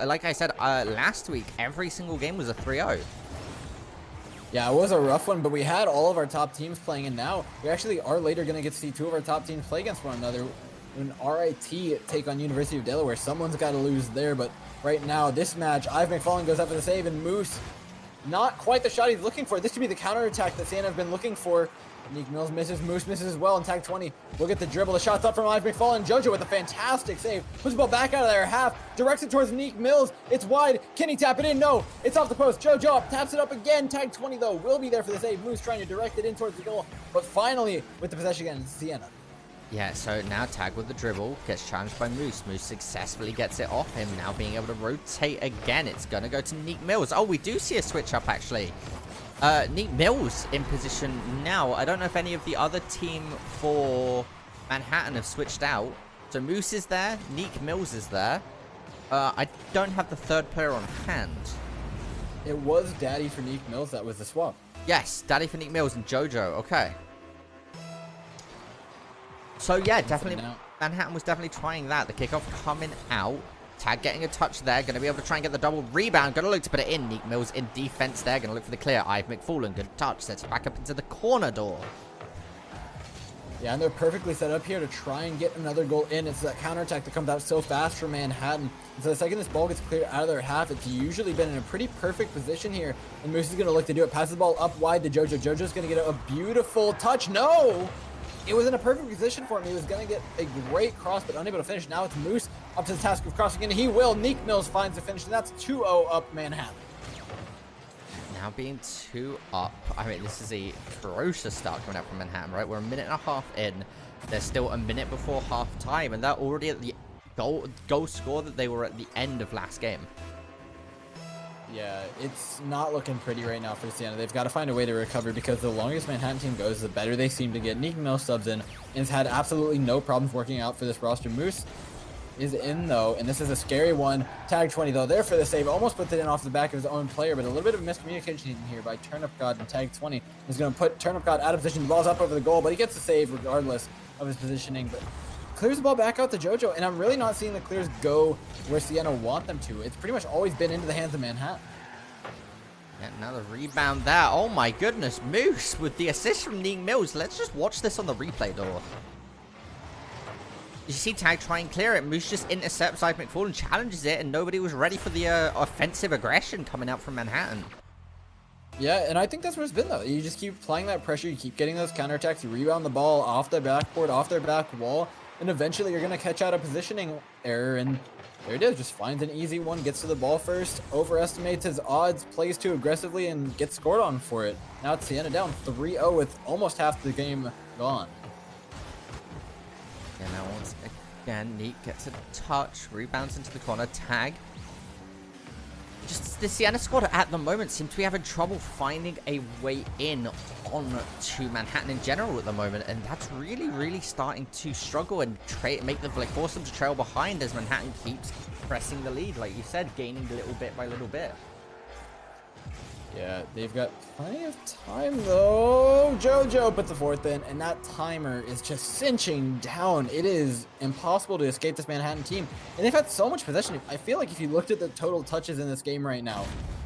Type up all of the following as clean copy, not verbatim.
like I said last week, every single game was a 3-0. Yeah, it was a rough one, but we had all of our top teams playing, and now we actually are later going to get to see two of our top teams play against one another. When RIT take on University of Delaware, someone's got to lose there, but right now, this match, Ivan McFarland goes up for the save, and Moose, not quite the shot he's looking for. This could be the counterattack that Siena have been looking for. Nick Mills misses, Moose misses as well, and tag 20 will get the dribble. The shot's up from Ivan McFarland. JoJo with a fantastic save. Puts the ball back out of their half, directs it towards Nick Mills. It's wide. Can he tap it in? No. It's off the post. JoJo up, taps it up again. Tag 20, though, will be there for the save. Moose trying to direct it in towards the goal, but finally, with the possession again, Siena. Yeah, so now Tag with the dribble, gets challenged by Moose. Moose successfully gets it off him, now being able to rotate again. It's going to go to Nick Mills. Oh, we do see a switch up, actually. Nick Mills in position now. I don't know if any of the other team for Manhattan have switched out. So Moose is there, Nick Mills is there. I don't have the third player on hand. It was Daddy for Nick Mills that was the swap. Yes, Daddy for Nick Mills and JoJo. Okay. So yeah, definitely Manhattan was definitely trying that. The kickoff coming out. Tag getting a touch there. Going to be able to try and get the double rebound. Going to look to put it in. Nick Mills in defense there. Going to look for the clear. Ivan McFarland, good touch. Sets it back up into the corner door. Yeah, and they're perfectly set up here to try and get another goal in. It's that counterattack that comes out so fast for Manhattan. And so the second this ball gets cleared out of their half, it's usually been in a pretty perfect position here. And Moose is going to look to do it. Passes the ball up wide to JoJo. JoJo's going to get a beautiful touch. No! It was in a perfect position for him. He was going to get a great cross, but unable to finish. Now it's Moose up to the task of crossing, and he will. Nick Mills finds the finish, and that's 2-0 up Manhattan. Now being 2 up. I mean, this is a ferocious start coming out from Manhattan, right? We're a minute and a half in. There's still a minute before half time, and they're already at the goal score that they were at the end of last game. Yeah, it's not looking pretty right now for Siena. They've got to find a way to recover because the longest Manhattan team goes, the better they seem to get. Nick Mills subs in and has had absolutely no problems working out for this roster. Moose is in, though, and this is a scary one. Tag 20, though, there for the save. Almost puts it in off the back of his own player, but a little bit of miscommunication here by Turnip God, and Tag 20 is going to put Turnip God out of position. The ball's up over the goal, but he gets the save regardless of his positioning. But clears the ball back out to JoJo, and I'm really not seeing the clears go where Siena want them to. It's pretty much always been into the hands of Manhattan. Yeah, another rebound there. Oh my goodness, Moose with the assist from Nick Mills. Let's just watch this on the replay door. You see Tag try and clear it. Moose just intercepts Ivan McFarland, challenges it, and nobody was ready for the offensive aggression coming out from Manhattan. Yeah, and I think that's what it's been, though. You just keep applying that pressure. You keep getting those counterattacks. You rebound the ball off the backboard, off their back wall, and eventually you're going to catch out a positioning error, and there it is. Just finds an easy one, gets to the ball first, overestimates his odds, plays too aggressively, and gets scored on for it. Now it's Siena down 3-0 with almost half the game gone. Yeah, now once again, Neat gets a touch, rebounds into the corner, Tag. Just the Siena squad at the moment seems to be having trouble finding a way in on to Manhattan in general at the moment, and that's really starting to struggle and force them to trail behind as Manhattan keeps pressing the lead, like you said, gaining little bit by little bit. Yeah, they've got plenty of time, though. JoJo puts the fourth in, and that timer is just cinching down. It is impossible to escape this Manhattan team. And they've had so much possession. I feel like if you looked at the total touches in this game right now,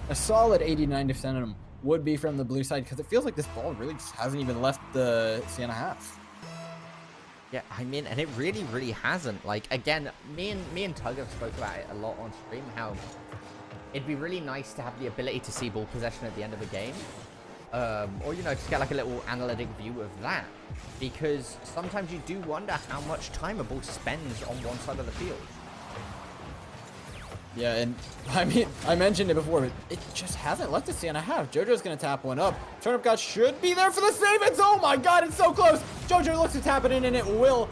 a solid 89% of them would be from the blue side, because it feels like this ball really just hasn't even left the Siena half. Yeah, I mean, and it really hasn't. Like, again, me and Tug have spoke about it a lot on stream, how it'd be really nice to have the ability to see ball possession at the end of a game. Or, you know, just get like a little analytic view of that. Because sometimes you do wonder how much time a ball spends on one side of the field. Yeah, and I mean, I mentioned it before, but it just hasn't left the Siena half. JoJo's going to tap one up. Turnip God should be there for the save. It's, oh my God, it's so close. JoJo looks to tap it in, and it will.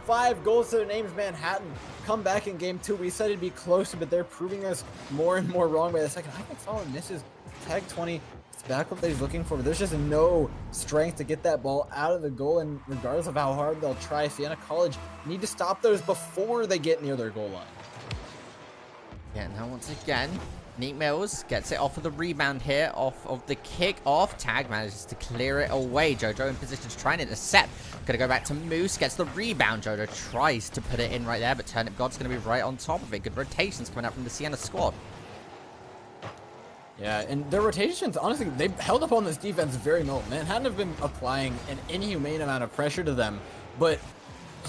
5 goals to their names, Manhattan. Come back in game 2. We said it'd be closer, but they're proving us more and more wrong by the second. I think Fallon misses. Tag 20. It's back what he's looking for, but there's just no strength to get that ball out of the goal, and regardless of how hard they'll try, Siena College need to stop those before they get near their goal line. Yeah, now once again, Nick Mills gets it off of the rebound here, off of the kick off. Tag manages to clear it away. JoJo in position to try and intercept. Gonna go back to Moose, gets the rebound. Jojo tries to put it in right there, but Turnip God's gonna be right on top of it. Good rotations coming out from the Siena squad. Yeah, and their rotations, honestly, they've held up on this defense very well. Manhattan have been applying an inhumane amount of pressure to them, but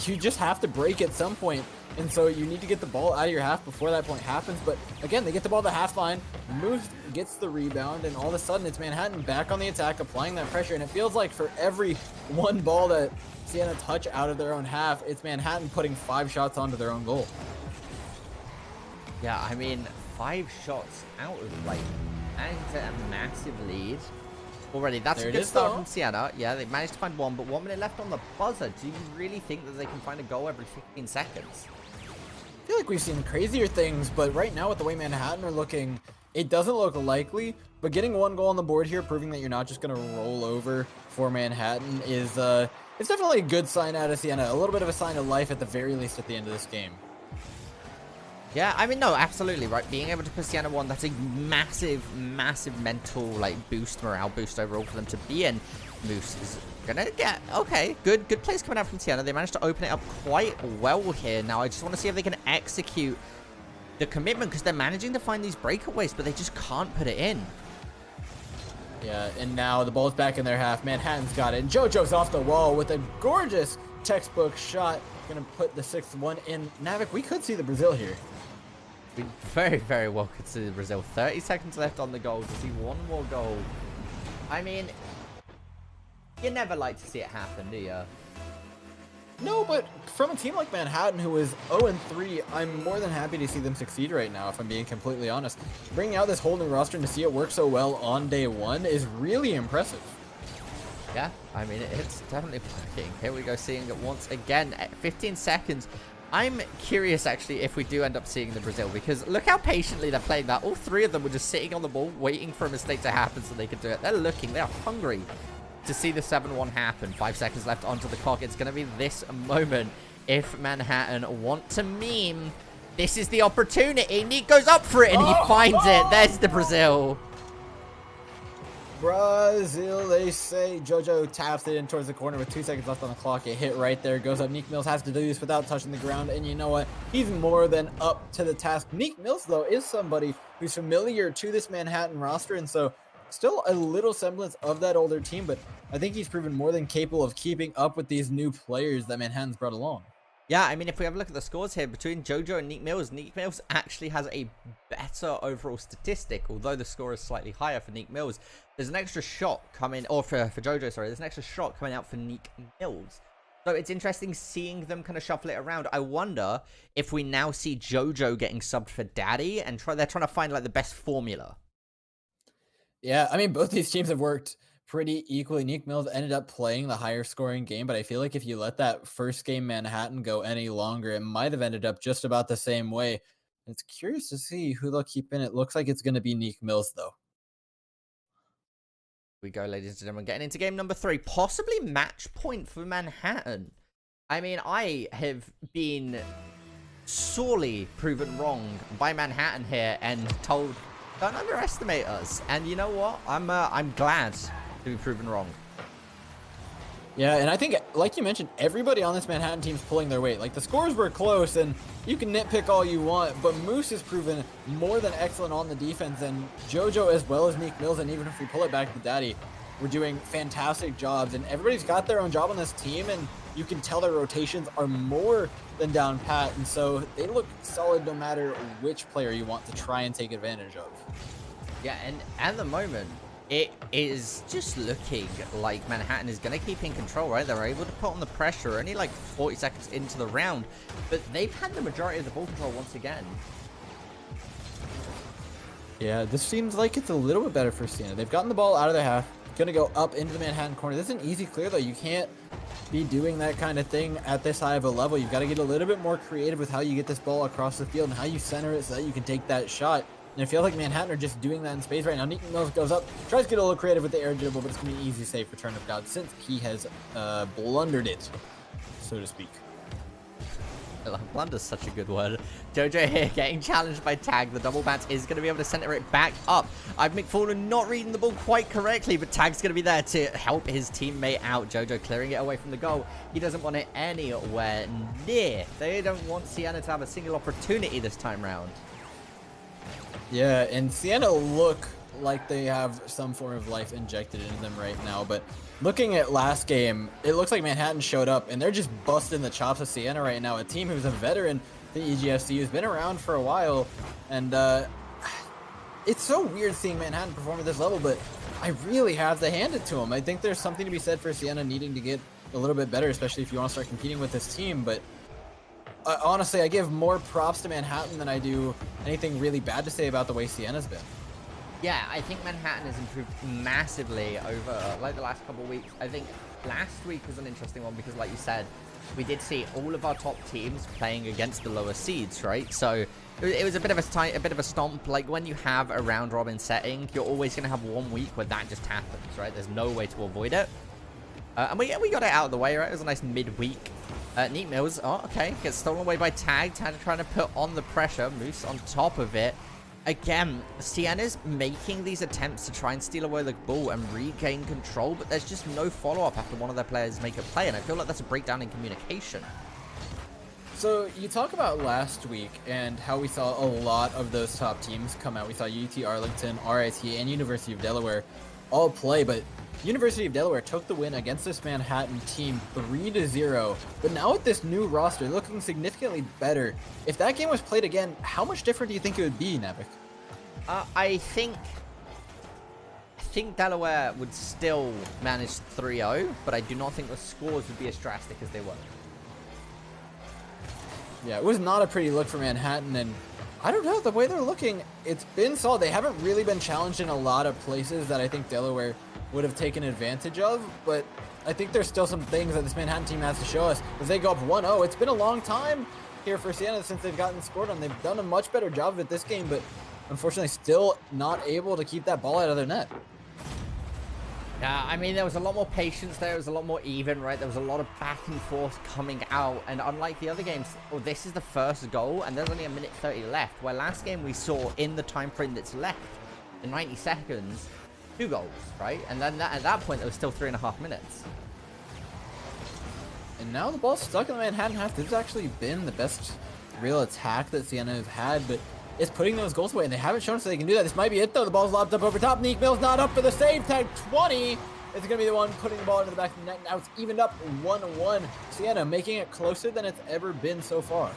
you just have to break at some point, and so you need to get the ball out of your half before that point happens. But again, they get the ball to the half line, Moose gets the rebound, and all of a sudden it's Manhattan back on the attack, applying that pressure, and it feels like for every one ball that Siena touch out of their own half, it's Manhattan putting 5 shots onto their own goal. Yeah, I mean, 5 shots out of like into a massive lead already. That's a good start from Siena. Yeah, they managed to find one, but 1 minute left on the buzzer. Do you really think that they can find a goal every 15 seconds? I feel like we've seen crazier things, but right now with the way Manhattan are looking, it doesn't look likely. But getting 1 goal on the board here, proving that you're not just going to roll over for Manhattan, is it's definitely a good sign out of Siena. A little bit of a sign of life at the very least at the end of this game. Yeah, I mean, no, absolutely, right? Being able to put Siena 1, that's a massive, massive mental, like, boost, morale boost overall for them to be in. Moose is gonna get, okay, good plays coming out from Siena. They managed to open it up quite well here. Now, I just want to see if they can execute the commitment, because they're managing to find these breakaways, but they just can't put it in. Yeah, and now the ball's back in their half. Manhattan's got it, and JoJo's off the wall with a gorgeous textbook shot. Gonna put the 6th one in. Navik, we could see the Brazil here. We very, very well could see Brazil. 30 seconds left on the goal to see 1 more goal. I mean, you never like to see it happen, do you? No, but from a team like Manhattan, who is 0-3, I'm more than happy to see them succeed right now, if I'm being completely honest. Bringing out this whole new roster and to see it work so well on day 1 is really impressive. Yeah, I mean, it's definitely working. Here we go, seeing it once again at 15 seconds. I'm curious, actually, if we do end up seeing the Brazil, because look how patiently they're playing that. All 3 of them were just sitting on the ball, waiting for a mistake to happen so they could do it. They're looking, they're hungry to see the 7-1 happen. 5 seconds left onto the clock. It's going to be this moment. If Manhattan want to meme, this is the opportunity. Nick goes up for it, and he finds it. There's the Brazil. Brazil, they say. JoJo taps it in towards the corner with 2 seconds left on the clock. It hit right there. Goes up. Nick Mills has to do this without touching the ground. And you know what? He's more than up to the task. Nick Mills, though, is somebody who's familiar to this Manhattan roster. And so still a little semblance of that older team. But I think he's proven more than capable of keeping up with these new players that Manhattan's brought along. Yeah, I mean, if we have a look at the scores here between JoJo and Nick Mills actually has a better overall statistic, although the score is slightly higher for Nick Mills. There's an extra shot coming, or for JoJo, sorry, there's an extra shot coming out for Nick Mills. So it's interesting seeing them kind of shuffle it around. I wonder if we now see JoJo getting subbed for Daddy, and they're trying to find like the best formula. Yeah, I mean, both these teams have worked pretty equally. Nick Mills ended up playing the higher scoring game, but I feel like if you let that first game Manhattan go any longer, it might have ended up just about the same way. It's curious to see who they'll keep in. It looks like it's going to be Nick Mills, though. We go, ladies and gentlemen, getting into game number 3, possibly match point for Manhattan. I mean, I have been sorely proven wrong by Manhattan here and told, don't underestimate us. And you know what? I'm glad to be proven wrong. Yeah, and I think, like you mentioned, everybody on this Manhattan team's pulling their weight. Like, the scores were close, and you can nitpick all you want, but Moose has proven more than excellent on the defense, and JoJo as well as Nick Mills, and even if we pull it back to Daddy, we're doing fantastic jobs, and everybody's got their own job on this team, and you can tell their rotations are more than down pat, and so they look solid no matter which player you want to try and take advantage of. Yeah, and at the moment, it is just looking like Manhattan is going to keep in control, right? They're able to put on the pressure only like 40 seconds into the round, but they've had the majority of the ball control once again. Yeah, this seems like it's a little bit better for Siena. They've gotten the ball out of their half, going to go up into the Manhattan corner. This is an easy clear, though. You can't be doing that kind of thing at this high of a level. You've got to get a little bit more creative with how you get this ball across the field and how you center it so that you can take that shot. And I feel like Manhattan are just doing that in space right now. Nick Mills goes up, tries to get a little creative with the air dribble, but it's going to be easy save for Turnip God since he has blundered it, so to speak. Blunder's such a good word. Jojo here getting challenged by Tag. The double bounce is going to be able to center it back up. I've McFallen not reading the ball quite correctly, but Tag's going to be there to help his teammate out. Jojo clearing it away from the goal. He doesn't want it anywhere near. They don't want Siena to have a single opportunity this time round. Yeah, and Siena look like they have some form of life injected into them right now, but looking at last game, it looks like Manhattan showed up, and they're just busting the chops of Siena right now, a team who's a veteran, the EGFC, who's been around for a while, and it's so weird seeing Manhattan perform at this level, but I really have to hand it to them. I think there's something to be said for Siena needing to get a little bit better, especially if you want to start competing with this team, but honestly, I give more props to Manhattan than I do anything really bad to say about the way Siena's been. Yeah, I think Manhattan has improved massively over like the last couple of weeks. I think last week was an interesting one because, like you said, we did see all of our top teams playing against the lower seeds, right? So it was a bit of a stomp. Like when you have a round robin setting, you're always going to have 1 week where that just happens, right? There's no way to avoid it. And we got it out of the way, right? It was a nice midweek. Neat Mills, oh, okay, gets stolen away by Tag. Tag trying to put on the pressure. Moose on top of it. Again, Siena's making these attempts to try and steal away the ball and regain control, but there's just no follow-up after one of their players make a play, and I feel like that's a breakdown in communication. So you talk about last week and how we saw a lot of those top teams come out. We saw UT Arlington, RIT, and University of Delaware all play, but University of Delaware took the win against this Manhattan team 3-0, but now with this new roster looking significantly better, if that game was played again, how much different do you think it would be, Navik? I think Delaware would still manage 3-0, but I do not think the scores would be as drastic as they were. Yeah, it was not a pretty look for Manhattan, and I don't know, the way they're looking, it's been solid. They haven't really been challenged in a lot of places that I think Delaware would have taken advantage of, but I think there's still some things that this Manhattan team has to show us. As they go up 1-0, it's been a long time here for Siena since they've gotten scored on. They've done a much better job of it this game, but unfortunately still not able to keep that ball out of their net. Yeah, I mean, there was a lot more patience there. It was a lot more even, right? There was a lot of back and forth coming out. And unlike the other games, well, this is the first goal, and there's only a minute 30 left. Where last game we saw in the time frame that's left, in 90 seconds, 2 goals, right? And then at that point, there was still 3.5 minutes. And now the ball's stuck in the Manhattan half. This has actually been the best real attack that Siena have had, but it's putting those goals away, and they haven't shown us that they can do that. This might be it, though. The ball's lobbed up over top. Neek Mills not up for the save. Tag 20 is going to be the one putting the ball into the back of the net. Now it's evened up 1-1. Siena making it closer than it's ever been so far.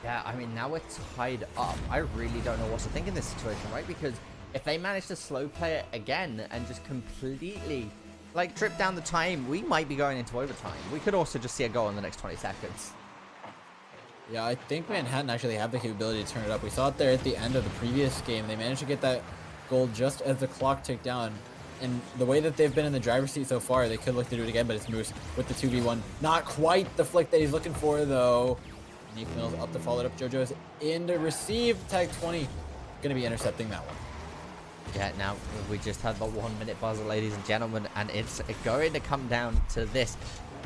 Yeah, I mean, now we're tied up. I really don't know what to think in this situation, right? Because if they manage to slow play it again and just completely, like, trip down the time, we might be going into overtime. We could also just see a goal in the next 20 seconds. Yeah, I think Manhattan actually have the capability to turn it up. We saw it there at the end of the previous game. They managed to get that goal just as the clock ticked down. And the way that they've been in the driver's seat so far, they could look to do it again, but it's Moose with the 2v1. Not quite the flick that he's looking for, though. Neek Mills up to follow it up. JoJo's in to receive. Tag 20. Going to be intercepting that one. Yeah, now we just had the 1 minute buzzer, ladies and gentlemen, and it's going to come down to this.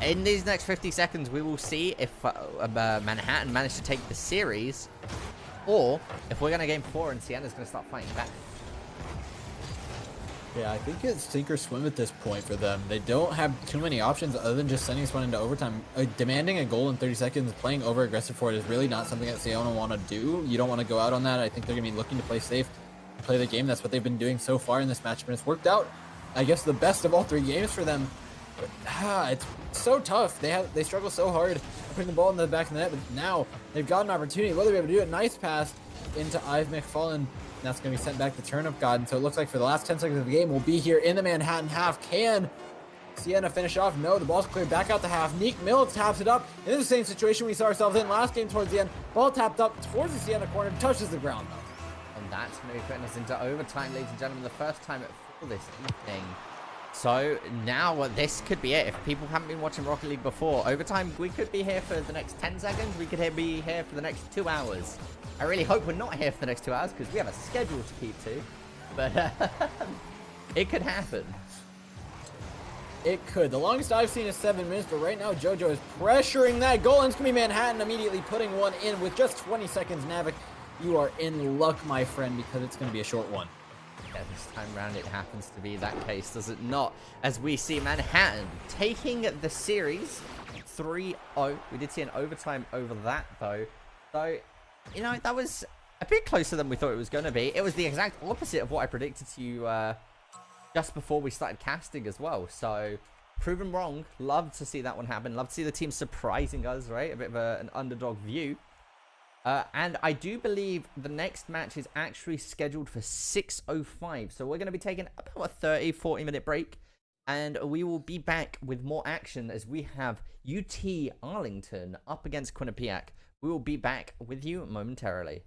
In these next 50 seconds, we will see if Manhattan managed to take the series, or if we're going to game 4 and Siena's going to start fighting back. Yeah, I think it's sink or swim at this point for them. They don't have too many options other than just sending this one into overtime. Demanding a goal in 30 seconds, playing over aggressive for it is really not something that Siena want to do. You don't want to go out on that. I think they're going to be looking to play safe, play the game. That's what they've been doing so far in this match, and it's worked out, I guess, the best of all 3 games for them. But, it's so tough. They struggle so hard putting the ball in the back of the net, but now they've got an opportunity. Will they be able to do it? Nice pass into Ive McFallen. That's going to be sent back to Turnip God. And so it looks like for the last 10 seconds of the game, we'll be here in the Manhattan half. Can Siena finish off? No, the ball's cleared back out the half. Neek Mills taps it up. And this is the same situation we saw ourselves in last game towards the end. Ball tapped up towards the Siena corner, touches the ground though. And that's going to be putting us into overtime, ladies and gentlemen. The first time at 4 this evening. So now this could be it. If people haven't been watching Rocket League before, overtime, we could be here for the next 10 seconds. We could be here for the next 2 hours. I really hope we're not here for the next 2 hours because we have a schedule to keep to. But it could happen. It could. The longest I've seen is 7 minutes, but right now JoJo is pressuring that goal, and it's going to be Manhattan immediately putting one in with just 20 seconds. Navik, you are in luck, my friend, because it's going to be a short one. Yeah, this time round it happens to be that case, does it not? As we see Manhattan taking the series 3-0. We did see an overtime over that, though. So, you know, that was a bit closer than we thought it was going to be. It was the exact opposite of what I predicted to you just before we started casting as well. So, proven wrong. Love to see that one happen. Love to see the team surprising us, right? A bit of an underdog view. And I do believe the next match is actually scheduled for 6:05. So we're going to be taking about a 30-40 minute break. And we will be back with more action as we have UT Arlington up against Quinnipiac. We will be back with you momentarily.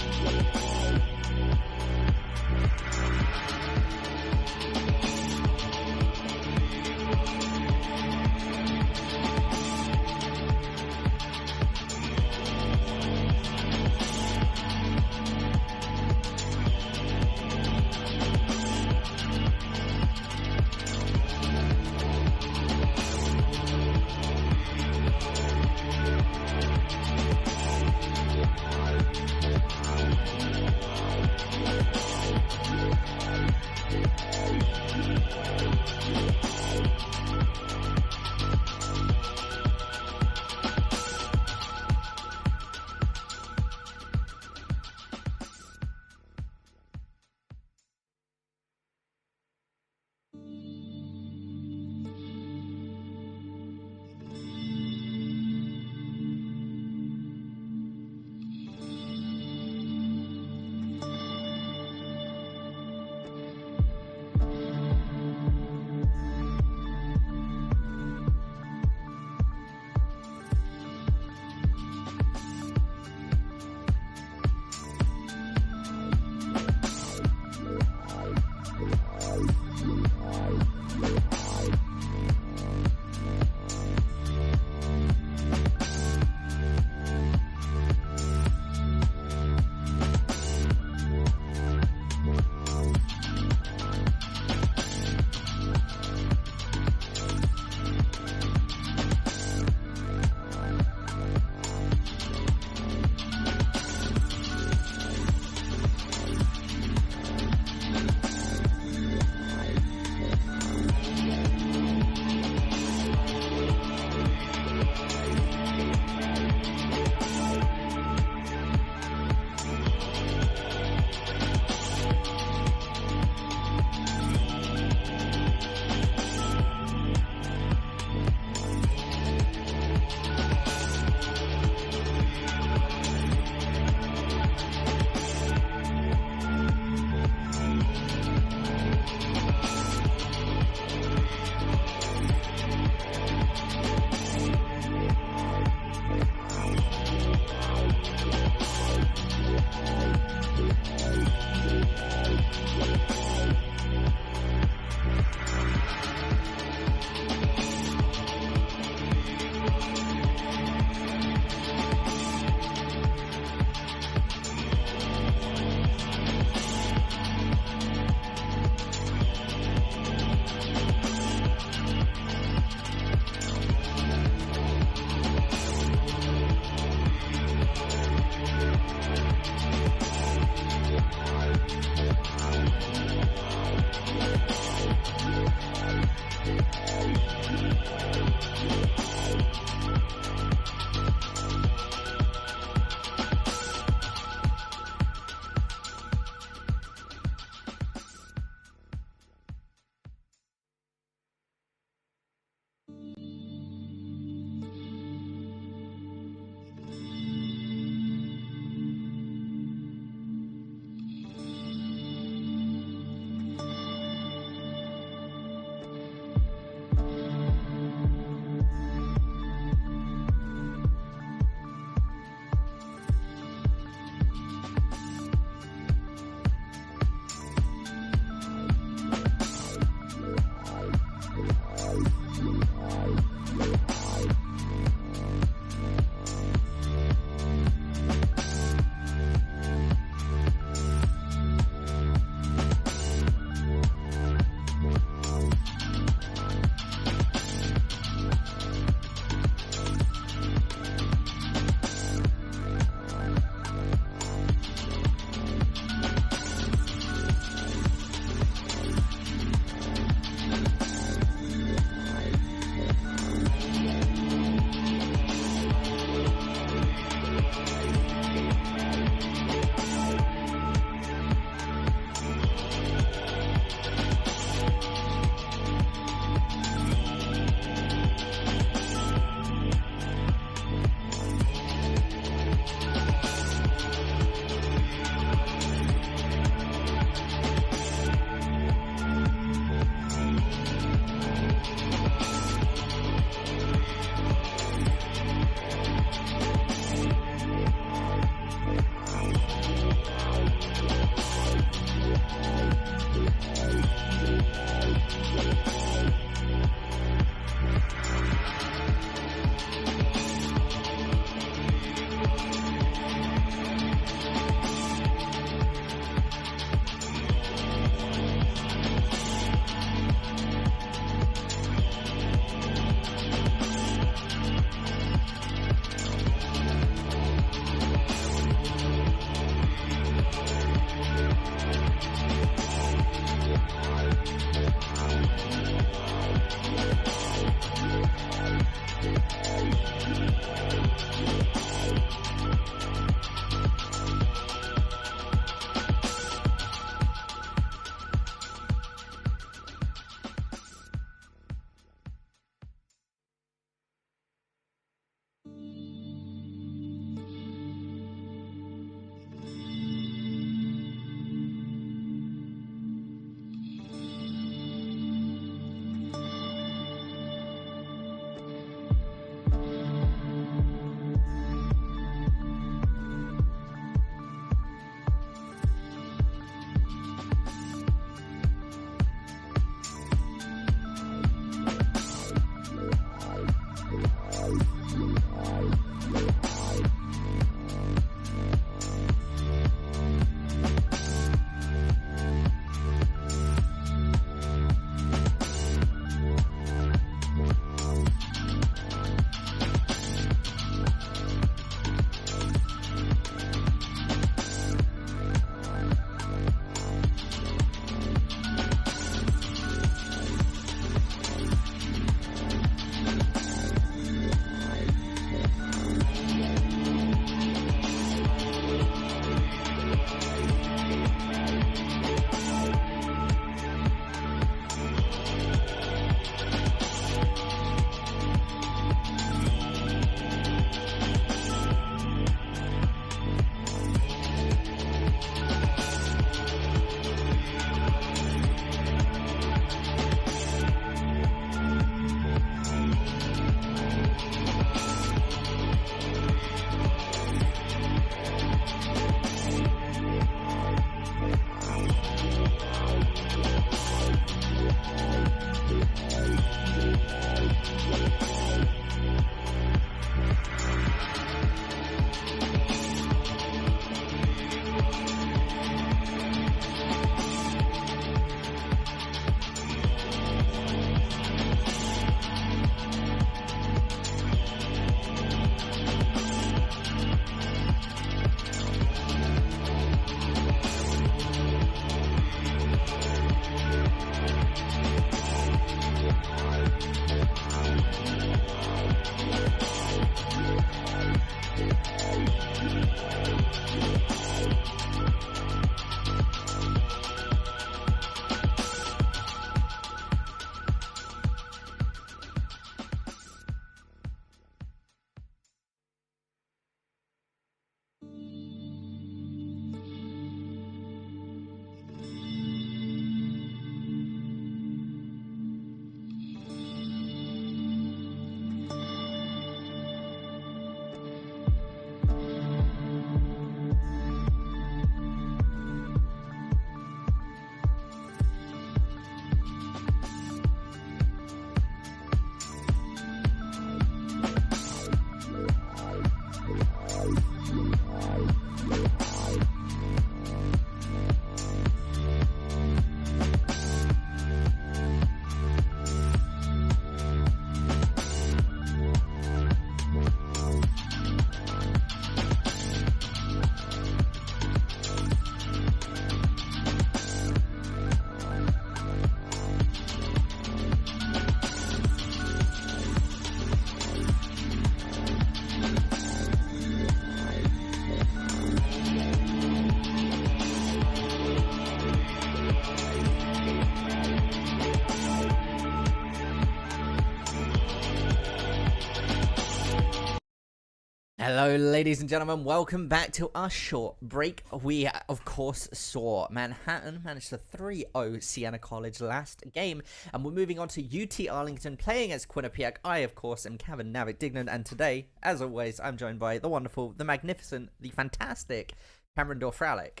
Hello, ladies and gentlemen. Welcome back to our short break. We, of course, saw Manhattan manage to 3-0 Siena College last game, and we're moving on to UT Arlington playing as Quinnipiac. I, of course, am Kevin Navik Dignan, and today, as always, I'm joined by the wonderful, the magnificent, the fantastic Cameron Dorfralic.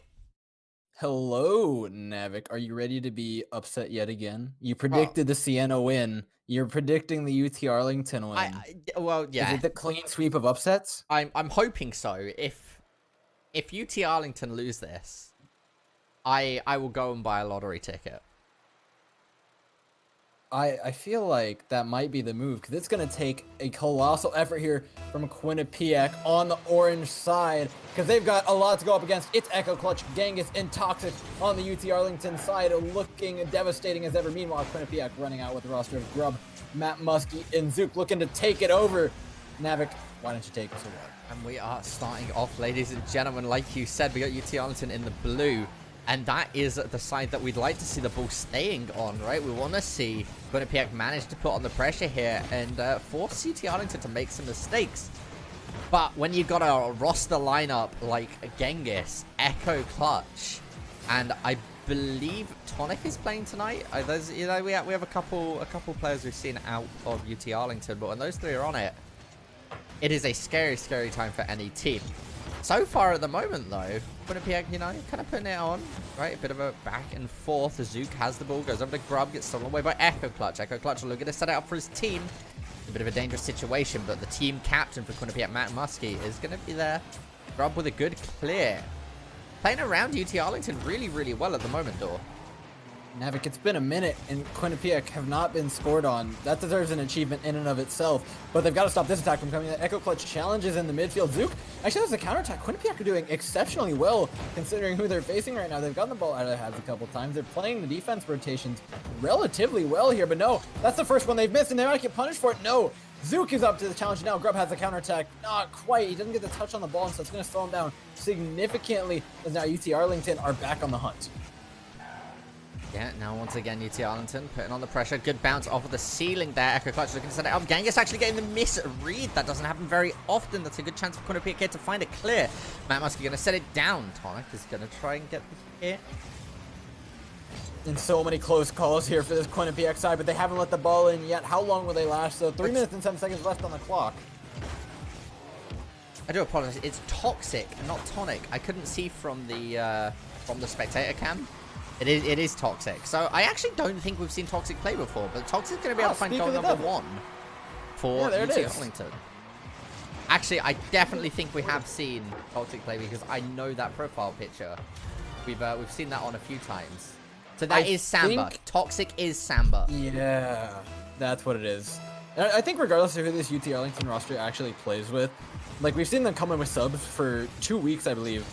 Hello, Navik. Are you ready to be upset yet again? You predicted the Siena win. You're predicting the UT Arlington win. Well, yeah. Is it the clean sweep of upsets? I'm hoping so. If UT Arlington lose this, I will go and buy a lottery ticket. I feel like that might be the move, because it's going to take a colossal effort here from Quinnipiac on the orange side, because they've got a lot to go up against. It's Echo Clutch, Genghis, and Toxic on the UT Arlington side, looking devastating as ever. Meanwhile, Quinnipiac running out with a roster of Grub, Matt Muskie, and Zook looking to take it over. Navik, why don't you take us away? And we are starting off, ladies and gentlemen. Like you said, we got UT Arlington in the blue. And that is the side that we'd like to see the ball staying on, right? We want to see Quinnipiac manage to put on the pressure here and force UT Arlington to make some mistakes. But when you've got a roster lineup like Genghis, Echo Clutch, and I believe Tonic is playing tonight. We have a couple players we've seen out of UT Arlington, but when those three are on it, it is a scary, scary time for any team. So far at the moment, though, Quinnipiac, kind of putting it on, right? A bit of a back and forth. Zook has the ball, goes over to Grub, gets stolen away by Echo Clutch. Echo Clutch looking to set it up for his team. A bit of a dangerous situation, but the team captain for Quinnipiac, Matt Muskie, is going to be there. Grub with a good clear. Playing around UT Arlington really, really well at the moment, though. Navik, it's been a minute, and Quinnipiac have not been scored on. That deserves an achievement in and of itself, but they've got to stop this attack from coming in. Echo Clutch challenges in the midfield. Zook actually has a counterattack. Quinnipiac are doing exceptionally well, considering who they're facing right now. They've gotten the ball out of their hands a couple times. They're playing the defense rotations relatively well here, but no, that's the first one they've missed, and they might get punished for it. No, Zook is up to the challenge now. Grub has the counterattack. Not quite. He doesn't get the touch on the ball, so it's going to slow him down significantly, as now UT Arlington are back on the hunt. Yeah, now once again, UT Arlington putting on the pressure. Good bounce off of the ceiling there. Echo Clutch looking to set it up. Genghis actually getting the misread. That doesn't happen very often. That's a good chance for Quinnipiac here to find it clear. Matt Muskie going to set it down. Tonic is going to try and get the hit. And so many close calls here for this Quinnipiac side, but they haven't let the ball in yet. How long will they last? So 3 minutes and 7 seconds left on the clock. I do apologize. It's Toxic, not Tonic. I couldn't see from the spectator cam. It is Toxic. So I actually don't think we've seen Toxic play before, but Toxic's going to be able to find goal number 1 for UT Arlington. Actually, I definitely think we have seen Toxic play because I know that profile picture. We've seen that on a few times. So that is Samba. Toxic is Samba. Yeah, that's what it is. And I think regardless of who this UT Arlington roster actually plays with, like we've seen them come in with subs for 2 weeks, I believe,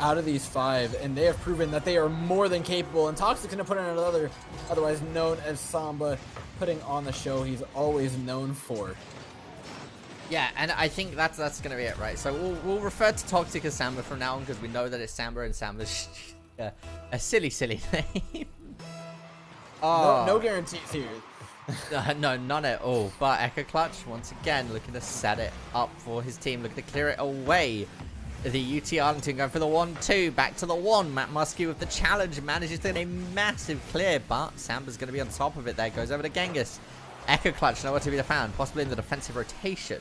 out of these 5, and they have proven that they are more than capable. And Toxic's gonna put in another, otherwise known as Samba, putting on the show he's always known for. Yeah, and I think that's going to be it, right? So we'll refer to Toxic as Samba from now on because we know that it's Samba, and Samba's a silly name. Oh. No guarantees here. No, none at all. But Echo Clutch, once again, looking to set it up for his team, looking to clear it away. The UT Arlington going for the 1-2, back to the 1. Matt Muskie with the challenge, manages to get a massive clear, but Samba's going to be on top of it there. Goes over to Genghis. Echo Clutch nowhere to be found, possibly in the defensive rotation.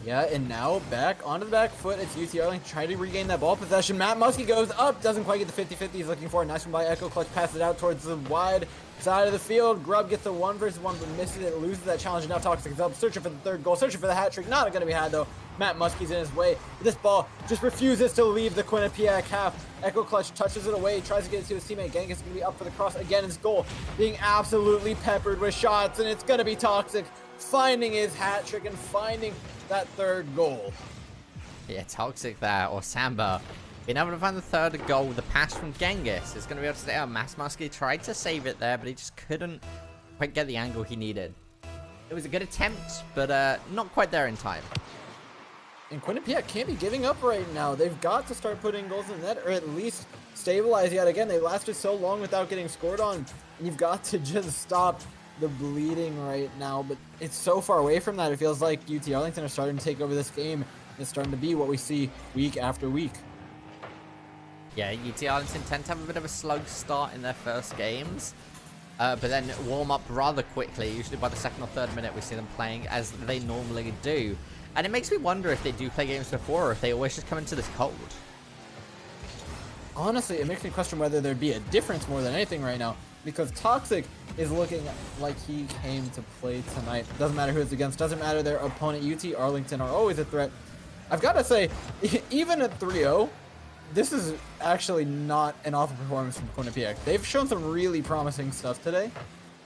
Yeah, and now back onto the back foot. It's UT Arlington trying to regain that ball possession. Matt Muskie goes up, doesn't quite get the 50-50 he's looking for. Nice one by Echo Clutch, passes it out towards the wide side of the field. Grubb gets the 1-versus-1, but misses it, loses that challenge. Now Toxic is up, searching for the third goal, searching for the hat trick. Not going to be had though. Matt Muskie's in his way. This ball just refuses to leave the Quinnipiac half. Echo Clutch touches it away, tries to get it to his teammate. Genghis is going to be up for the cross again. His goal being absolutely peppered with shots, and it's going to be Toxic finding his hat trick and finding that third goal. Yeah, Toxic there, or Samba, being able to find the third goal with the pass from Genghis. Is going to be able to stay out. Matt Muskie tried to save it there, but he just couldn't quite get the angle he needed. It was a good attempt, but not quite there in time. And Quinnipiac can't be giving up right now. They've got to start putting goals in the net, or at least stabilize yet again. They lasted so long without getting scored on, and you've got to just stop the bleeding right now. But it's so far away from that. It feels like UT Arlington are starting to take over this game. It's starting to be what we see week after week. Yeah, UT Arlington tend to have a bit of a slow start in their first games, but then warm up rather quickly. Usually by the second or third minute, we see them playing as they normally do. And it makes me wonder if they do play games before, or if they always just come into this cold. Honestly, it makes me question whether there'd be a difference more than anything right now, because Toxic is looking like he came to play tonight. Doesn't matter who it's against, doesn't matter their opponent. UT Arlington are always a threat. I've got to say, even at 3-0, this is actually not an awful performance from Quinnipiac. They've shown some really promising stuff today,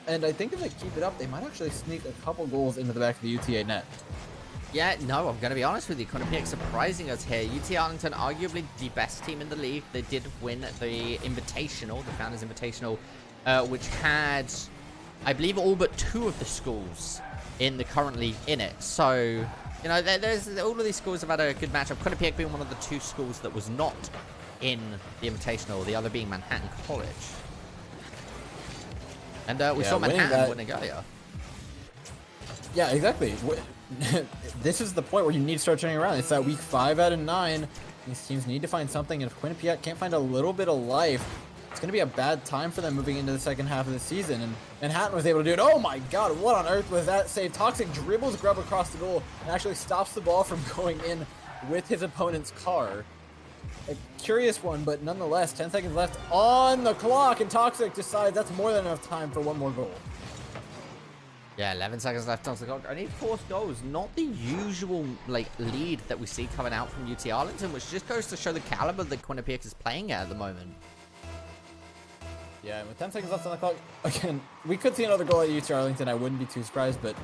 and I think if they keep it up, they might actually sneak a couple goals into the back of the UTA net. Yeah, no, I'm going to be honest with you. Quinnipiac surprising us here. UT Arlington, arguably the best team in the league. They did win the Invitational, the Founders Invitational, which had, I believe, all but 2 of the schools currently in it. So, you know, there's all of these schools have had a good matchup. Quinnipiac being one of the 2 schools that was not in the Invitational, the other being Manhattan College. And we saw Manhattan winning earlier. Yeah, exactly. This is the point where you need to start turning around. It's that week 5 out of 9. These teams need to find something, and if Quinnipiac can't find a little bit of life, it's going to be a bad time for them moving into the second half of the season. And Manhattan was able to do it. Oh my god, what on earth was that save? Toxic dribbles Grubb across the goal and actually stops the ball from going in with his opponent's car. A curious one, but nonetheless, 10 seconds left on the clock, and Toxic decides that's more than enough time for one more goal. Yeah, 11 seconds left on the clock. Only 4 goals. Not the usual lead that we see coming out from UT Arlington, which just goes to show the caliber that Quinnipiac is playing at the moment. Yeah, and with 10 seconds left on the clock, again, we could see another goal at UT Arlington. I wouldn't be too surprised, but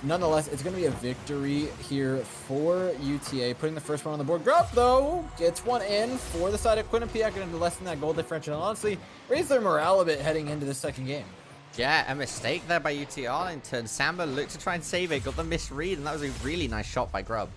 nonetheless, it's going to be a victory here for UTA, putting the first one on the board. Grubb, though, gets one in for the side of Quinnipiac, and to lessen that goal differential, and honestly, raise their morale a bit heading into the second game. Yeah, a mistake there by UT Arlington. Samba looked to try and save it, got the misread, and that was a really nice shot by Grubb.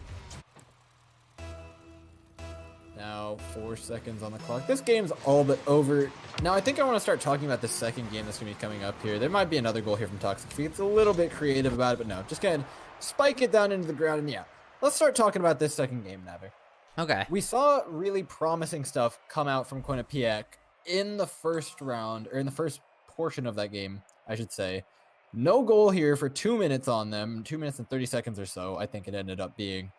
Now, 4 seconds on the clock. This game's all but over. Now, I think I want to start talking about the second game that's going to be coming up here. There might be another goal here from Toxic. He gets a little bit creative about it, but no. Just going to spike it down into the ground, and yeah. Let's start talking about this second game, Naver. Okay. We saw really promising stuff come out from Quinnipiac in the first round, or in the first portion of that game, I should say. No goal here for 2 minutes on them, 2 minutes and 30 seconds or so, I think it ended up being.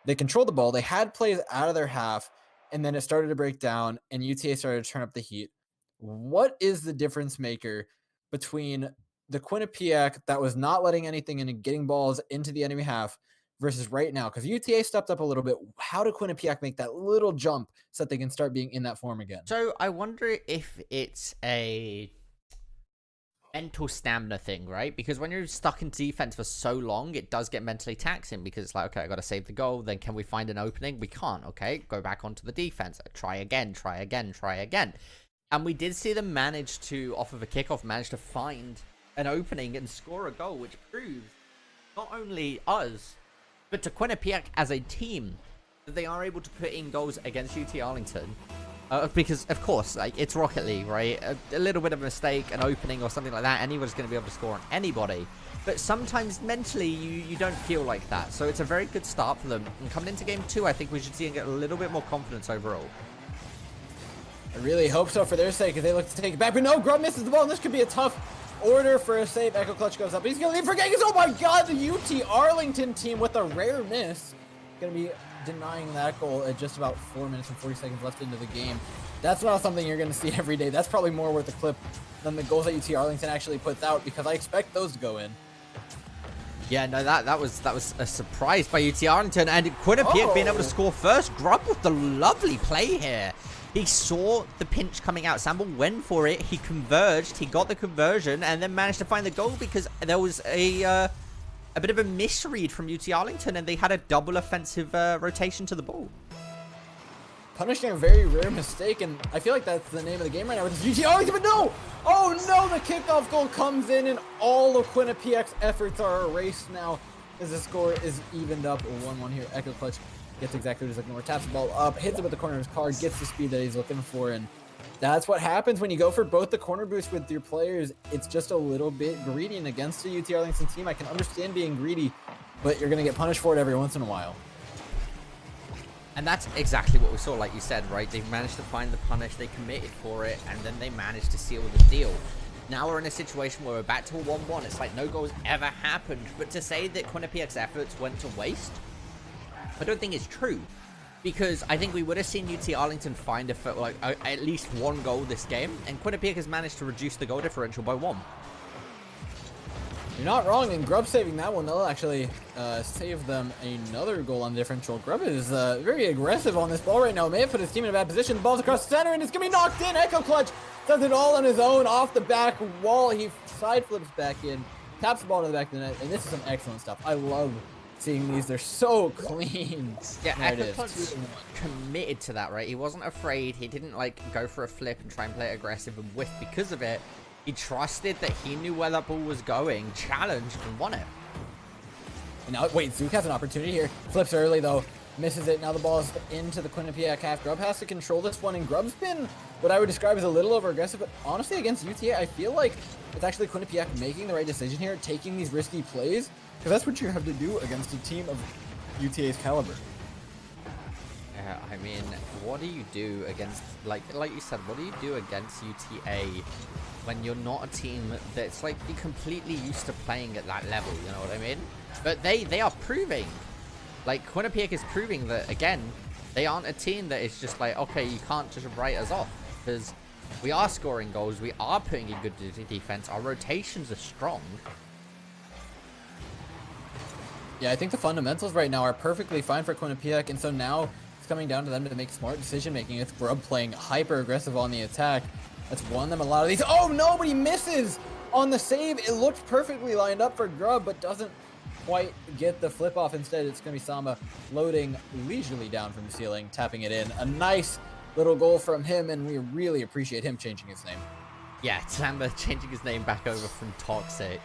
They controlled the ball, they had plays out of their half, and then it started to break down, and UTA started to turn up the heat. What is the difference maker between the Quinnipiac that was not letting anything in and getting balls into the enemy half versus right now? Because UTA stepped up a little bit. How did Quinnipiac make that little jump so that they can start being in that form again? So I wonder if it's a mental stamina thing, right? Because when you're stuck in defense for so long, it does get mentally taxing, because it's like, okay, I got to save the goal. Then can we find an opening? We can't. Okay, go back onto the defense. Try again, try again, try again. And we did see them manage to, off of a kickoff, manage to find an opening and score a goal, which proves not only us, but to Quinnipiac as a team, that they are able to put in goals against UT Arlington. Because, of course, like, it's Rocket League, right? A little bit of a mistake, an opening or something like that, anyone's going to be able to score on anybody. But sometimes mentally, you don't feel like that. So it's a very good start for them. And coming into game 2, I think we should see them get a little bit more confidence overall. I really hope so for their sake, as they look to take it back. But no, Grub misses the ball, and this could be a tough order for a save. Echo Clutch goes up. He's going to leave for Genghis. Oh my god, the UT Arlington team with a rare miss. Going to be denying that goal at just about 4 minutes and 40 seconds left into the game. That's not something you're going to see every day. That's probably more worth a clip than the goals that UT Arlington actually puts out, because I expect those to go in. Yeah, no, that was a surprise by UT Arlington, and Quinnipiac being able to score first. Grub with the lovely play here. He saw the pinch coming out. Samble went for it. He converged. He got the conversion and then managed to find the goal because there was a bit of a misread from UT Arlington, and they had a double offensive rotation to the ball. Punishing a very rare mistake, and I feel like that's the name of the game right now with UT Arlington, but no! Oh no, the kickoff goal comes in, and all of Quinnipiac's efforts are erased now as the score is evened up 1-1 here. Echo Clutch gets exactly what he's looking for, taps the ball up, hits it with the corner of his car, gets the speed that he's looking for, and that's what happens when you go for both the corner boost with your players. It's just a little bit greedy, and against the UT Arlington team, I can understand being greedy, but you're going to get punished for it every once in a while. And that's exactly what we saw, like you said, right? They managed to find the punish, they committed for it, and then they managed to seal the deal. Now we're in a situation where we're back to a 1-1. It's like no goals ever happened. But to say that Quinnipiac's efforts went to waste, I don't think it's true. Because I think we would have seen UT Arlington find at least one goal this game, and Quinnipiac has managed to reduce the goal differential by 1. You're not wrong, and Grub saving that one, they'll actually save them another goal on the differential. Grub is very aggressive on this ball right now. May have put his team in a bad position. The ball's across the center, and it's going to be knocked in. Echo Clutch does it all on his own off the back wall. He side flips back in, taps the ball to the back of the net, and this is some excellent stuff. I love seeing these. They're so clean. Yeah, Echo Clutch committed to that, right? He wasn't afraid. He didn't, like, go for a flip and try and play aggressive and whiff because of it. He trusted that he knew where that ball was going, challenged, and won it. And now, wait, Zook has an opportunity here. Flips early, though. Misses it. Now the ball is into the Quinnipiac half. Grub has to control this one, and Grub's been what I would describe as a little over-aggressive, but honestly, against UTA, I feel like it's actually Quinnipiac making the right decision here, taking these risky plays, because that's what you have to do against a team of UTA's caliber. I mean, what do you do against, like you said, what do you do against UTA when you're not a team that's, like, completely used to playing at that level, you know what I mean? But they are proving, like, Quinnipiac is proving that, again, they aren't a team that is just like, okay, you can't just write us off, because we are scoring goals, we are putting in good defense, our rotations are strong. Yeah, I think the fundamentals right now are perfectly fine for Quinnipiac, and so now it's coming down to them to make smart decision making. It's Grub playing hyper aggressive on the attack. That's won them a lot of these. Oh, nobody misses on the save. It looked perfectly lined up for Grub, but doesn't quite get the flip off. Instead, it's going to be Samba floating leisurely down from the ceiling, tapping it in. A nice little goal from him, and we really appreciate him changing his name. Yeah, Samba changing his name back over from Toxic.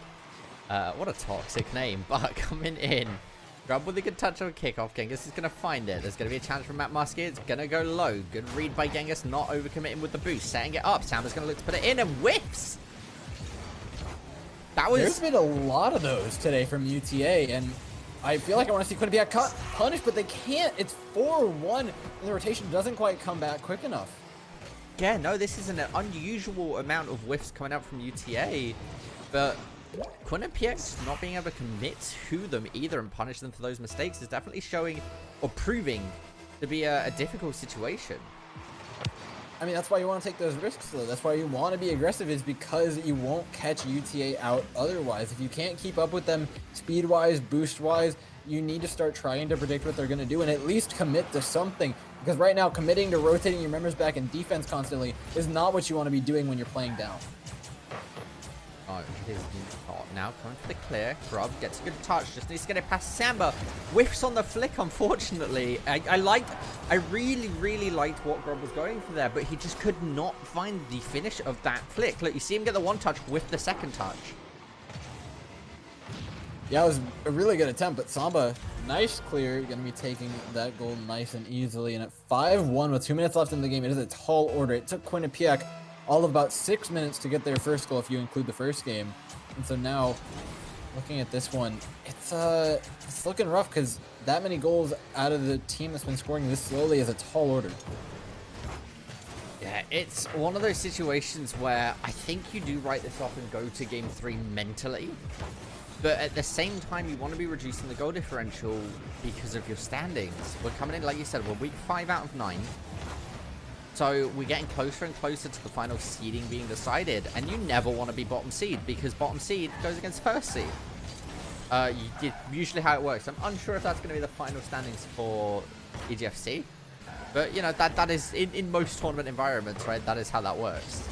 What a toxic name, but coming in. Grub with a good touch on a kickoff. Genghis is going to find it. There's going to be a challenge from Matt Muskie. It's going to go low. Good read by Genghis, not overcommitting with the boost. Setting it up. Samba's going to look to put it in and whiffs. That was... There's been a lot of those today from UTA, and I feel like I want to see Quinnipiac punished, but they can't. It's 4-1, and the rotation doesn't quite come back quick enough. Yeah, no, this is an unusual amount of whiffs coming out from UTA, but Quinnipiac's not being able to commit to them either and punish them for those mistakes is definitely showing or proving to be a difficult situation. I mean, that's why you want to take those risks, though. That's why you want to be aggressive, is because you won't catch UTA out otherwise. If you can't keep up with them speed-wise, boost-wise, you need to start trying to predict what they're going to do and at least commit to something. Because right now, committing to rotating your members back in defense constantly is not what you want to be doing when you're playing down. Oh, it is not. Now coming for the clear. Grub gets a good touch. Just needs to get it past Samba. Whiffs on the flick, unfortunately. I really, really liked what Grub was going for there, but he just could not find the finish of that flick. Look, you see him get the one touch with the second touch. Yeah, it was a really good attempt, but Samba, nice clear, going to be taking that goal nice and easily. And at 5-1 with 2 minutes left in the game, it is a tall order. It took Quinnipiac all of about 6 minutes to get their first goal if you include the first game. And so now, looking at this one, it's looking rough because that many goals out of the team that's been scoring this slowly is a tall order. Yeah, it's one of those situations where I think you do write this off and go to game 3 mentally. But at the same time, you want to be reducing the goal differential because of your standings. We're coming in, like you said, we're week 5 out of 9. So we're getting closer and closer to the final seeding being decided. And you never want to be bottom seed because bottom seed goes against first seed. Usually how it works. I'm unsure if that's going to be the final standings for EGFC. But, you know, that is, in most tournament environments, right? That is how that works.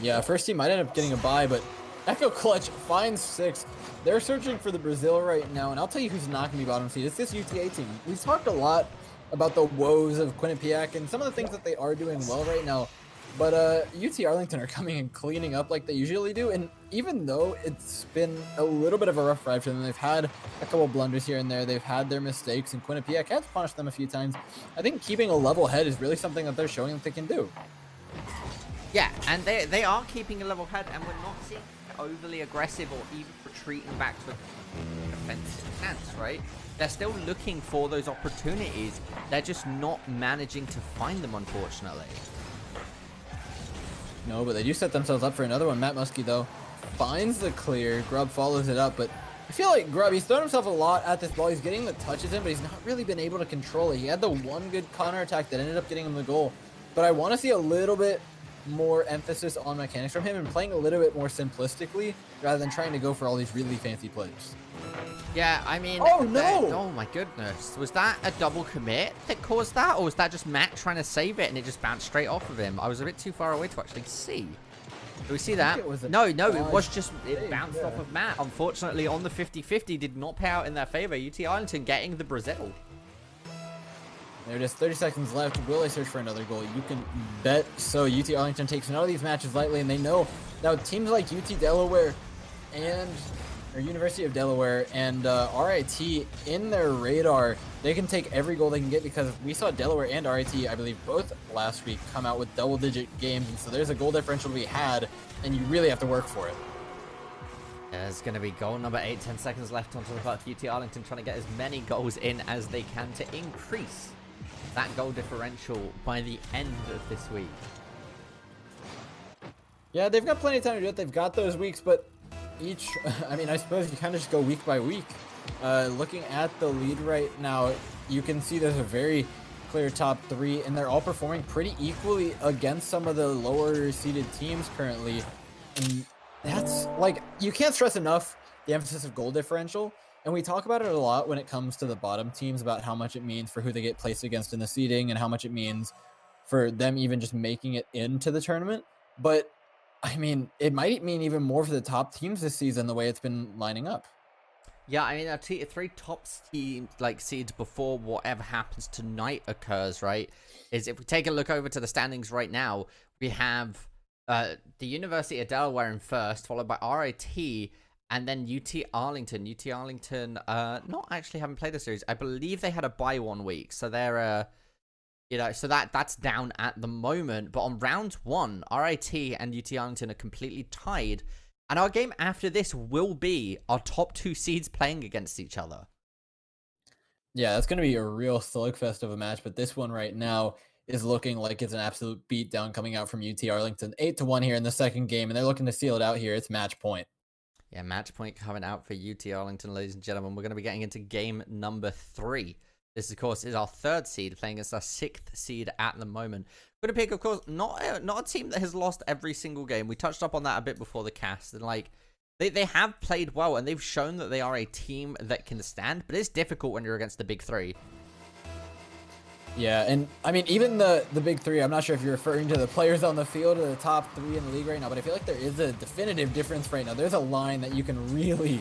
Yeah, first team might end up getting a bye, but Echo Clutch finds 6. They're searching for the Brazil right now, and I'll tell you who's not going to be bottom seed. It's this UTA team. We've talked a lot about the woes of Quinnipiac and some of the things that they are doing well right now, but UT Arlington are coming and cleaning up like they usually do, and even though it's been a little bit of a rough ride for them, they've had a couple blunders here and there, they've had their mistakes, and Quinnipiac has punished them a few times. I think keeping a level head is really something that they're showing that they can do. Yeah, and they are keeping a level head, and we're not seeing overly aggressive or even retreating back to a defensive stance, right? They're still looking for those opportunities. They're just not managing to find them, unfortunately. No, but they do set themselves up for another one. Matt Muskie, though, finds the clear. Grub follows it up, but I feel like Grub, he's thrown himself a lot at this ball. He's getting the touches in, but he's not really been able to control it. He had the one good counter attack that ended up getting him the goal, but I want to see a little bit more emphasis on mechanics from him and playing a little bit more simplistically rather than trying to go for all these really fancy plays. Yeah, I mean... Oh, no! Oh, my goodness. Was that a double commit that caused that? Or was that just Matt trying to save it and it just bounced straight off of him? I was a bit too far away to actually see. Do we see that? No, it was just... It bounced off of Matt. Unfortunately, on the 50-50, did not pay out in their favor. UT Arlington getting the Brazil. There it is, 30 seconds left. Will they search for another goal? You can bet so. UT Arlington takes none of these matches lightly, and they know now teams like UT Delaware or University of Delaware and RIT in their radar, they can take every goal they can get because we saw Delaware and RIT, I believe, both last week come out with double-digit games, and so there's a goal differential to be had, and you really have to work for it. There's going to be goal number 8, 10 seconds left onto the clock. UT Arlington trying to get as many goals in as they can to increase that goal differential by the end of this week. Yeah, they've got plenty of time to do it. They've got those weeks, but each, I mean, I suppose you kind of just go week by week. Looking at the lead right now, you can see there's a very clear top 3, and they're all performing pretty equally against some of the lower seeded teams currently. And that's, like, you can't stress enough the emphasis of goal differential. And we talk about it a lot when it comes to the bottom teams about how much it means for who they get placed against in the seeding and how much it means for them even just making it into the tournament. But, I mean, it might mean even more for the top teams this season the way it's been lining up. Yeah, I mean, our 3 top teams, like, seeds before whatever happens tonight occurs, right, is if we take a look over to the standings right now, we have the University of Delaware in first, followed by RIT, and then UT Arlington. UT Arlington, not actually having played the series. I believe they had a bye 1 week, so they're, you know, so that's down at the moment. But on round 1, RIT and UT Arlington are completely tied. And our game after this will be our top 2 seeds playing against each other. Yeah, that's going to be a real slugfest of a match. But this one right now is looking like it's an absolute beatdown coming out from UT Arlington. 8-1 here in the second game, and they're looking to seal it out here. It's match point. Yeah, match point coming out for UT Arlington, ladies and gentlemen. We're going to be getting into game number 3. This, of course, is our 3rd seed, playing against our 6th seed at the moment. Quinnipiac, of course, not a team that has lost every single game. We touched up on that a bit before the cast, and like they have played well, and they've shown that they are a team that can stand. But it's difficult when you're against the big 3. Yeah, and I mean, even the big 3, I'm not sure if you're referring to the players on the field or the top 3 in the league right now, but I feel like there is a definitive difference right now. There's a line that you can really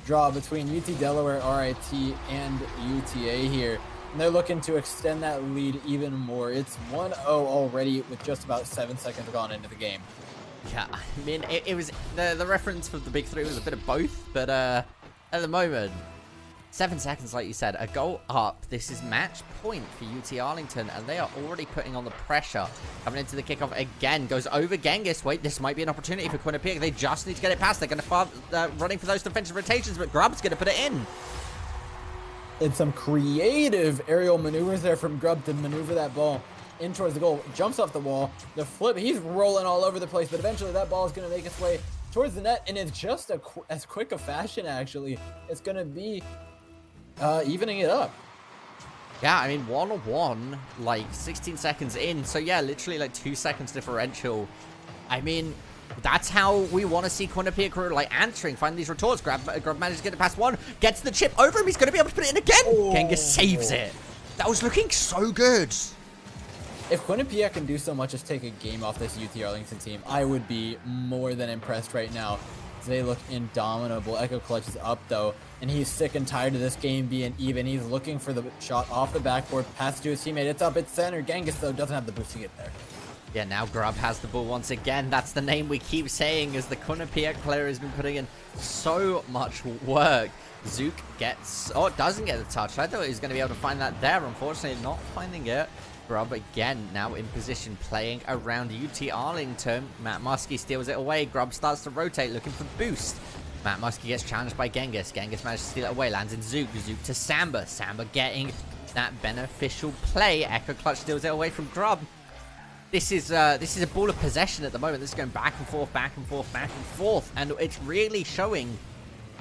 draw between UT Delaware, RIT, and UTA here. And they're looking to extend that lead even more. It's 1-0 already with just about 7 seconds gone into the game. Yeah, I mean, it was the reference for the big three was a bit of both, but at the moment, 7 seconds, like you said, a goal up. This is match point for UT Arlington, and they are already putting on the pressure. Coming into the kickoff again, goes over Genghis. Wait, this might be an opportunity for Quinnipiac. They just need to get it past. They're going to start running for those defensive rotations, but Grubb's going to put it in. And some creative aerial maneuvers there from Grubb to maneuver that ball in towards the goal. Jumps off the wall. The flip, he's rolling all over the place, but eventually that ball is going to make its way towards the net, and it's just as quick a fashion, actually. It's going to be evening it up. Yeah, I mean, 1-1, like 16 seconds in. So yeah, literally like 2 seconds differential. I mean, that's how we want to see Quinnipiac like answering, find these retorts. Grab manages to get it past one, gets the chip over him. He's going to be able to put it in again. Oh. Genghis saves it. That was looking so good. If Quinnipiac can do so much as take a game off this UT Arlington team, I would be more than impressed right now. They look indomitable. Echo Clutch is up, though, and he's sick and tired of this game being even. He's looking for the shot off the backboard, pass to his teammate. It's up, it's center. Genghis, though, doesn't have the boost to get there. Yeah, now Grubb has the ball once again. That's the name we keep saying, as the Quinnipiac player has been putting in so much work. Zook gets... Oh, doesn't get the touch. I thought he was going to be able to find that there. Unfortunately, not finding it. Grubb again now in position, playing around UT Arlington. Matt Muskie steals it away. Grubb starts to rotate, looking for boost. Matt Muskie gets challenged by Genghis. Genghis manages to steal it away, lands in Zook. Zook to Samba. Samba getting that beneficial play. Echo Clutch steals it away from Grubb. This is a ball of possession at the moment. This is going back and forth, back and forth, back and forth. And it's really showing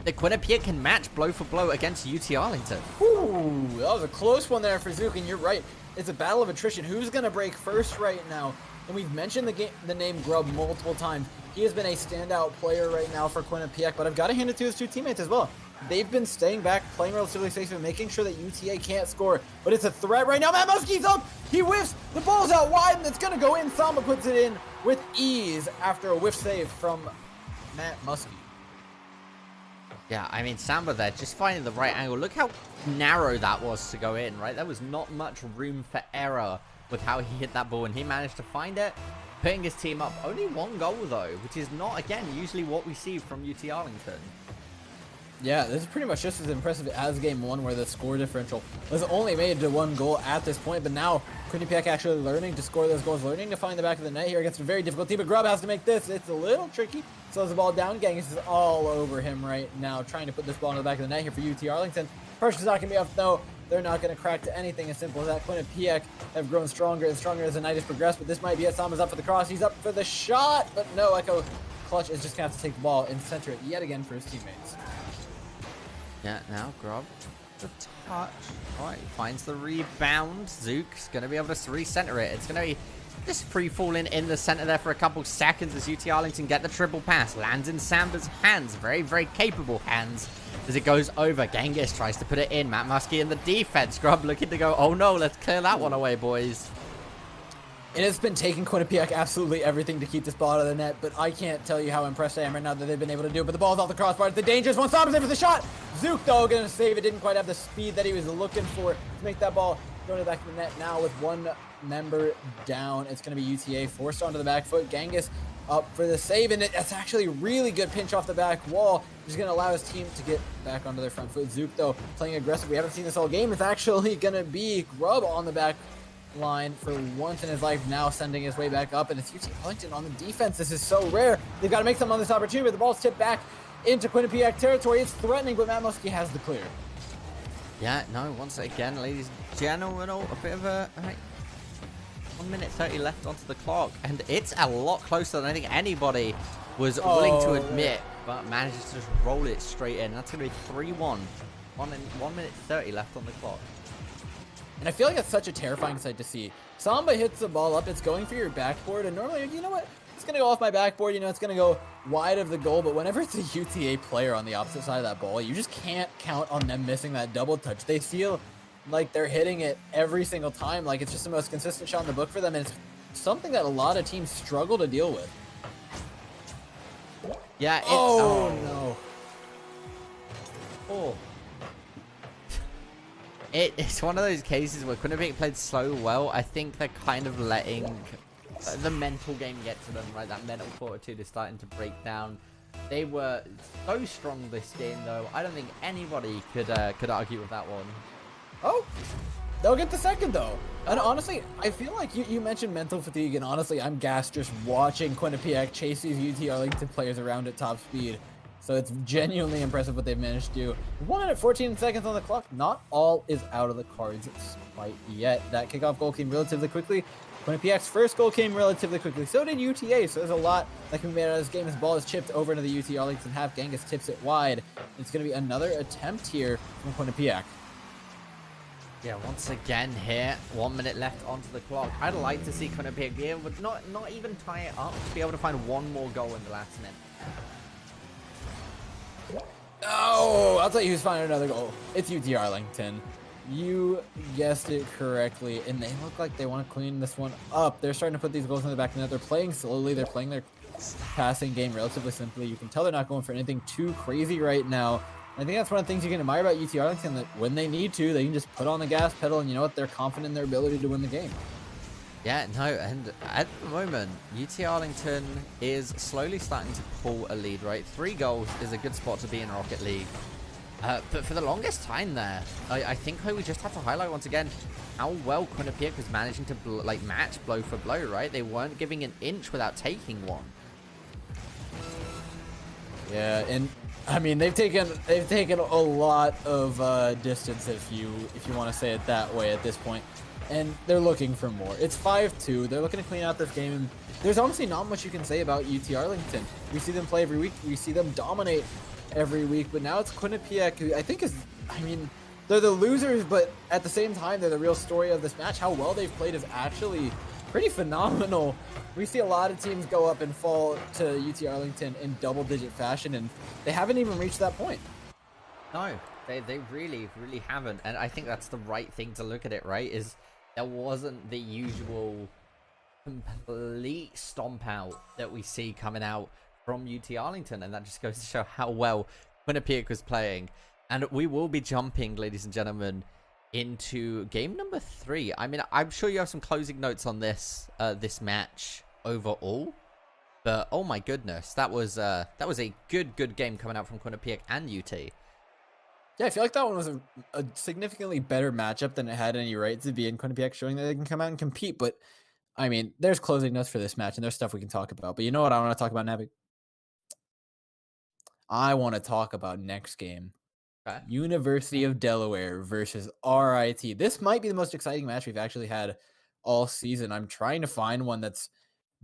that Quinnipiac can match blow for blow against UT Arlington. Ooh, that was a close one there for Zook, and you're right. It's a battle of attrition. Who's going to break first right now? And we've mentioned the name Grubb multiple times. He has been a standout player right now for Quinnipiac, but I've got to hand it to his two teammates as well. They've been staying back, playing relatively safe, and making sure that UTA can't score. But it's a threat right now. Matt Muskie's up. He whiffs. The ball's out wide, and it's going to go in. Samba puts it in with ease after a whiff save from Matt Muskie. Yeah, I mean, Samba there, just finding the right angle. Look how narrow that was to go in, right? There was not much room for error with how he hit that ball, and he managed to find it, putting his team up. Only one goal, though, which is not, again, usually what we see from UT Arlington. Yeah, this is pretty much just as impressive as Game 1, where the score differential was only made to 1 goal at this point, but now Quinnipiac actually learning to score those goals, learning to find the back of the net here against a very difficult team, but Grubb has to make this. It's a little tricky. Slows the ball down. Genghis is all over him right now, trying to put this ball in the back of the net here for UT Arlington. Pressure's not going to be up, though. They're not going to crack to anything as simple as that. Quinnipiac have grown stronger and stronger as the night has progressed, but this might be it. Samba's up for the cross. He's up for the shot, but no, Echo Clutch is just going to have to take the ball and center it yet again for his teammates. Yeah, now Grubb, the touch. All right, finds the rebound. Zook's going to be able to recenter it. It's going to be just free falling in the center there for a couple seconds as UT Arlington get the triple pass. Lands in Samba's hands. Very, very capable hands as it goes over. Genghis tries to put it in. Matt Muskie in the defense. Grubb looking to go, oh no, let's clear that one away, boys. It has been taking Quinnipiac absolutely everything to keep this ball out of the net, but I can't tell you how impressed I am right now that they've been able to do it. But the ball's off the crossbar. It's the dangerous one. Samba's in for the shot. Zook, though, going to save it. Didn't quite have the speed that he was looking for to make that ball go to the back of the net. Now with one member down, it's going to be UTA forced onto the back foot. Genghis up for the save, and that's actually a really good pinch off the back wall, which is going to allow his team to get back onto their front foot. Zook, though, playing aggressive. We haven't seen this all game. It's actually going to be Grubb on the back line for once in his life, now sending his way back up, and it's UT Arlington on the defense. This is so rare. They've got to make something on this opportunity, but the ball's tipped back into Quinnipiac territory. It's threatening, but Matt Muskie has the clear. Yeah, no, once again, ladies and gentlemen, a bit of a... All right, 1 minute 30 left onto the clock, and it's a lot closer than I think anybody was willing to admit, but manages to just roll it straight in. That's going to be 3-1. 1 minute 30 left on the clock. And I feel like it's such a terrifying sight to see. Samba hits the ball up, it's going for your backboard, and normally, you know what? It's going to go off my backboard, you know, it's going to go wide of the goal, but whenever it's a UTA player on the opposite side of that ball, you just can't count on them missing that double touch. They feel like they're hitting it every single time, like it's just the most consistent shot in the book for them, and it's something that a lot of teams struggle to deal with. Yeah, no. Oh. It's one of those cases where Quinnipiac played so well. I think they're kind of letting the mental game gets to them, right? That mental fortitude is starting to break down. They were so strong this game, though. I don't think anybody could argue with that one. Oh, they'll get the second, though. And honestly, I feel like you mentioned mental fatigue, and honestly, I'm gassed just watching Quinnipiac chase these UT Arlington players around at top speed. So it's genuinely impressive what they've managed to do. 1 minute 14 seconds on the clock. Not all is out of the cards quite yet. That kickoff goal came relatively quickly. Quinnipiac's first goal came relatively quickly. So did UTA. So there's a lot that can be made out of this game. This ball is chipped over into the UT Arlington half. Genghis tips it wide. It's going to be another attempt here from Quinnipiac. Yeah, once again here, 1 minute left onto the clock. I'd like to see Quinnipiac be able to not even tie it up, to be able to find one more goal in the last minute. Oh, I'll tell you who's finding another goal. It's UT Arlington. You guessed it correctly, and they look like they want to clean this one up. They're starting to put these goals in the back of the net. They're playing slowly. They're playing their passing game relatively simply. You can tell they're not going for anything too crazy right now. I think that's one of the things you can admire about UT Arlington, that when they need to, they can just put on the gas pedal, and you know what? They're confident in their ability to win the game. Yeah, no, and at the moment, UT Arlington is slowly starting to pull a lead, right? 3 goals is a good spot to be in Rocket League. But for the longest time there, I think we just have to highlight once again how well Quinnipiac was managing to match blow for blow, right? They weren't giving an inch without taking one. Yeah, and I mean they've taken a lot of distance, if you want to say it that way at this point, and they're looking for more. It's 5-2. They're looking to clean out this game, and there's honestly not much you can say about UT Arlington. We see them play every week. We see them dominate every week, but now it's Quinnipiac, who I think is, I mean, they're the losers, but at the same time, they're the real story of this match. How well they've played is actually pretty phenomenal. We see a lot of teams go up and fall to UT Arlington in double-digit fashion, and they haven't even reached that point. No, they really, really haven't, and I think that's the right thing to look at it, right? Is there wasn't the usual complete stomp out that we see coming out from UT Arlington, and that just goes to show how well Quinnipiac was playing. And we will be jumping, ladies and gentlemen, into game number 3. I mean, I'm sure you have some closing notes on this this match overall, but oh my goodness, that was a good game coming out from Quinnipiac and UT. Yeah, I feel like that one was a significantly better matchup than it had any right to be in. Quinnipiac showing that they can come out and compete, but I mean, there's closing notes for this match, and there's stuff we can talk about. But you know what I want to talk about, Navi? I want to talk about next game. Okay. University of Delaware versus RIT. This might be the most exciting match we've actually had all season. I'm trying to find one that's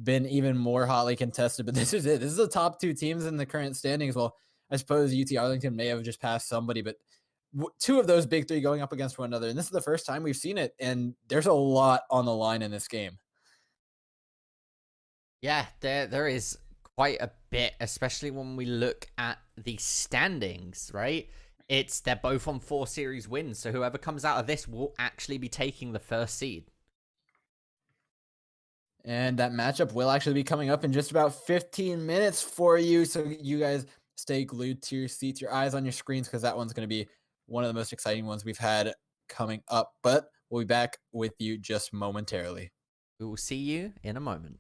been even more hotly contested, but this is it. This is the top 2 teams in the current standings. Well, I suppose UT Arlington may have just passed somebody, but 2 of those big 3 going up against one another. And this is the first time we've seen it, and there's a lot on the line in this game. Yeah, there is quite a bit, especially when we look at the standings, right? They're both on 4 series wins, so whoever comes out of this will actually be taking the first seed. And that matchup will actually be coming up in just about 15 minutes for you, so you guys stay glued to your seats, your eyes on your screens, because that one's going to be one of the most exciting ones we've had coming up. But we'll be back with you just momentarily. We will see you in a moment.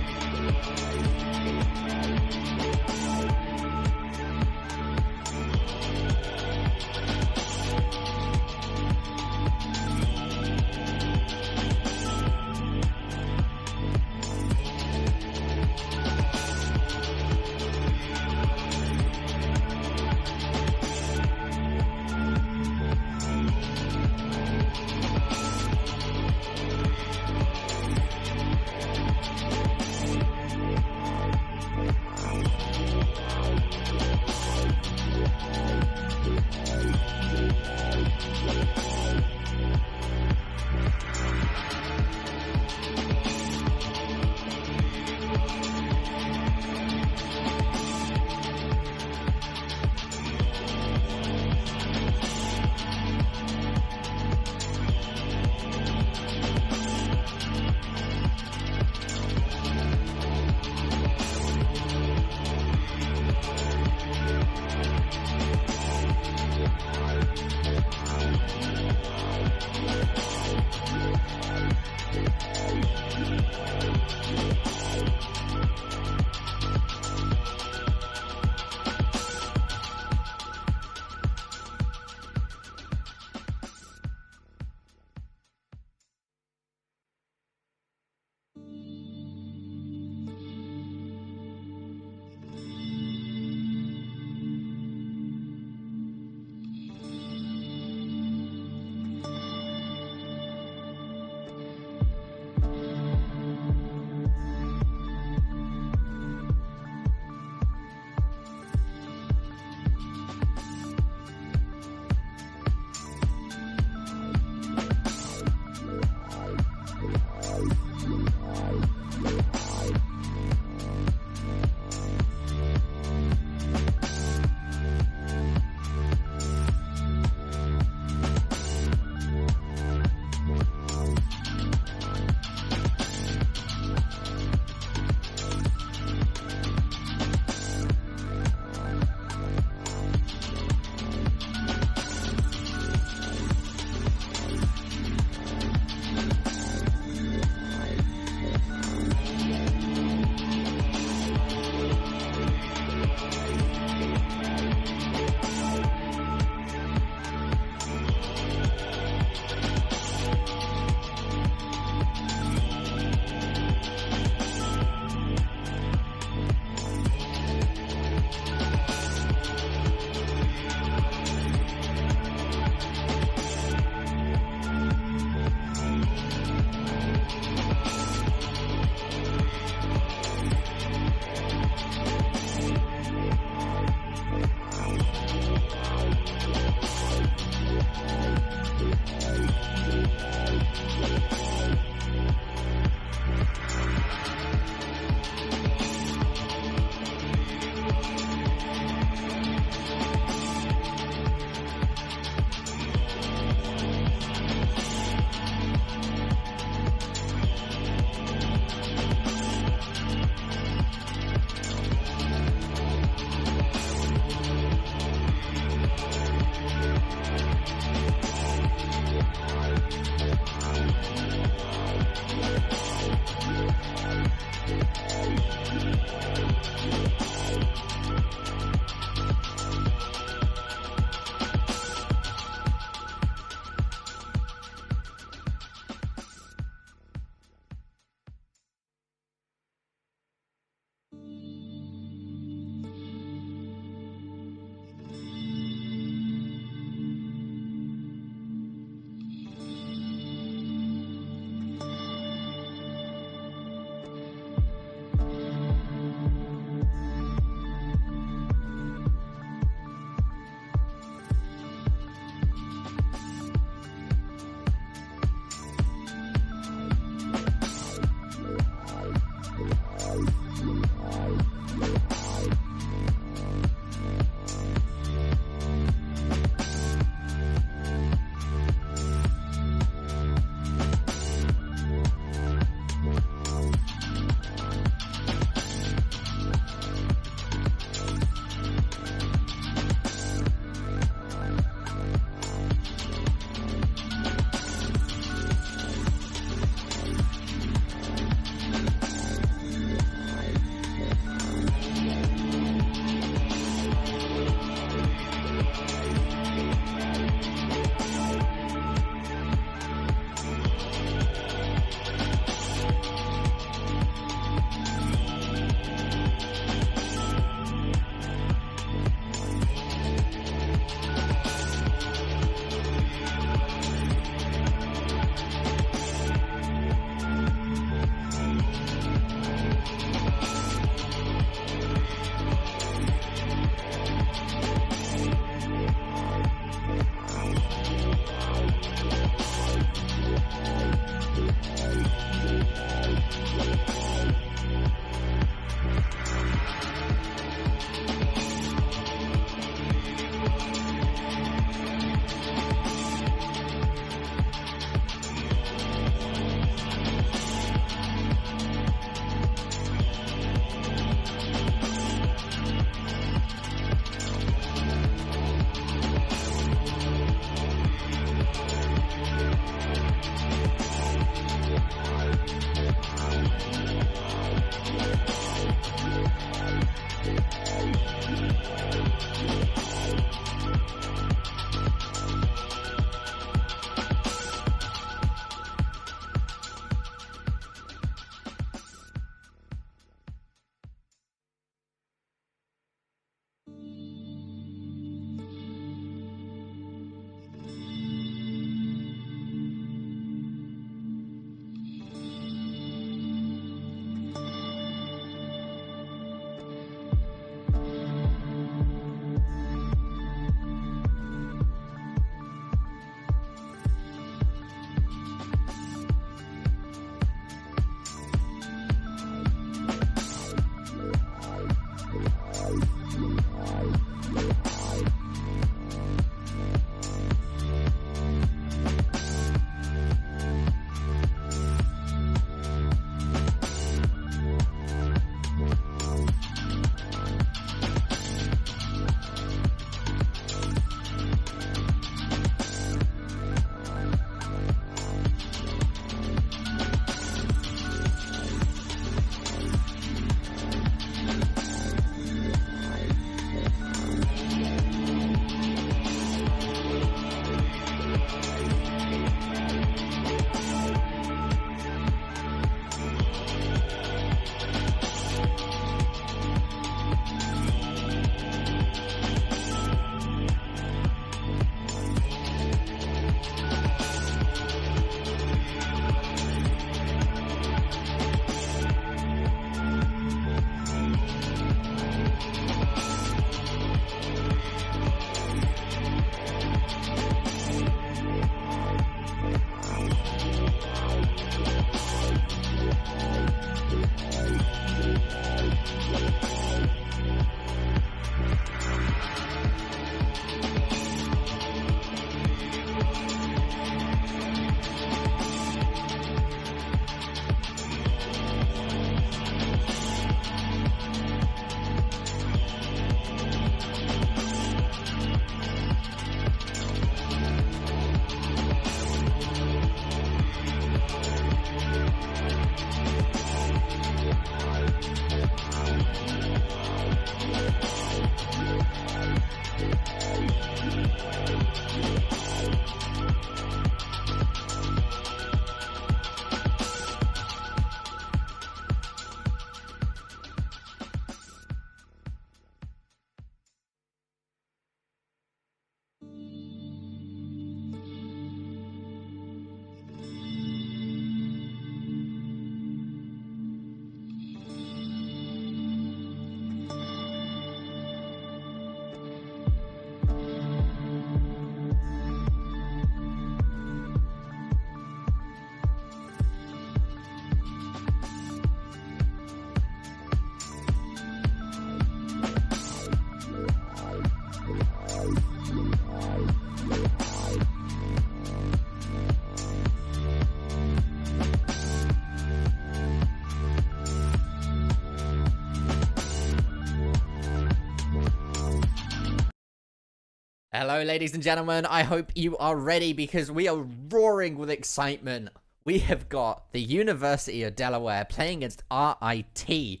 Hello, ladies and gentlemen. I hope you are ready because we are roaring with excitement. We have got the University of Delaware playing against RIT.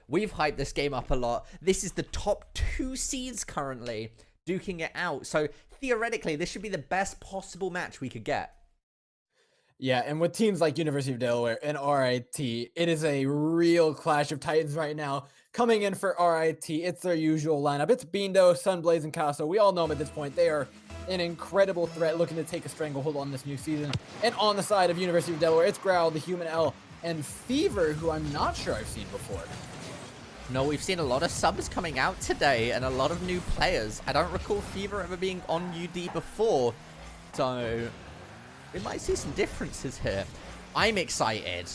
We've hyped this game up a lot. This is the top 2 seeds currently duking it out. So theoretically, this should be the best possible match we could get. Yeah, and with teams like University of Delaware and RIT, it is a real clash of titans right now. Coming in for RIT, it's their usual lineup. It's Bindo, Sunblaze, and Casso. We all know them at this point. They are an incredible threat looking to take a stranglehold on this new season. And on the side of University of Delaware, it's Growl, the Human L, and Fever, who I'm not sure I've seen before. No, we've seen a lot of subs coming out today and a lot of new players. I don't recall Fever ever being on UD before, so we might see some differences here. I'm excited.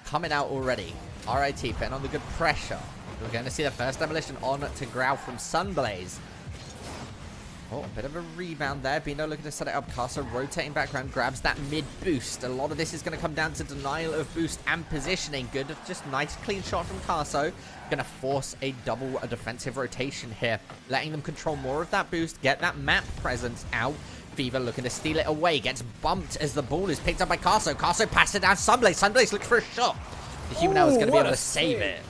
Coming out already. RIT putting on the good pressure. We're going to see the first demolition on to Growl from Sunblaze. Oh, a bit of a rebound there. Bino looking to set it up. Casso rotating background, grabs that mid boost. A lot of this is going to come down to denial of boost and positioning. Good, just nice clean shot from Casso. Going to force a defensive rotation here. Letting them control more of that boost. Get that map presence out. Fever looking to steal it away. Gets bumped as the ball is picked up by Casso. Casso passes it down Sunblaze. Sunblaze looks for a shot. The Human L is going to be able to save it.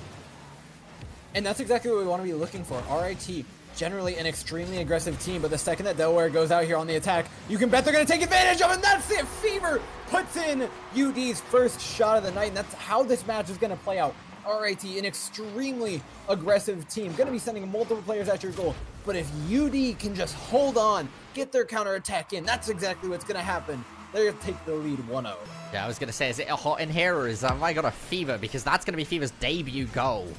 And that's exactly what we want to be looking for. RIT, generally an extremely aggressive team, but the second that Delaware goes out here on the attack, you can bet they're going to take advantage of it, and that's it! Fever puts in UD's first shot of the night, and that's how this match is going to play out. RIT, an extremely aggressive team, going to be sending multiple players at your goal, but if UD can just hold on, get their counterattack in, that's exactly what's going to happen. They're going to take the lead 1-0. Yeah, I was going to say, is it hot in here, or have I got a Fever? Because that's going to be Fever's debut goal.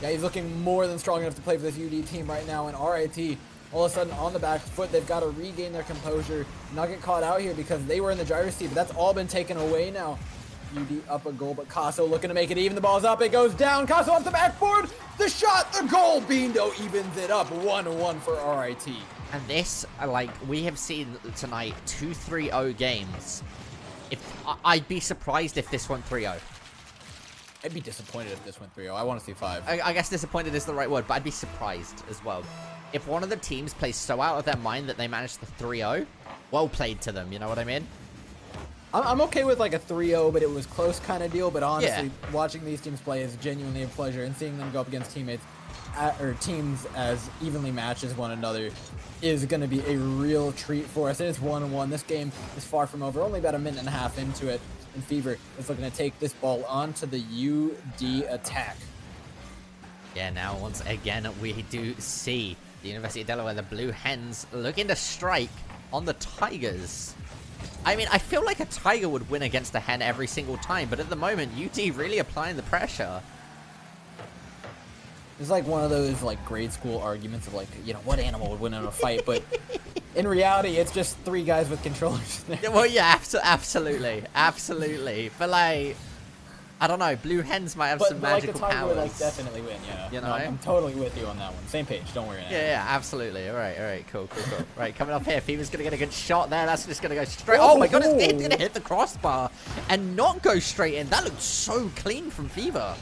Yeah, he's looking more than strong enough to play for this UD team right now, and RIT, all of a sudden on the back foot, they've got to regain their composure, not get caught out here because they were in the driver's seat, but that's all been taken away now. UD up a goal, but Casso looking to make it even. The ball's up, it goes down. Casso off the backboard, the shot, the goal. Bindo evens it up, 1-1 for RIT. And this, like, we have seen tonight 2 3-0 games. I'd be surprised if this went 3-0. I'd be disappointed if this went 3-0. I want to see 5. I guess disappointed is the right word, but I'd be surprised as well. If one of the teams plays so out of their mind that they managed the 3-0, well played to them, you know what I mean? I'm okay with like a 3-0, but it was close kind of deal. But honestly, watching these teams play is genuinely a pleasure, and seeing them go up against teammates or teams as evenly matched as one another is going to be a real treat for us. And it's 1-1. This game is far from over. Only about a minute and a half into it. And Fever is looking to take this ball onto the UD attack. Yeah, now once again we do see the University of Delaware, the Blue Hens, looking to strike on the Tigers. I mean, I feel like a Tiger would win against a Hen every single time, but at the moment, UD really applying the pressure. It's like one of those like grade school arguments of like, you know, what animal would win in a fight, but in reality, it's just 3 guys with controllers. Well, yeah, absolutely. But like, I don't know, Blue Hens might have some magical like a Tiger powers. Would, like, definitely win, yeah. You know? No, I'm totally with you on that one. Same page, don't worry. Yeah, absolutely. All right, cool. Right, coming up here, Fever's going to get a good shot there. That's just going to go straight. Oh my goodness, it didn't hit the crossbar and not go straight in. That looked so clean from Fever.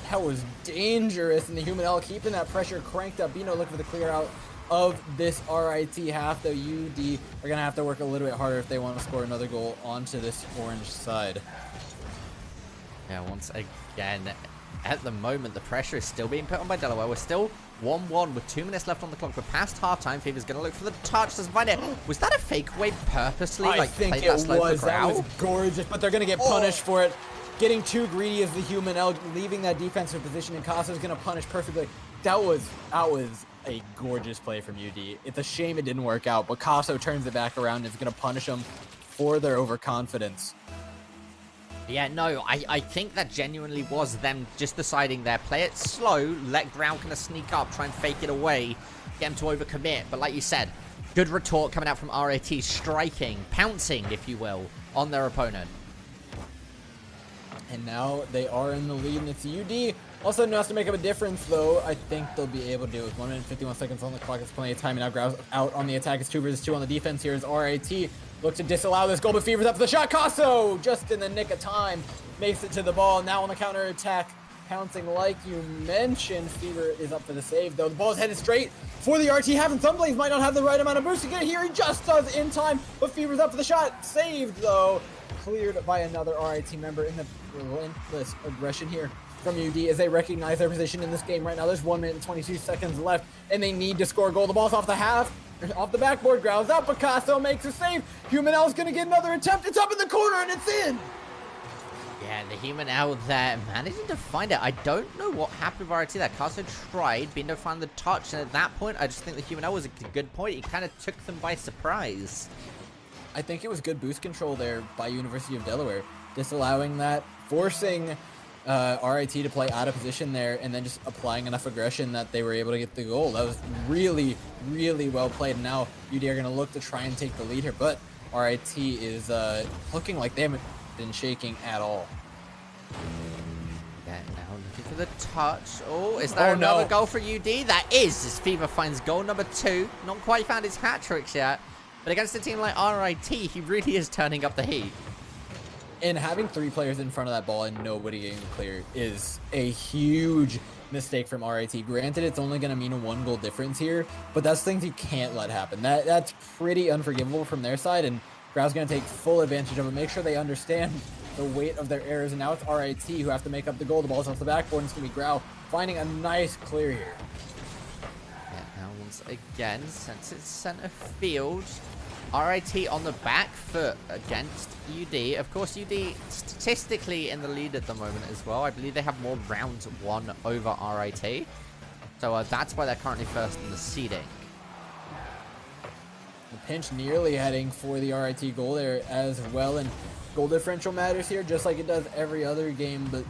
That was dangerous, and the Human L keeping that pressure cranked up. Bino looking for the clear out of this RIT half. The UD are going to have to work a little bit harder if they want to score another goal onto this orange side. Yeah, once again, at the moment, the pressure is still being put on by Delaware. We're still 1-1 with 2 minutes left on the clock. We're past halftime. Fever's going to look for the touch. Doesn't find it. Was that a fake wave purposely? I think it was. That was gorgeous, but they're going to get punished for it. Getting too greedy as the Human L, leaving that defensive position, and Casso's going to punish perfectly. That was a gorgeous play from UD. It's a shame it didn't work out, but Casso turns it back around and is going to punish them for their overconfidence. Yeah, no, I think that genuinely was them just deciding there. Play it slow, let Ground kind of sneak up, try and fake it away, get him to overcommit. But like you said, good retort coming out from RAT, striking, pouncing, if you will, on their opponent. And now they are in the lead, and it's UD. Also, no has to make up a difference, though. I think they'll be able to do it with 1 minute and 51 seconds on the clock. It's plenty of time, and now Grow's out on the attack. It's 2 versus 2 on the defense. Here is RAT. Look to disallow this goal, but Fever's up for the shot. Casso, just in the nick of time, makes it to the ball. Now on the counter attack, pouncing like you mentioned. Fever is up for the save, though. The ball is headed straight for the RT. Having some plays might not have the right amount of boost to get here. He just does in time, but Fever's up for the shot. Saved, though. Cleared by another RIT member in the relentless aggression here from UD as they recognize their position in this game right now. There's 1 minute and 22 seconds left, and they need to score a goal. The ball's off the backboard, growls out. Picasso makes a save. Humanel's gonna get another attempt. It's up in the corner, and it's in. Yeah, the human out there managing to find it. I don't know what happened with RT there. Picasso tried, being able to find the touch, and at that point, I just think the human out was a good point. He kind of took them by surprise. I think it was good boost control there by University of Delaware, disallowing that, forcing RIT to play out of position there, and then just applying enough aggression that they were able to get the goal. That was really, really well played. And now UD are going to look to try and take the lead here, but RIT is looking like they haven't been shaking at all. Yeah, now looking for the touch. Oh, is there another goal for UD? That is, as Fever finds goal number 2. Not quite found his hat tricks yet, but against a team like RIT, he really is turning up the heat. And having 3 players in front of that ball and nobody getting clear is a huge mistake from RIT. Granted, it's only going to mean a 1 goal difference here, but that's things you can't let happen. That's pretty unforgivable from their side, and Grau's going to take full advantage of it. Make sure they understand the weight of their errors, and now it's RIT who have to make up the goal. The ball's off the backboard, and it's going to be Grau finding a nice clear here. Yeah, now once again, since it's center field, RIT on the back foot against UD. Of course, UD statistically in the lead at the moment as well. I believe they have more rounds won over RIT. So that's why they're currently first in the seeding. The pinch nearly heading for the RIT goal there as well. And goal differential matters here just like it does every other game. But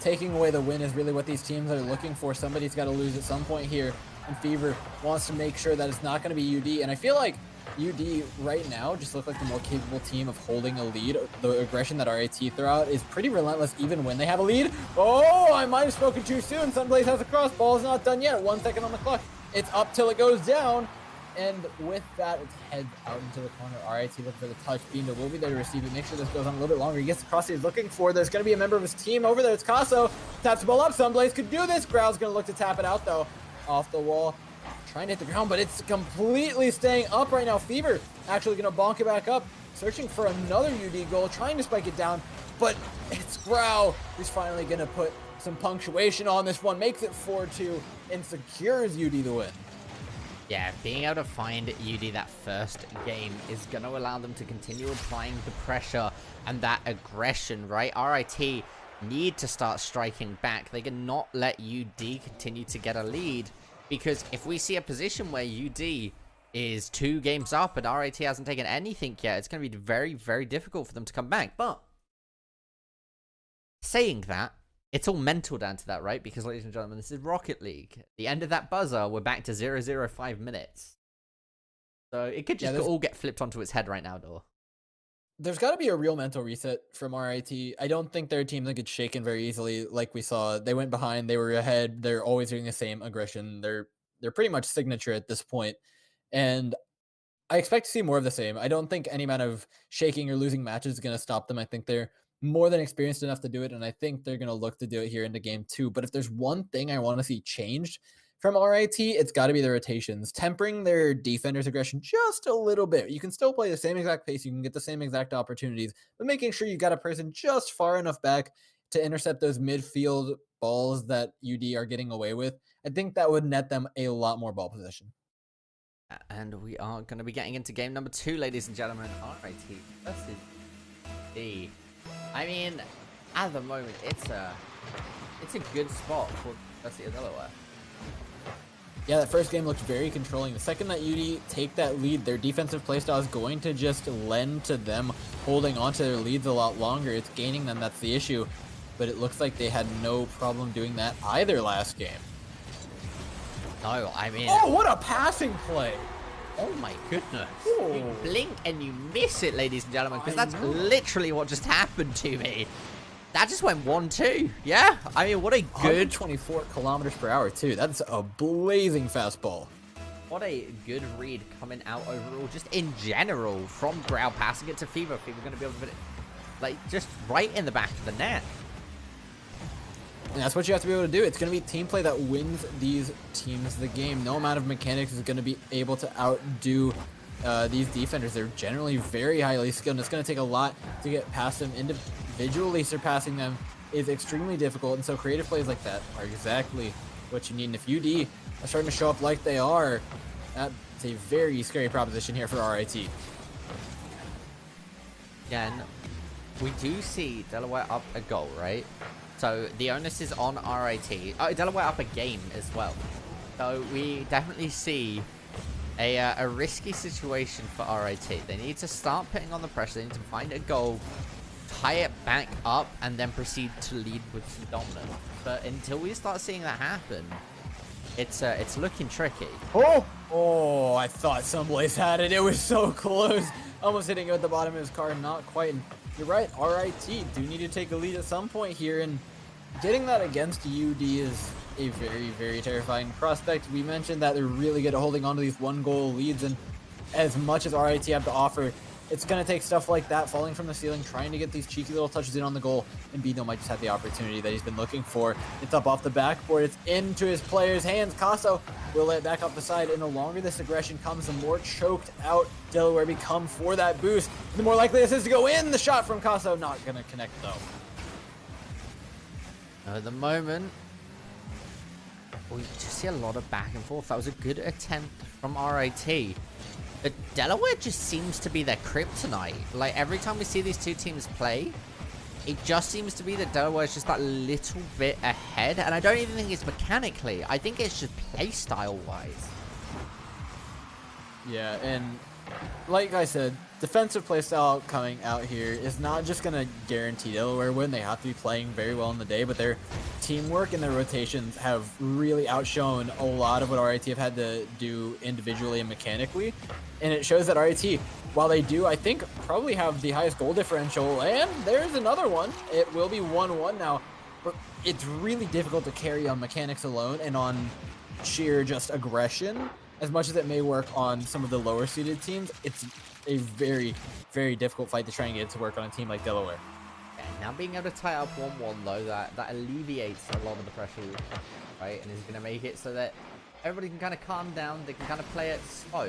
taking away the win is really what these teams are looking for. Somebody's got to lose at some point here. And Fever wants to make sure that it's not going to be UD. And I feel like UD right now just look like the more capable team of holding a lead. The aggression that RIT throw out is pretty relentless even when they have a lead. Oh, I might have spoken too soon. Sunblaze has a cross. Ball is not done yet. 1 second on the clock. It's up till it goes down. And with that, it's heads out into the corner. RIT looking for the touch. Beamer will be there to receive it. Make sure this goes on a little bit longer. He gets the cross he's looking for. There's going to be a member of his team over there. It's Casso. Taps the ball up. Sunblaze could do this. Grau's going to look to tap it out, though. Off the wall. Trying to hit the ground, but it's completely staying up right now. Fever actually going to bonk it back up. Searching for another UD goal. Trying to spike it down, but it's Grau who's finally going to put some punctuation on this one. Makes it 4-2 and secures UD the win. Yeah, being able to find UD that first game is going to allow them to continue applying the pressure and that aggression, right? RIT need to start striking back. They cannot let UD continue to get a lead, because if we see a position where UD is 2 games up and RIT hasn't taken anything yet, it's going to be very, very difficult for them to come back. But saying that, it's all mental down to that, right? Because, ladies and gentlemen, this is Rocket League. At the end of that buzzer, we're back to 0-0-5 minutes. So it could just all get flipped onto its head right now, though. There's got to be a real mental reset from RIT. I don't think they're a team that gets shaken very easily. Like we saw, they went behind, they were ahead. They're always doing the same aggression. They're pretty much signature at this point. And I expect to see more of the same. I don't think any amount of shaking or losing matches is going to stop them. I think they're more than experienced enough to do it, and I think they're going to look to do it here into game 2. But if there's one thing I want to see changed from RIT, it's got to be the rotations. Tempering their defenders' aggression just a little bit. You can still play the same exact pace. You can get the same exact opportunities, but making sure you got a person just far enough back to intercept those midfield balls that UD are getting away with. I think that would net them a lot more ball possession. And we are going to be getting into game number 2, ladies and gentlemen. RIT versus D. I mean, at the moment, it's a good spot for University of Delaware. Yeah, that first game looked very controlling. The second that UD take that lead, their defensive playstyle is going to just lend to them holding on to their leads a lot longer. It's gaining them, that's the issue. But it looks like they had no problem doing that either last game. No, I mean... Oh, what a passing play! Oh my goodness. Ooh. You blink and you miss it, ladies and gentlemen, because that's literally what just happened to me. That just went 1-2. Yeah, I mean, what a good... 24 kilometers per hour, too. That's a blazing fastball. What a good read coming out overall, just in general, from Grau passing it to Fever. Fever going to be able to put it, like, just right in the back of the net. And that's what you have to be able to do. It's going to be team play that wins these teams the game. No amount of mechanics is going to be able to outdo these defenders. They're generally very highly skilled, and it's going to take a lot to get past them. Individually surpassing them is extremely difficult, and so creative plays like that are exactly what you need. And if UD are starting to show up like they are, that's a very scary proposition here for RIT. Yeah, and we do see Delaware up a goal, right? So the onus is on RIT. Oh, Delaware up a game as well. So we definitely see a risky situation for RIT. They need to start putting on the pressure. They need to find a goal, tie it back up, and then proceed to lead with some dominance. But until we start seeing that happen, it's looking tricky. Oh, I thought Sunblaze had it. It was so close. Almost hitting it at the bottom of his car. Not quite. And you're right. RIT do need to take a lead at some point here. And getting that against UD is a very, very terrifying prospect. We mentioned that they're really good at holding on to these 1-goal leads. And as much as RIT have to offer, it's going to take stuff like that, falling from the ceiling, trying to get these cheeky little touches in on the goal, and Bino might just have the opportunity that he's been looking for. It's up off the backboard. It's into his player's hands. Casso will let it back off the side, and the longer this aggression comes, the more choked out Delaware become for that boost. The more likely this is to go in. The shot from Casso not going to connect, though. At the moment, we just see a lot of back and forth. That was a good attempt from RIT. But Delaware just seems to be their kryptonite. Like, every time we see these two teams play, it just seems to be that Delaware is just that little bit ahead. And I don't even think it's mechanically. I think it's just play style-wise. Yeah, and like I said, defensive playstyle coming out here is not just going to guarantee Delaware win. They have to be playing very well in the day, but their teamwork and their rotations have really outshone a lot of what RIT have had to do individually and mechanically. And it shows that RIT, while they do, I think, probably have the highest goal differential, and there's another one. It will be 1-1 now, but it's really difficult to carry on mechanics alone and on sheer just aggression. As much as it may work on some of the lower seeded teams, it's a very, very difficult fight to try and get it to work on a team like Delaware. And now being able to tie up 1-1 though, that alleviates a lot of the pressure, right? And is going to make it so that everybody can kind of calm down, they can kind of play it slow,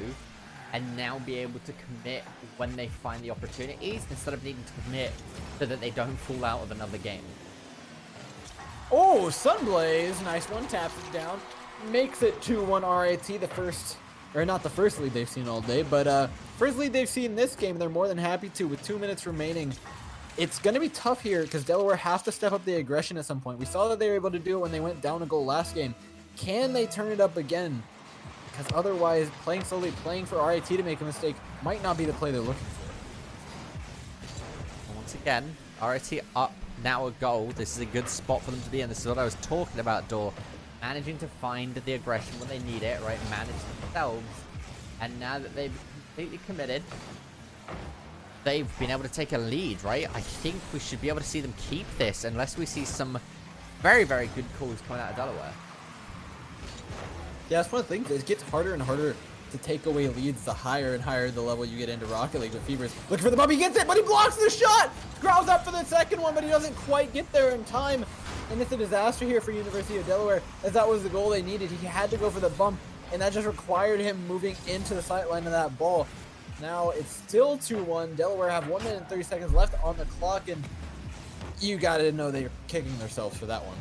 and now be able to commit when they find the opportunities, instead of needing to commit so that they don't fall out of another game. Oh, Sunblaze, nice one, taps it down. Makes it 2-1 RIT, the first, or not the first lead they've seen all day, but first lead they've seen this game. They're more than happy to with 2 minutes remaining. It's going to be tough here because Delaware has to step up the aggression at some point. We saw that they were able to do it when they went down a goal last game. Can they turn it up again? Because otherwise, playing slowly, playing for RIT to make a mistake might not be the play they're looking for. Once again, RIT up now a goal. This is a good spot for them to be in. This is what I was talking about, Dor. Managing to find the aggression when they need it, right? Manage themselves. And now that they've completely committed, they've been able to take a lead, right? I think we should be able to see them keep this unless we see some very, very good calls coming out of Delaware. Yeah, that's one of the things. It gets harder and harder to take away leads the higher and higher the level you get into Rocket League with Fevers. Looking for the bump, he gets it, but he blocks the shot! Growls up for the second one, but he doesn't quite get there in time. And it's a disaster here for University of Delaware, as that was the goal they needed. He had to go for the bump, and that just required him moving into the sightline of that ball. Now it's still 2-1. Delaware have 1 minute and 30 seconds left on the clock, and you gotta know they're kicking themselves for that one.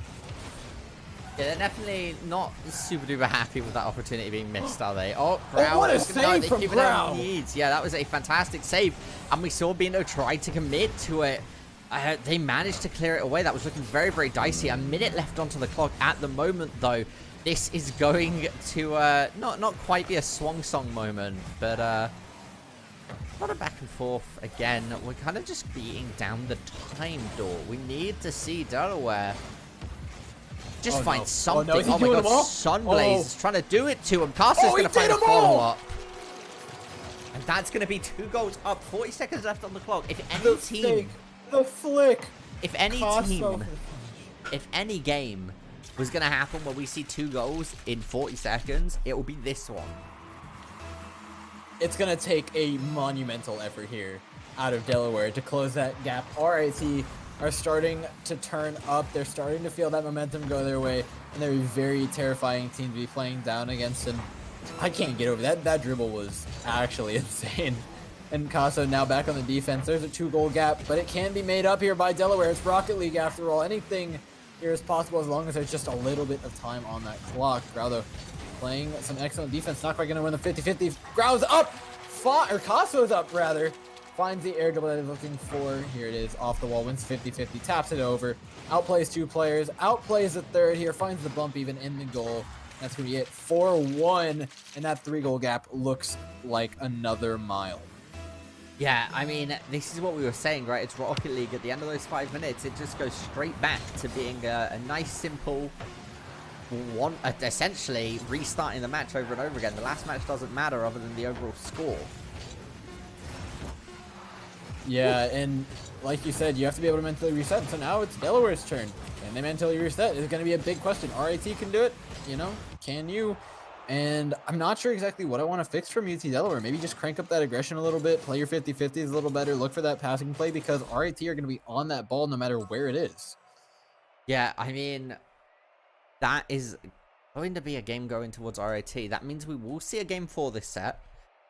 Yeah, they're definitely not super duper happy with that opportunity being missed, are they? Oh, Grau. What a save from Grau! Yeah, that was a fantastic save. And we saw Bino try to commit to it. They managed to clear it away. That was looking very, very dicey. A minute left onto the clock at the moment, though. This is going to not quite be a swan song moment, but a lot of back and forth again. We're kind of just beating down the time, Door. We need to see Delaware just find something. Oh my god, Sunblaze is trying to do it to him. Carson's going to find a follow-up. And that's going to be 2 goals up. 40 seconds left on the clock. If any team... The flick. If any team, if any game was going to happen where we see 2 goals in 40 seconds, it will be this one. It's going to take a monumental effort here out of Delaware to close that gap. RIT are starting to turn up. They're starting to feel that momentum go their way, and they're a very terrifying team to be playing down against. And I can't get over that. That dribble was actually insane. And Caso now back on the defense. There's a 2-goal gap, but it can be made up here by Delaware. It's Rocket League after all. Anything here is possible as long as there's just a little bit of time on that clock. Grau playing some excellent defense. Not quite going to win the 50-50. Grau's up! Caso's up, rather. Finds the air dribble that he's looking for. Here it is, off the wall, wins 50-50, taps it over, outplays 2 players, outplays the third here, finds the bump even in the goal. That's going to be it, 4-1, and that 3-goal gap looks like another mile. Yeah, I mean, this is what we were saying, right? It's Rocket League. At the end of those 5 minutes, it just goes straight back to being a nice, simple one, essentially restarting the match over and over again. The last match doesn't matter other than the overall score. Yeah, and like you said, you have to be able to mentally reset. So now it's Delaware's turn. Can they mentally reset? It's going to be a big question. RIT can do it, you know, can you? And I'm not sure exactly what I want to fix from UT Delaware. Maybe just crank up that aggression a little bit, play your 50-50s a little better, look for that passing play, because RIT are going to be on that ball no matter where it is. Yeah, I mean, that is going to be a game going towards RIT. That means we will see a game 4 this set.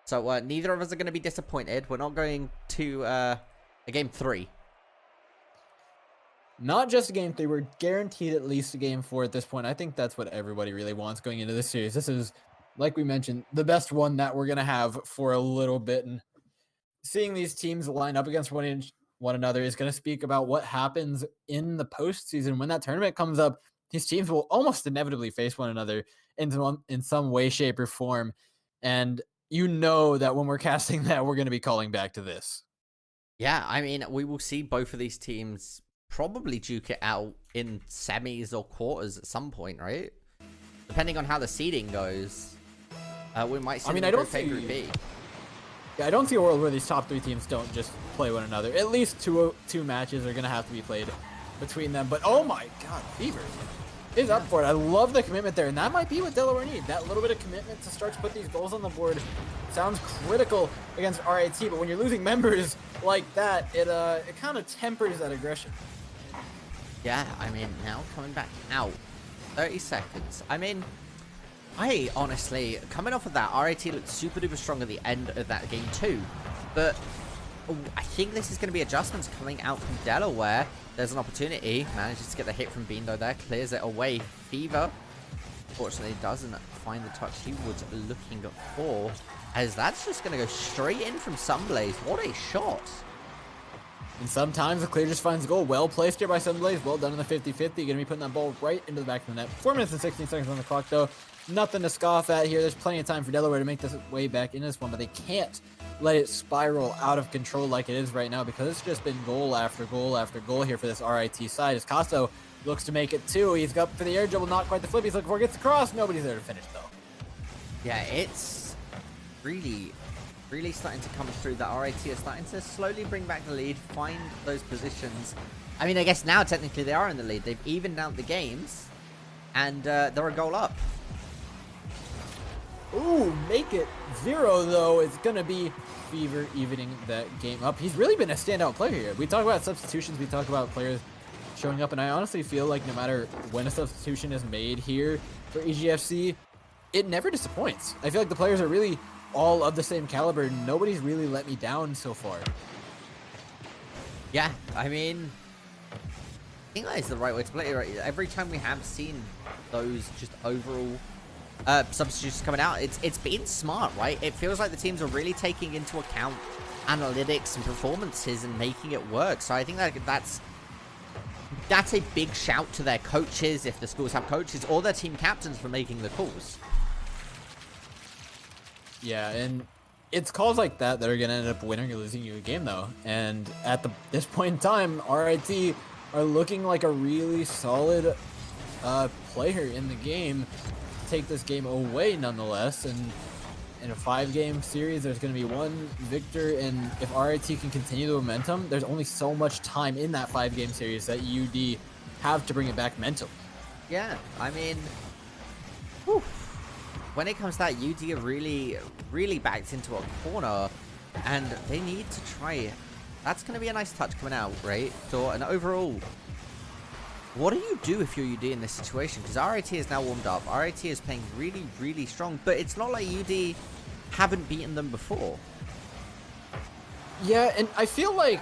So neither of us are going to be disappointed. We're not going to a game 3. Not just a game 3. We're guaranteed at least a game 4 at this point. I think that's what everybody really wants going into this series. This is, like we mentioned, the best one that we're going to have for a little bit. And seeing these teams line up against one another is going to speak about what happens in the postseason. When that tournament comes up, these teams will almost inevitably face one another in some way, shape, or form. And you know that when we're casting that, we're going to be calling back to this. Yeah, I mean, we will see both of these teams probably duke it out in semis or quarters at some point, right? Depending on how the seeding goes, we might see. I don't see. Group B. Yeah, I don't see a world where these top 3 teams don't just play one another. At least two matches are going to have to be played between them. But oh my God, Fever is up for it. I love the commitment there, and that might be what Delaware need. That little bit of commitment to start to put these goals on the board sounds critical against RIT, but when you're losing members like that, it kind of tempers that aggression. Yeah, I mean, now coming back out, 30 seconds. I mean, I honestly, coming off of that, RIT looked super duper strong at the end of that game too, but I think this is going to be adjustments coming out from Delaware. There's an opportunity. Manages to get the hit from Beano there. Clears it away. Fever, fortunately, doesn't find the touch he was looking for. As that's just going to go straight in from Sunblaze. What a shot. And sometimes the clear just finds the goal. Well placed here by Sunblaze. Well done in the 50-50. Going to be putting that ball right into the back of the net. 4 minutes and 16 seconds on the clock, though. Nothing to scoff at here. There's plenty of time for Delaware to make this way back in this one, but they can't let it spiral out of control like it is right now, because it's just been goal after goal after goal here for this RIT side. As Caso looks to make it 2. He's up for the air dribble, not quite the flip. He's looking for it, gets across. Nobody's there to finish, though. Yeah, it's really starting to come through. That RIT is starting to slowly bring back the lead, find those positions. I mean, I guess now technically they are in the lead. They've evened out the games, and they're a goal up. Ooh, make it 0, though. It's going to be Fever evening that game up. He's really been a standout player here. We talk about substitutions. We talk about players showing up, and I honestly feel like no matter when a substitution is made here for EGFC, it never disappoints. I feel like the players are really all of the same caliber. Nobody's really let me down so far. Yeah, I mean, I think that is the right way to play it. Right? Every time we have seen those just overall substitutions coming out, it's been smart, right? It feels like the teams are really taking into account analytics and performances and making it work. So I think that's a big shout to their coaches, if the schools have coaches, or their team captains for making the calls. Yeah, and it's calls like that that are going to end up winning or losing you a game, though. And at this point in time, RIT are looking like a really solid player in the game. Take this game away nonetheless, and in a 5-game series there's going to be 1 victor, and if RIT can continue the momentum, there's only so much time in that 5-game series that UD have to bring it back mentally. Yeah, I mean, whew, when it comes to that, UD are really backed into a corner, and they need to try That's going to be a nice touch coming out, right? So, and overall, what do you do if you're UD in this situation? Because RIT is now warmed up. RIT is playing really, really strong. But it's not like UD haven't beaten them before. Yeah, and I feel like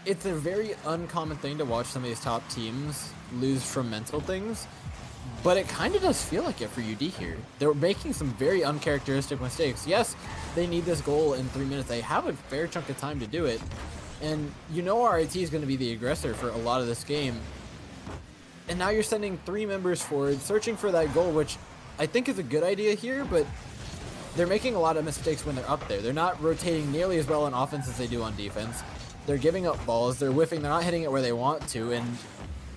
it's a very uncommon thing to watch some of these top teams lose from mental things. But it kind of does feel like it for UD here. They're making some very uncharacteristic mistakes. Yes, they need this goal in 3 minutes. They have a fair chunk of time to do it. And you know RIT is going to be the aggressor for a lot of this game. And now you're sending 3 members forward, searching for that goal, which I think is a good idea here, but they're making a lot of mistakes when they're up there. They're not rotating nearly as well on offense as they do on defense. They're giving up balls, they're whiffing, they're not hitting it where they want to, and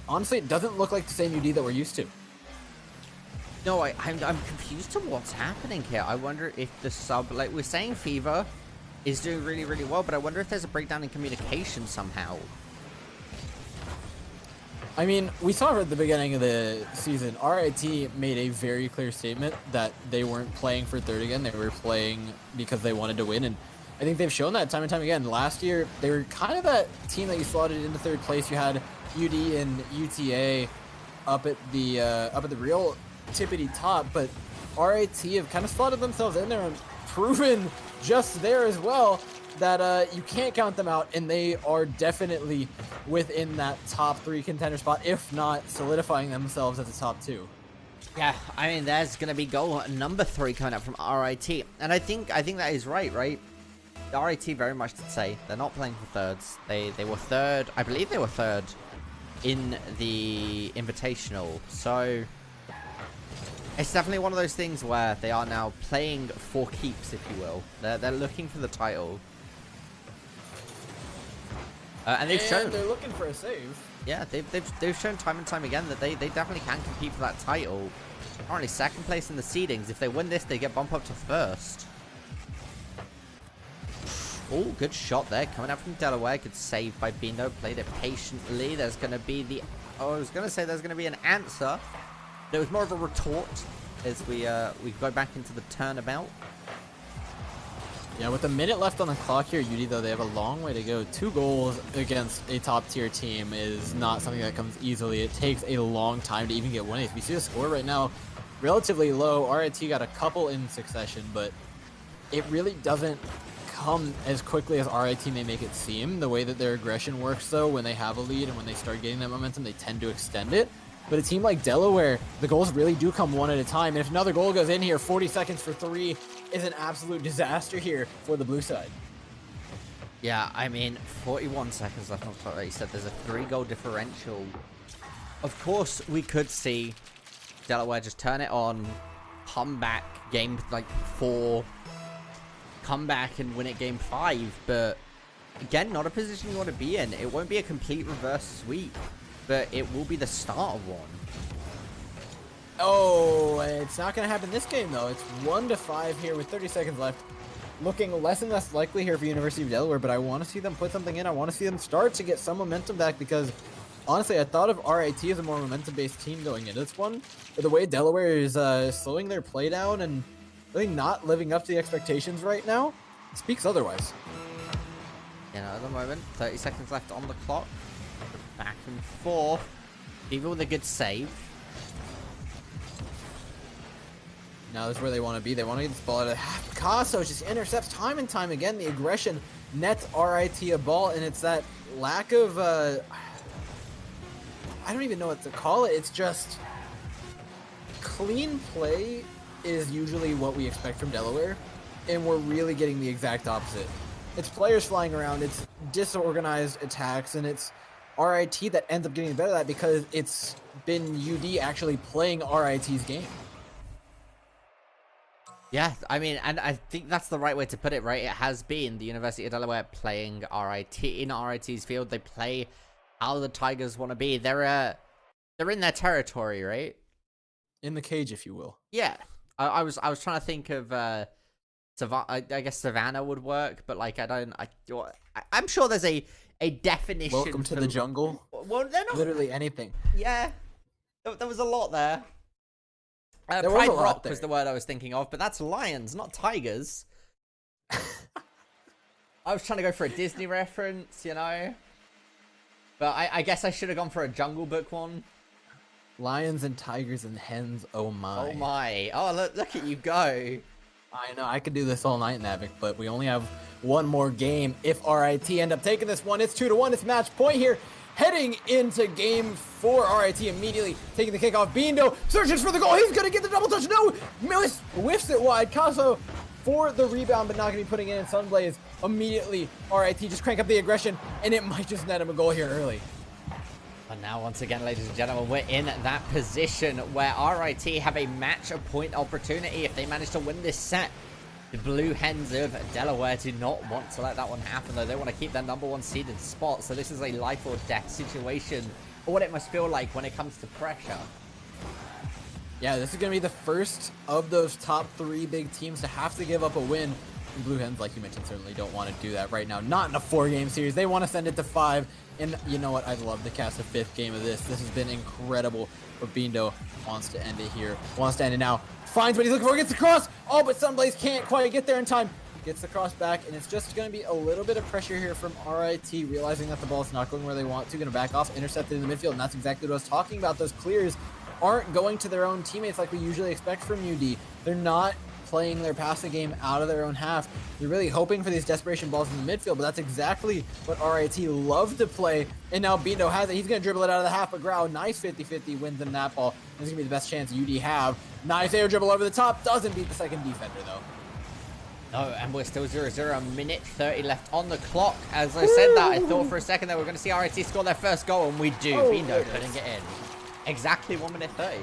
honestly, it doesn't look like the same UD that we're used to. No, I'm confused to what's happening here. I wonder if the sub, like we're saying Fever is doing really, really well, but I wonder if there's a breakdown in communication somehow. I mean, we saw at the beginning of the season, RIT made a very clear statement that they weren't playing for third again. They were playing because they wanted to win, and I think they've shown that time and time again. Last year, they were kind of that team that you slotted into third place. You had UD and UTA up at the real tippity top, but RIT have kind of slotted themselves in there and proven just there as well that you can't count them out, and they are definitely within that top 3 contender spot, if not solidifying themselves as a top 2. Yeah, I mean, there's going to be goal number 3 coming up from RIT, and I think that is right? The RIT very much to say they're not playing for thirds. They were third, I believe they were third in the Invitational, so it's definitely one of those things where they are now playing for keeps, if you will. They're looking for the title. And they've shown they're looking for a save. Yeah, they've shown time and time again that they definitely can compete for that title. Currently second place in the seedings. If they win this, they get bumped up to first. Oh, good shot there. Coming out from Delaware. Good save by Bino. Played it patiently. There's going to be the... Oh, I was going to say there's going to be an answer. But it was more of a retort as we go back into the turnabout. Yeah, with a minute left on the clock here, UD, though, they have a long way to go. 2 goals against a top-tier team is not something that comes easily. It takes a long time to even get 1-8. We see the score right now relatively low. RIT got a couple in succession, but it really doesn't come as quickly as RIT may make it seem. The way that their aggression works, though, when they have a lead and when they start getting that momentum, they tend to extend it. But a team like Delaware, the goals really do come one at a time. And if another goal goes in here, 40 seconds for 3 is an absolute disaster here for the blue side. Yeah, I mean, 41 seconds left on the clock. Like you said, there's a 3-goal differential. Of course, we could see Delaware just turn it on, come back game like 4, come back and win it game 5. But again, not a position you want to be in. It won't be a complete reverse sweep, but it will be the start of one. Oh, it's not going to happen this game, though. It's 1-5 here with 30 seconds left. Looking less and less likely here for University of Delaware, but I want to see them put something in. I want to see them start to get some momentum back because, honestly, I thought of RIT as a more momentum-based team going into this one. But the way Delaware is slowing their play down and really not living up to the expectations right now, it speaks otherwise. You know, at the moment, 30 seconds left on the clock. Back and forth. Even with a good save. Now this is where they want to be. They want to get this ball out of half. Picasso just intercepts time and time again. The aggression nets RIT a ball, and it's that lack of... I don't even know what to call it. It's just... Clean play is usually what we expect from Delaware, and we're really getting the exact opposite. It's players flying around, it's disorganized attacks, and it's RIT that ends up getting the better of that because it's been UD actually playing RIT's game. Yeah, I mean, and I think that's the right way to put it, right? It has been the University of Delaware playing RIT in RIT's field. They play how the Tigers want to be. They're in their territory, right? In the cage, if you will. Yeah, I was trying to think of I guess Savannah would work, but like I'm sure there's a definition. Welcome to the jungle. Well, they're not literally anything. Yeah, there was a lot there. There Pride was a lot Rock there. was the word I was thinking of, but that's lions, not tigers. There was a lot there. There was a lot there. Pride Rock was the word I was thinking of, but that's lions, not tigers. 'Cause the word I was thinking of, but that's lions, not tigers. 'Cause the word I was thinking of, but that's lions, not tigers. I was trying to go for a Disney reference, you know. But I guess I should have gone for a Jungle Book one. Lions and tigers and hens, oh my. Oh my. Oh, look at you go. I know, I could do this all night, Navic, but we only have one more game. If RIT end up taking this one, it's 2-1. It's match point here. Heading into game 4, RIT immediately taking the kickoff. Bindo searches for the goal. He's going to get the double touch. No, whiffs it wide. Caso for the rebound, but not going to be putting it in. Sunblaze immediately. RIT just crank up the aggression, and it might just net him a goal here early. And now, once again, ladies and gentlemen, we're in that position where RIT have a match point opportunity if they manage to win this set. The Blue Hens of Delaware do not want to let that one happen, though. They want to keep their #1 seeded spot, so this is a life or death situation, or what it must feel like when it comes to pressure. Yeah, this is going to be the first of those top 3 big teams to have to give up a win. And Blue Hens, like you mentioned, certainly don't want to do that right now. Not in a 4-game series. They want to send it to 5. And you know what? I'd love to cast a 5th game of this. This has been incredible. But Bindo wants to end it here. Wants to end it now. Finds what he's looking for. Gets the cross. Oh, but Sunblaze can't quite get there in time. Gets the cross back. And it's just going to be a little bit of pressure here from RIT. Realizing that the ball's not going where they want to. Going to back off. Intercepted in the midfield. And that's exactly what I was talking about. Those clears aren't going to their own teammates like we usually expect from UD. They're not playing their passing game out of their own half. They're really hoping for these desperation balls in the midfield, but that's exactly what RIT love to play. And now Bindo has it. He's going to dribble it out of the half, but Grau, nice 50-50 wins in that ball. This is going to be the best chance UD have. Nice air dribble over the top. Doesn't beat the second defender, though. No, and we're still 0-0. A minute 30 left on the clock. As I said that, I thought for a second that we're going to see RIT score their first goal, and we do. Oh, Bindo putting it in. Exactly 1 minute 30.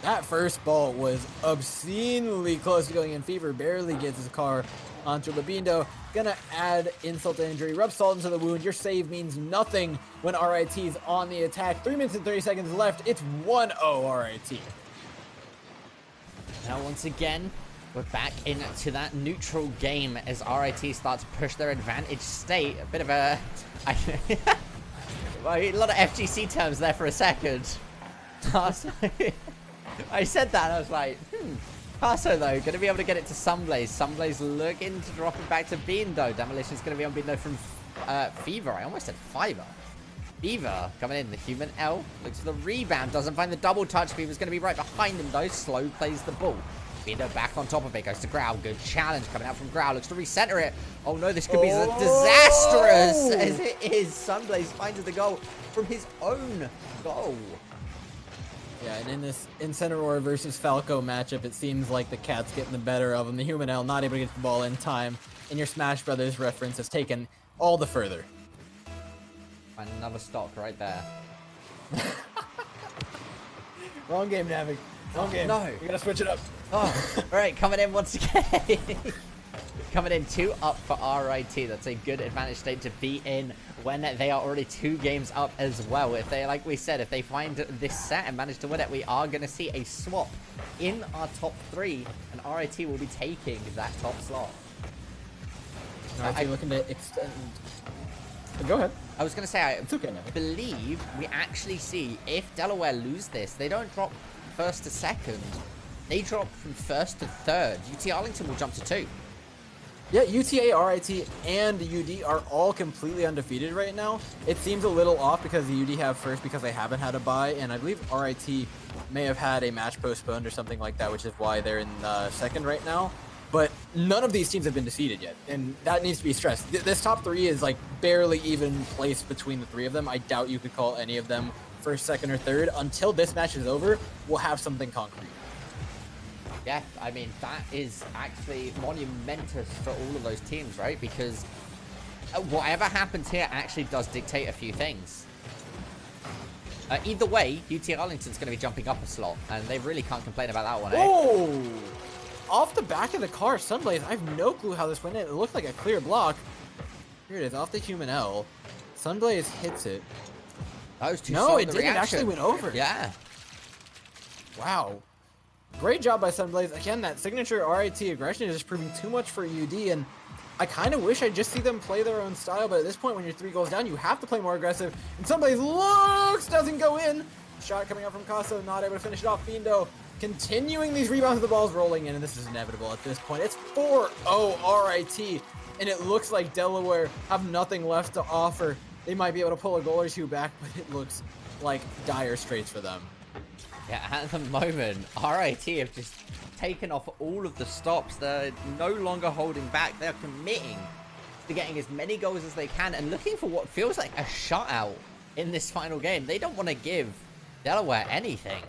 That first ball was obscenely close to going in. Fever barely gets his car onto Labindo. Gonna add insult to injury. Rub salt into the wound. Your save means nothing when RIT's on the attack. 3 minutes and 30 seconds left. It's 1-0 RIT. Now, once again, we're back into that neutral game as RIT starts to push their advantage state. A bit of a... a lot of FGC terms there for a second. I said that and I was like, Paso, though, going to be able to get it to Sunblaze. Sunblaze looking to drop it back to Bindo. Demolition's going to be on Bindo from Fever. I almost said Fiverr. Fever coming in. The human L looks for the rebound. Doesn't find the double touch. Fever's going to be right behind him, though. Slow plays the ball. Bindo back on top of it. Goes to Grau. Good challenge coming out from Grau. Looks to recenter it. Oh, no. This could be disastrous as it is. Sunblaze finds the goal from his own goal. Yeah, and in this Incineroar versus Falco matchup, it seems like the cat's getting the better of him. The human L not able to get the ball in time, and your Smash Brothers reference has taken all the further. Find another stock right there. Wrong game, Navic. Wrong game. No. We gotta switch it up. Oh, all right, coming in once again. Coming in 2 up for RIT. That's a good advantage state to be in when they are already 2 games up as well. If they, like we said, if they find this set and manage to win it, we are going to see a swap in our top 3, and RIT will be taking that top slot. RIT looking to extend. Go ahead. I was going to say, I okay, believe we actually see if Delaware lose this, they don't drop 1st to 2nd. They drop from 1st to 3rd. UT Arlington will jump to 2. Yeah, UTA, RIT, and UD are all completely undefeated right now. It seems a little off because the UD have first because they haven't had a bye, and I believe RIT may have had a match postponed or something like that, which is why they're in 2nd right now. But none of these teams have been defeated yet, and that needs to be stressed. This top 3 is like barely even placed between the 3 of them. I doubt you could call any of them 1st, 2nd, or 3rd. Until this match is over, we'll have something concrete. Yeah, I mean, that is actually monumentous for all of those teams, right? Because whatever happens here actually does dictate a few things. Either way, UT Arlington's going to be jumping up a slot, and they really can't complain about that one, eh? Oh! Off the back of the car, Sunblaze. I have no clue how this went in. It looked like a clear block. Here it is, off the human L. Sunblaze hits it. That was too No, solid it didn't. It actually went over. Yeah. Wow. Great job by Sunblaze. Again, that signature RIT aggression is just proving too much for UD, and I kind of wish I'd just see them play their own style, but at this point, when you're 3 goals down, you have to play more aggressive, and Sunblaze looks, doesn't go in. Shot coming out from Caso, not able to finish it off. Bindo continuing these rebounds. The ball's rolling in, and this is inevitable at this point. It's 4-0 RIT, and it looks like Delaware have nothing left to offer. They might be able to pull a goal or two back, but it looks like dire straits for them. Yeah, at the moment, RIT have just taken off all of the stops. They're no longer holding back. They're committing to getting as many goals as they can and looking for what feels like a shutout in this final game. They don't want to give Delaware anything.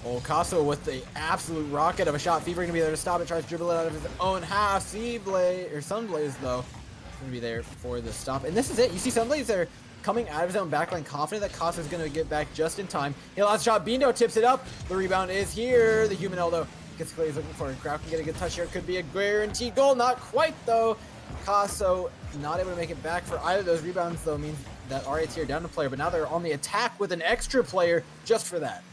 Oh, Casso with the absolute rocket of a shot. Fever gonna be there to stop it. Tries to dribble it out of his own half. Sunblaze though gonna be there for the stop. And this is it. You see Sunblaze there coming out of his own backline, confident that Casso's gonna get back just in time. He allows a shot. Bindo tips it up. The rebound is here. The human elbow gets Clay's looking for it. Kraut can get a good touch here. It could be a guaranteed goal. Not quite though. Casso not able to make it back for either of those rebounds though, means that RIT are down a player, but now they're on the attack with an extra player just for that.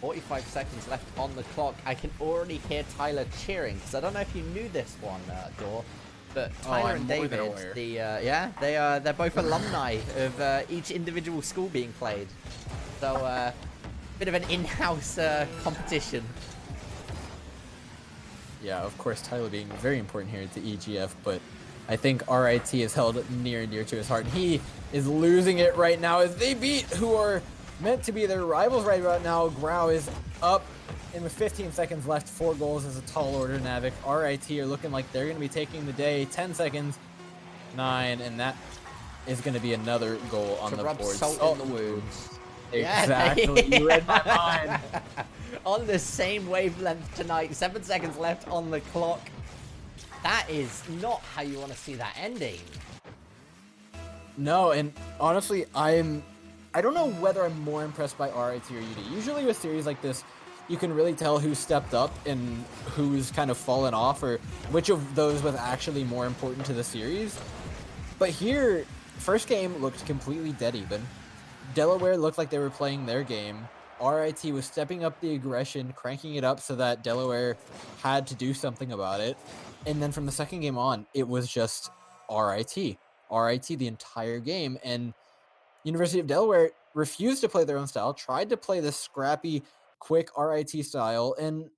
45 seconds left on the clock. I can already hear Tyler cheering, because I don't know if you knew this one, Dor, but Tyler and David, they're both alumni of each individual school being played. So, bit of an in-house competition. Yeah, of course, Tyler being very important here to EGF, but I think RIT is held near and dear to his heart. He is losing it right now as they beat who are meant to be their rivals right about now. Grau is up, and with 15 seconds left, 4 goals is a tall order. Navik, RIT are looking like they're going to be taking the day. 10 seconds, 9, and that is going to be another goal on the board. Salt in the wounds. Exactly, you read my mind. On the same wavelength tonight. 7 seconds left on the clock. That is not how you want to see that ending. No, and honestly, I don't know whether I'm more impressed by RIT or UD. Usually with series like this, you can really tell who stepped up and who's kind of fallen off, or which of those was actually more important to the series. But here, first game looked completely dead even. Delaware looked like they were playing their game. RIT was stepping up the aggression, cranking it up so that Delaware had to do something about it. And then from the second game on, it was just RIT. RIT the entire game. And University of Delaware refused to play their own style, tried to play this scrappy, quick RIT style. And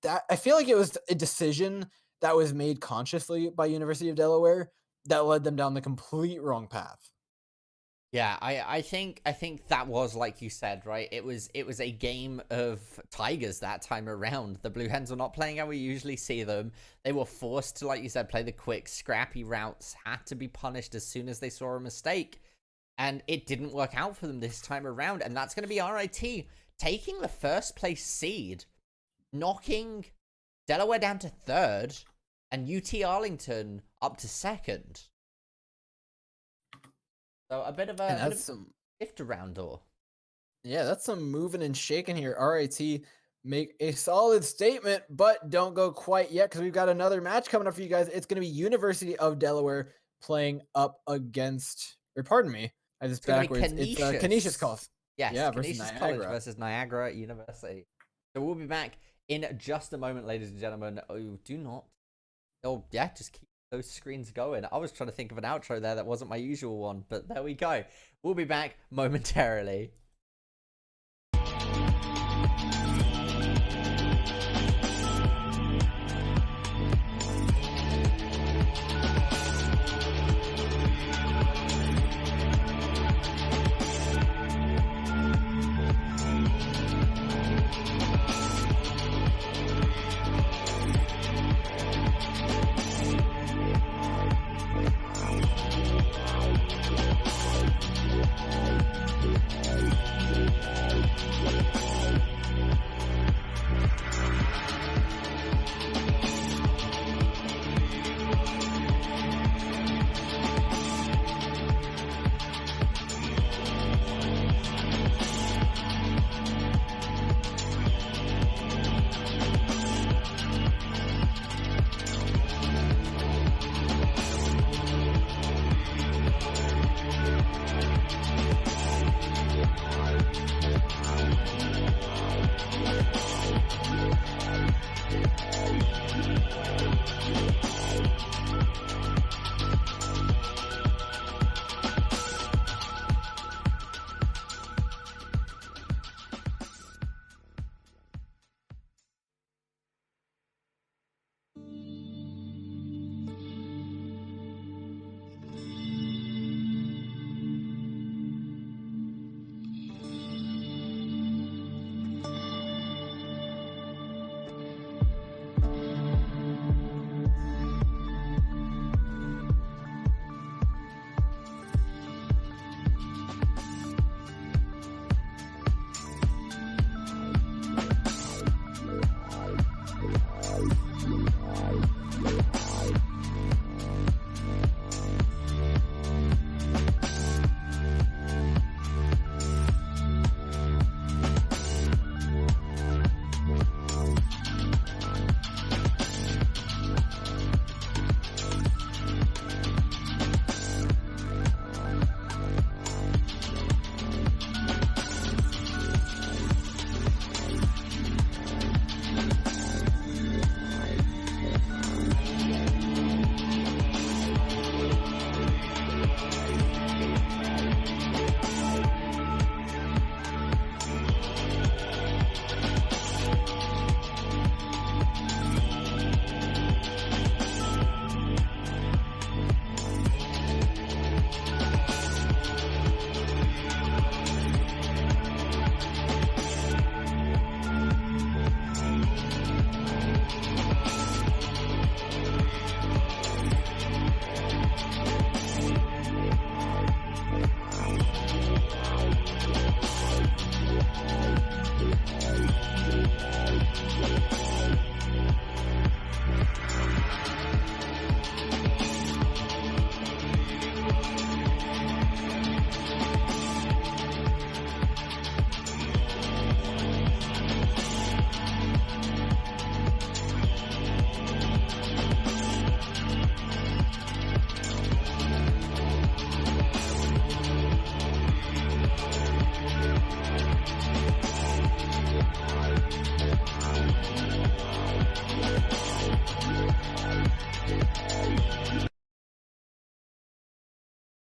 that, I feel like it was a decision that was made consciously by University of Delaware that led them down the complete wrong path. Yeah, I think that was, like you said, right? It was a game of Tigers that time around. The Blue Hens were not playing how we usually see them. They were forced to, like you said, play the quick, scrappy routes, had to be punished as soon as they saw a mistake. And it didn't work out for them this time around. And that's going to be RIT taking the first place seed, knocking Delaware down to 3rd, and UT Arlington up to 2nd. So a bit of a shift around, or yeah, that's some moving and shaking here. RIT make a solid statement, but don't go quite yet because we've got another match coming up for you guys. It's going to be University of Delaware playing up against, or pardon me, I just backwards. It's Canisius calls. Yes, yeah, Canisius College versus Niagara University. So we'll be back in just a moment, ladies and gentlemen. Oh, do not. Oh, yeah, just keep those screens going. I was trying to think of an outro there that wasn't my usual one, but there we go. We'll be back momentarily.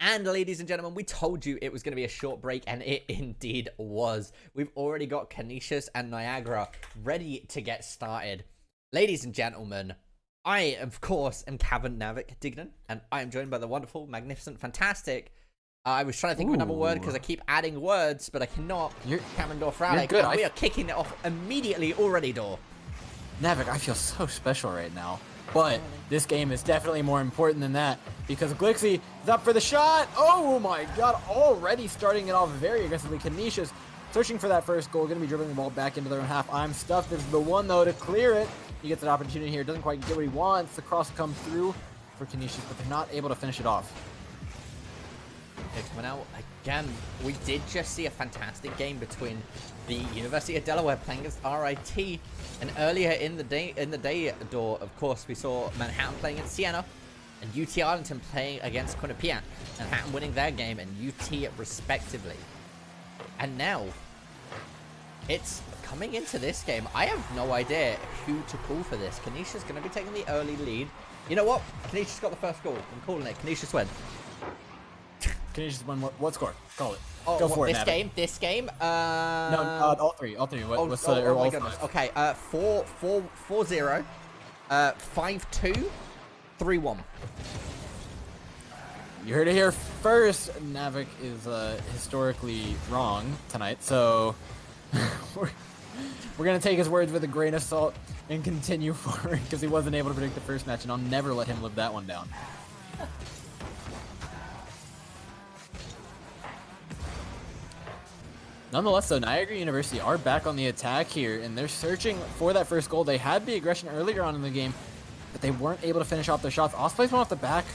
And ladies and gentlemen, we told you it was going to be a short break, and it indeed was. We've already got Canisius and Niagara ready to get started. Ladies and gentlemen, I, of course, am Cavan Navik Dignan, and I am joined by the wonderful, magnificent, fantastic... I was trying to think of another word because I keep adding words, but I cannot. Cameron Dorfralic. Good. We are kicking it off immediately already, Dor. Navik, I feel so special right now. But this game is definitely more important than that because Glixie is up for the shot. Oh my god, already starting it off very aggressively. Canisius searching for that first goal, going to be dribbling the ball back into their own half. I'm stuffed. This is the one, though, to clear it. He gets an opportunity here. Doesn't quite get what he wants. The cross comes through for Canisius, but they're not able to finish it off. Coming out again, we did just see a fantastic game between the University of Delaware playing against RIT, and earlier in the day, Dor, of course, we saw Manhattan playing against Siena, and UT Arlington playing against Quinnipiac. Manhattan winning their game and UT respectively. And now, it's coming into this game. I have no idea who to call for this. Canisius going to be taking the early lead. You know what? Canisius got the first goal. I'm calling it. Canisius win. Canisius won what score? Call it. Oh, go for it, This game? No, all three. What's oh my goodness. Okay, 4-0, 5-2, 3-1. You heard it here first. Navik is historically wrong tonight, so we're going to take his words with a grain of salt and continue forward because he wasn't able to predict the first match, and I'll never let him live that one down. Nonetheless, though, Niagara University are back on the attack here, and they're searching for that first goal. They had the aggression earlier on in the game, but they weren't able to finish off their shots. Oss plays one off the back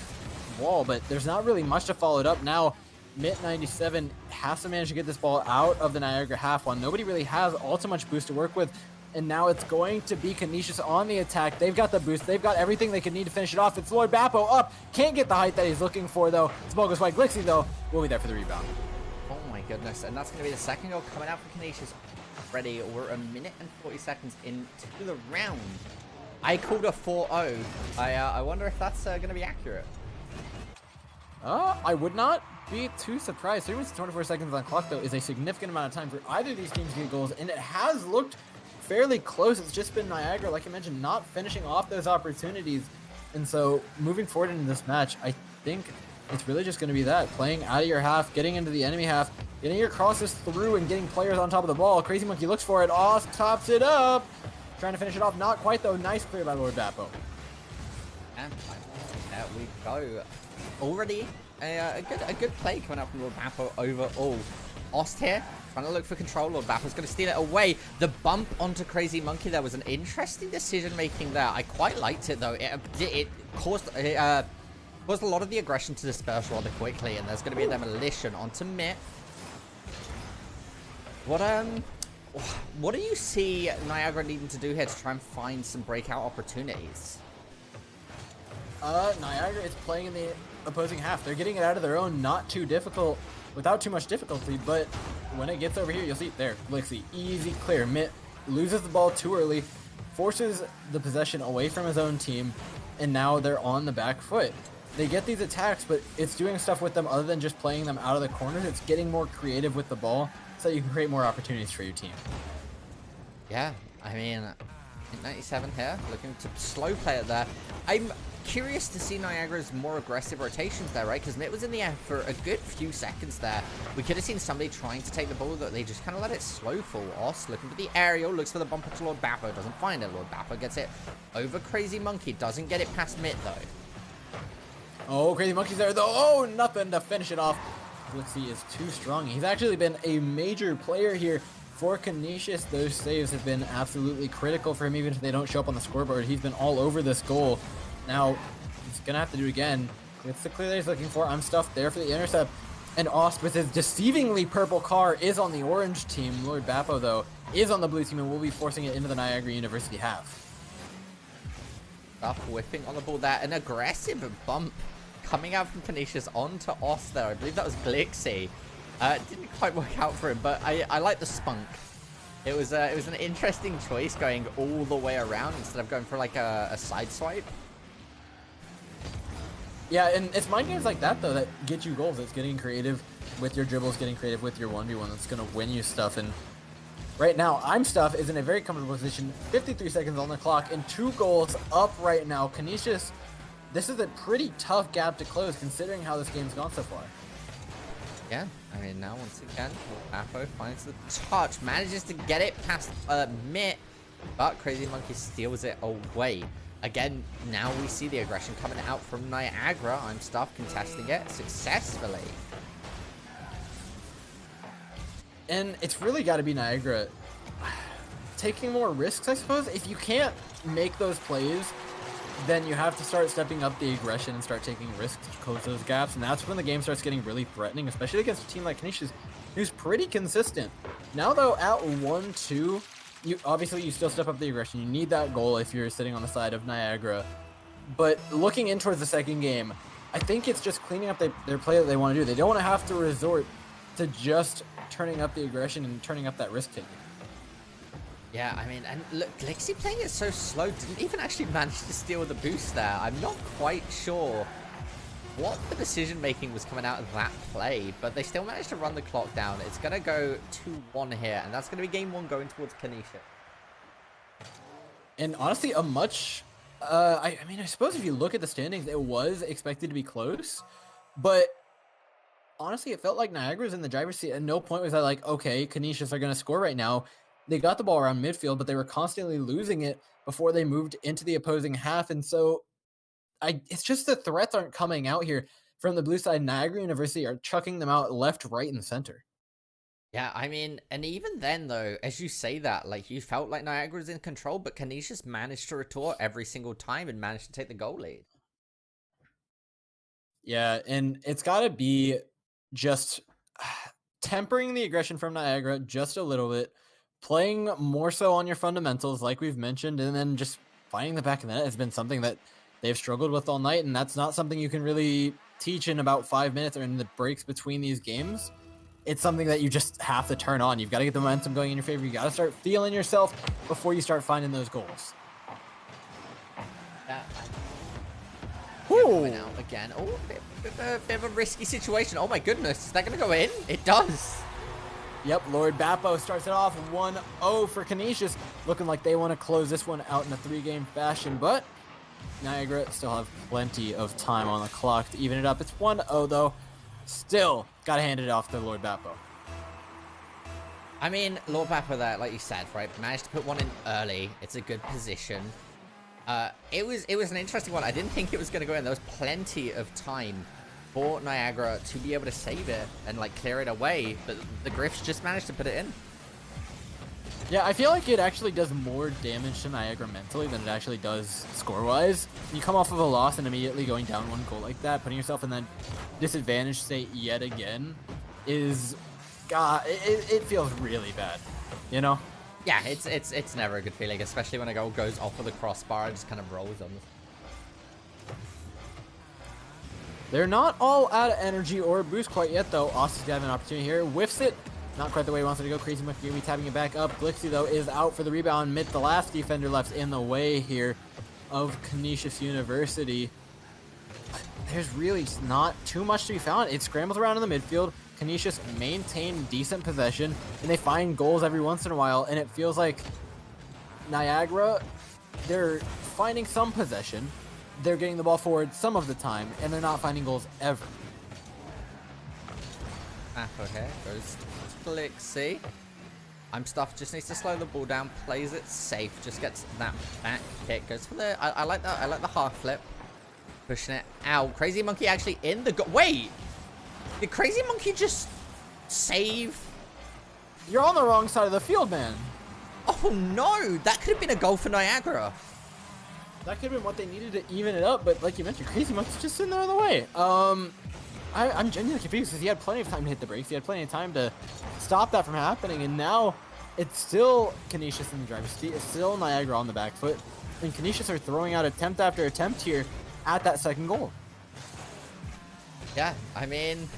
wall, but there's not really much to follow it up. Now, Mitt97 has to manage to get this ball out of the Niagara half one. Nobody really has all too much boost to work with, and now it's going to be Canisius on the attack. They've got the boost. They've got everything they could need to finish it off. It's Lloyd Bappo up. Can't get the height that he's looking for, though. This ball goes wide. Glixie, though, will be there for the rebound. Goodness, and that's going to be the second goal coming out for Canisius. Ready, we're a minute and 40 seconds into the round. I called a 4-0. I wonder if that's going to be accurate. I would not be too surprised. 3 minutes and 24 seconds on the clock, though, is a significant amount of time for either of these teams to get goals, and it has looked fairly close. It's just been Niagara, like I mentioned, not finishing off those opportunities. And so, moving forward into this match, I think it's really just going to be that. Playing out of your half, getting into the enemy half, getting your crosses through and getting players on top of the ball. Crazy Monkey looks for it. Oss tops it up. Trying to finish it off. Not quite, though. Nice clear by Lord Bappo. And there we go. Already a good play coming up from Lord Bappo overall. Ost here, trying to look for control. Lord Bappo's going to steal it away. The bump onto Crazy Monkey there was an interesting decision making there. I quite liked it, though. It caused... caused a lot of the aggression to disperse rather quickly, and there's going to be a demolition onto Mitt. What do you see Niagara needing to do here to try and find some breakout opportunities? Niagara is playing in the opposing half. They're getting it out of their own, not too difficult, without too much difficulty, but when it gets over here, you'll see, there, Glixie, easy clear. Mitt loses the ball too early, forces the possession away from his own team, and now they're on the back foot. They get these attacks, but it's doing stuff with them other than just playing them out of the corners. It's getting more creative with the ball so that you can create more opportunities for your team. Yeah, I mean, 97 here, looking to slow play it there. I'm curious to see Niagara's more aggressive rotations there, right? Because Mitt was in the air for a good few seconds there. We could have seen somebody trying to take the ball, that they just kind of let it slow fall. Oss looking for the aerial, looks for the bumper to Lord Bappo, doesn't find it. Lord Bappo gets it over Crazy Monkey, doesn't get it past Mitt, though. Oh, Crazy Monkey's there, though. Oh, nothing to finish it off. Glixie is too strong. He's actually been a major player here for Canisius. Those saves have been absolutely critical for him, even if they don't show up on the scoreboard. He's been all over this goal. Now, he's going to have to do it again. It's the clear that he's looking for. I'm stuffed there for the intercept. And Ost, with his deceivingly purple car, is on the orange team. Lord Bappo, though, is on the blue team and will be forcing it into the Niagara University half. Stuff whipping on the ball there. An aggressive bump coming out from Canisius onto Oss there. I believe that was Glixie. Didn't quite work out for him, but I like the spunk. It was an interesting choice going all the way around instead of going for like a side swipe. Yeah, and it's mind games like that, though, that get you goals. It's getting creative with your dribbles, getting creative with your 1v1 that's going to win you stuff. And right now, I'm Stuff is in a very comfortable position, 53 seconds on the clock, and 2 goals up right now. Canisius, this is a pretty tough gap to close, considering how this game's gone so far. Yeah, I mean, now once again, Apo finds the touch, manages to get it past Mitt, but Crazy Monkey steals it away. Again, now we see the aggression coming out from Niagara. I'm Stuff contesting it successfully. And it's really got to be Niagara taking more risks, I suppose. If you can't make those plays, then you have to start stepping up the aggression and start taking risks to close those gaps. And that's when the game starts getting really threatening, especially against a team like Canisius, who's pretty consistent. Now, though, at 1-2, you still step up the aggression. You need that goal if you're sitting on the side of Niagara. But looking in towards the second game, I think it's just cleaning up their play that they want to do. They don't want to have to resort to just turning up the aggression and turning up that risk taking. Yeah, I mean, and look, Glixie playing it so slow, didn't even actually manage to steal the boost there. I'm not quite sure what the decision making was coming out of that play, but they still managed to run the clock down. It's going to go 2-1 here, and that's going to be game 1 going towards Canisius. And honestly, a much, I mean, I suppose if you look at the standings, it was expected to be close, but honestly, it felt like Niagara was in the driver's seat. At no point was I like, okay, Canisius are going to score right now. They got the ball around midfield, but they were constantly losing it before they moved into the opposing half. And so it's just the threats aren't coming out here from the blue side. Niagara University are chucking them out left, right, and center. Yeah, I mean, and even then, though, as you say that, like, you felt like Niagara was in control, but Canisius managed to retort every single time and managed to take the goal lead. Yeah, and it's got to be just tempering the aggression from Niagara just a little bit, playing more so on your fundamentals, like we've mentioned, and then just finding the back of the net has been something that they've struggled with all night, and that's not something you can really teach in about 5 minutes or in the breaks between these games. It's something that you just have to turn on. You've got to get the momentum going in your favor. You got to start feeling yourself before you start finding those goals. Going out again. Oh, a bit of a risky situation. Oh my goodness, is that going to go in? It does. Yep, Lord Bappo starts it off 1-0 for Canisius. Looking like they want to close this one out in a 3-game fashion, but Niagara still have plenty of time on the clock to even it up. It's 1-0 though. Still got to hand it off to Lord Bappo. I mean, Lord Bappo there, like you said, right, managed to put one in early. It's a good position. It was an interesting one. I didn't think it was going to go in. There was plenty of time for Niagara to be able to save it and like clear it away, but the Griffs just managed to put it in. Yeah, I feel like it actually does more damage to Niagara mentally than it actually does score-wise. You come off of a loss and immediately going down 1 goal like that, putting yourself in that disadvantaged state yet again is, God, it feels really bad, you know? Yeah, it's never a good feeling, especially when a goal goes off of the crossbar and just kind of rolls on. They're not all out of energy or boost quite yet, though. Austin's got an opportunity here. Whiffs it. Not quite the way he wants it to go. Crazy Monkey gonna be tapping it back up. Glixie, though, is out for the rebound. Mitt, the last defender left in the way here of Canisius University. There's really not too much to be found. It scrambles around in the midfield. Canisius maintain decent possession, and they find goals every once in a while, and it feels like Niagara, they're finding some possession. They're getting the ball forward some of the time, and they're not finding goals ever. Okay, goes to Glixie. I'm Stuff, just needs to slow the ball down, plays it safe, just gets that back kick, goes for the, I like that, I like the half flip. Pushing it out. Crazy Monkey actually in the wait! Did Crazy Monkey just save? You're on the wrong side of the field, man. Oh no! That could have been a goal for Niagara. That could have been what they needed to even it up, but like you mentioned, Crazy Monkey's just sitting there in the way. I'm genuinely confused because he had plenty of time to hit the brakes. He had plenty of time to stop that from happening, and now it's still Canisius in the driver's seat. It's still Niagara on the back foot, and Canisius are throwing out attempt after attempt here at that second goal. Yeah, I mean,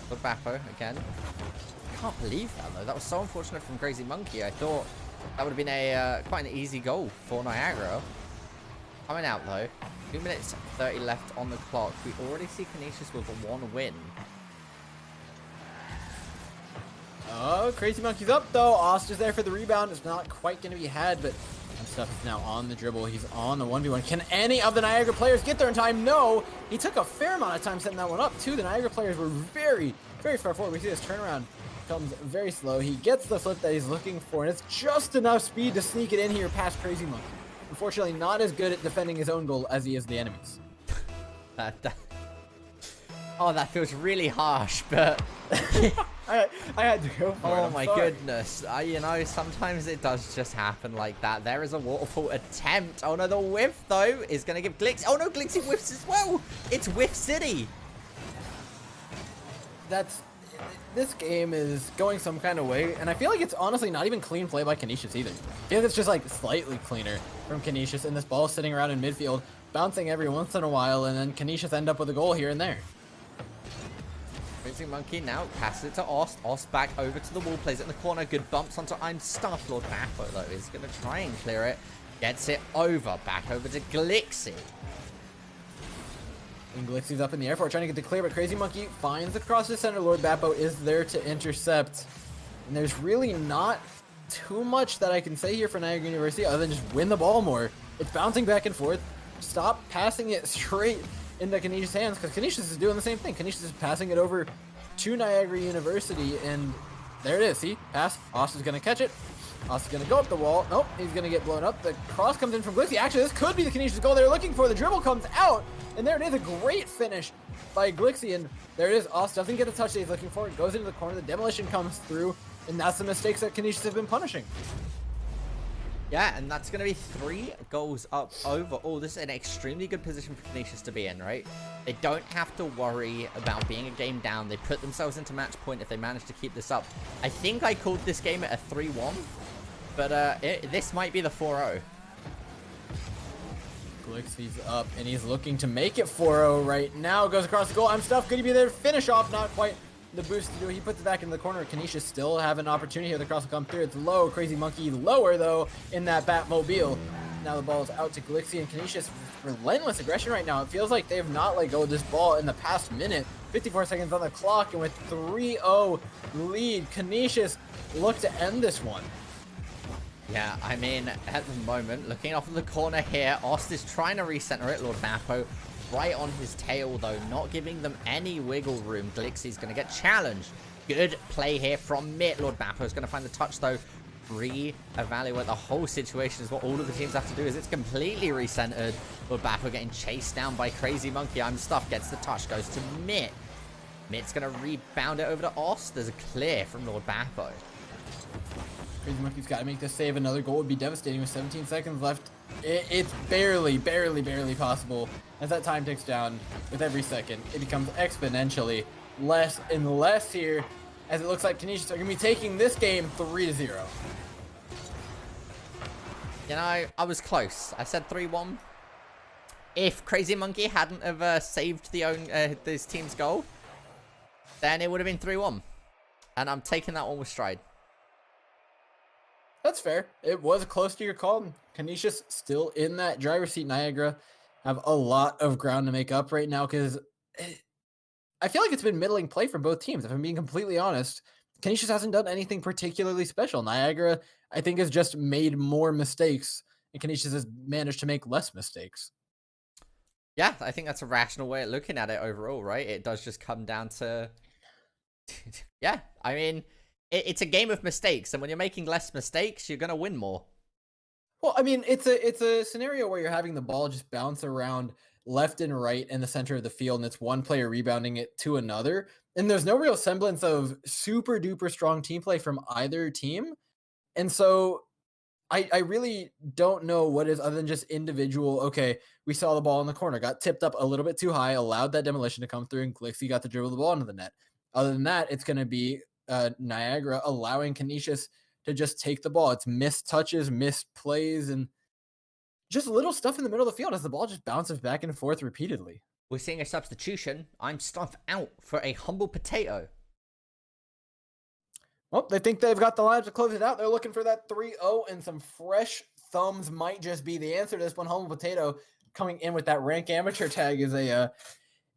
look Bappo again. I can't believe that though. That was so unfortunate from Crazy Monkey. I thought that would have been a quite an easy goal for Niagara. Coming out though. 2 minutes 30 left on the clock. We already see Canisius with a 1 win. Oh, Crazy Monkey's up though. Ost is there for the rebound. It's not quite going to be had, but Stuff is now on the dribble. He's on the 1v1. Can any of the Niagara players get there in time? No. He took a fair amount of time setting that one up, too. The Niagara players were very, very far forward. We see this turnaround comes very slow. He gets the flip that he's looking for, and it's just enough speed to sneak it in here past Crazy Monkey. Unfortunately, not as good at defending his own goal as he is the enemy's. Oh, that feels really harsh, but... I had to go for it. Oh my goodness. You know, sometimes it does just happen like that. There is a waterfall attempt. Oh no, the whiff, though, is going to give Glix... Oh no, Glixie whiffs as well. It's Whiff City. This game is going some kind of way, and I feel like it's honestly not even clean play by Canisius either. I feel like it's just like slightly cleaner from Canisius, and this ball sitting around in midfield, bouncing every once in a while, and then Canisius end up with a goal here and there. Crazy Monkey now passes it to Ost. Ost back over to the wall, plays it in the corner. Good bumps onto I'm Stuff. Lord Bafo, though, is going to try and clear it. Gets it over. Back over to Glixie. And Glixie's up in the air for it, trying to get the clear, but Crazy Monkey finds across the center. Lord Bappo is there to intercept. And there's really not too much that I can say here for Niagara University other than just win the ball more. It's bouncing back and forth. Stop passing it straight into Canisius' hands, because Canisius is doing the same thing. Canisius is passing it over to Niagara University, and there it is. See? Pass. Ost is going to catch it. Ost is going to go up the wall. Nope, he's going to get blown up. The cross comes in from Glixie. Actually, this could be the Canisius goal they were looking for. The dribble comes out, and there it is. A great finish by Glixie, and there it is. Ost doesn't get the touch that he's looking for. It goes into the corner. The demolition comes through, and that's the mistakes that Canisius have been punishing. Yeah, and that's going to be 3 goals up over. Oh, this is an extremely good position for Canisius to be in, right? They don't have to worry about being a game down. They put themselves into match point if they manage to keep this up. I think I called this game at a 3-1, but this might be the 4-0. Glixie's up, and he's looking to make it 4-0 right now. Goes across the goal. I'm Stuff. Could he be there to finish off? Not quite the boost to do. He puts it back in the corner. Canisius still have an opportunity here. The cross will come through. It's low. Crazy Monkey lower, though, in that Batmobile. Now the ball is out to Glixie, and Canisius relentless aggression right now. It feels like they have not let go of this ball in the past minute. 54 seconds on the clock, and with 3-0 lead, Canisius look to end this one. Yeah, I mean, at the moment, looking off in the corner here, Ost is trying to recenter it. Lord Bappo right on his tail, though, not giving them any wiggle room. Glixie's going to get challenged. Good play here from Mitt. Lord Bappo is going to find the touch, though. Re-evaluate the whole situation is what all of the teams have to do. Is it's completely recentered. Lord Bappo getting chased down by Crazy Monkey. I'm Stuff. Gets the touch. Goes to Mitt. Mitt's going to rebound it over to Ost. There's a clear from Lord Bappo. Crazy Monkey's got to make this save. Another goal would be devastating with 17 seconds left. It's barely possible. As that time ticks down with every second, it becomes exponentially less and less here, as it looks like Canisius are going to be taking this game 3-0. You know, I was close. I said 3-1. If Crazy Monkey hadn't have saved this team's goal, then it would have been 3-1. And I'm taking that one with stride. That's fair. It was close to your call. Canisius still in that driver's seat. Niagara have a lot of ground to make up right now, because I feel like it's been middling play from both teams. If I'm being completely honest, Canisius hasn't done anything particularly special. Niagara, I think, has just made more mistakes, and Canisius has managed to make less mistakes. Yeah, I think that's a rational way of looking at it overall, right? It does just come down to... yeah, I mean... It's a game of mistakes, and when you're making less mistakes, you're going to win more. Well, I mean, it's a scenario where you're having the ball just bounce around left and right in the center of the field, and it's one player rebounding it to another, and there's no real semblance of super duper strong team play from either team. And so I really don't know what is other than just individual. Okay, we saw the ball in the corner, got tipped up a little bit too high, allowed that demolition to come through, and Glixie got to dribble the ball into the net. Other than that, it's going to be Niagara allowing Canisius to just take the ball. It's missed touches, missed plays, and just little stuff in the middle of the field as the ball just bounces back and forth repeatedly. We're seeing a substitution. I'm Stuff out for a Humble Potato. Well, they think they've got the line to close it out. They're looking for that 3-0, and some fresh thumbs might just be the answer to this one. Humble Potato coming in with that rank amateur tag is a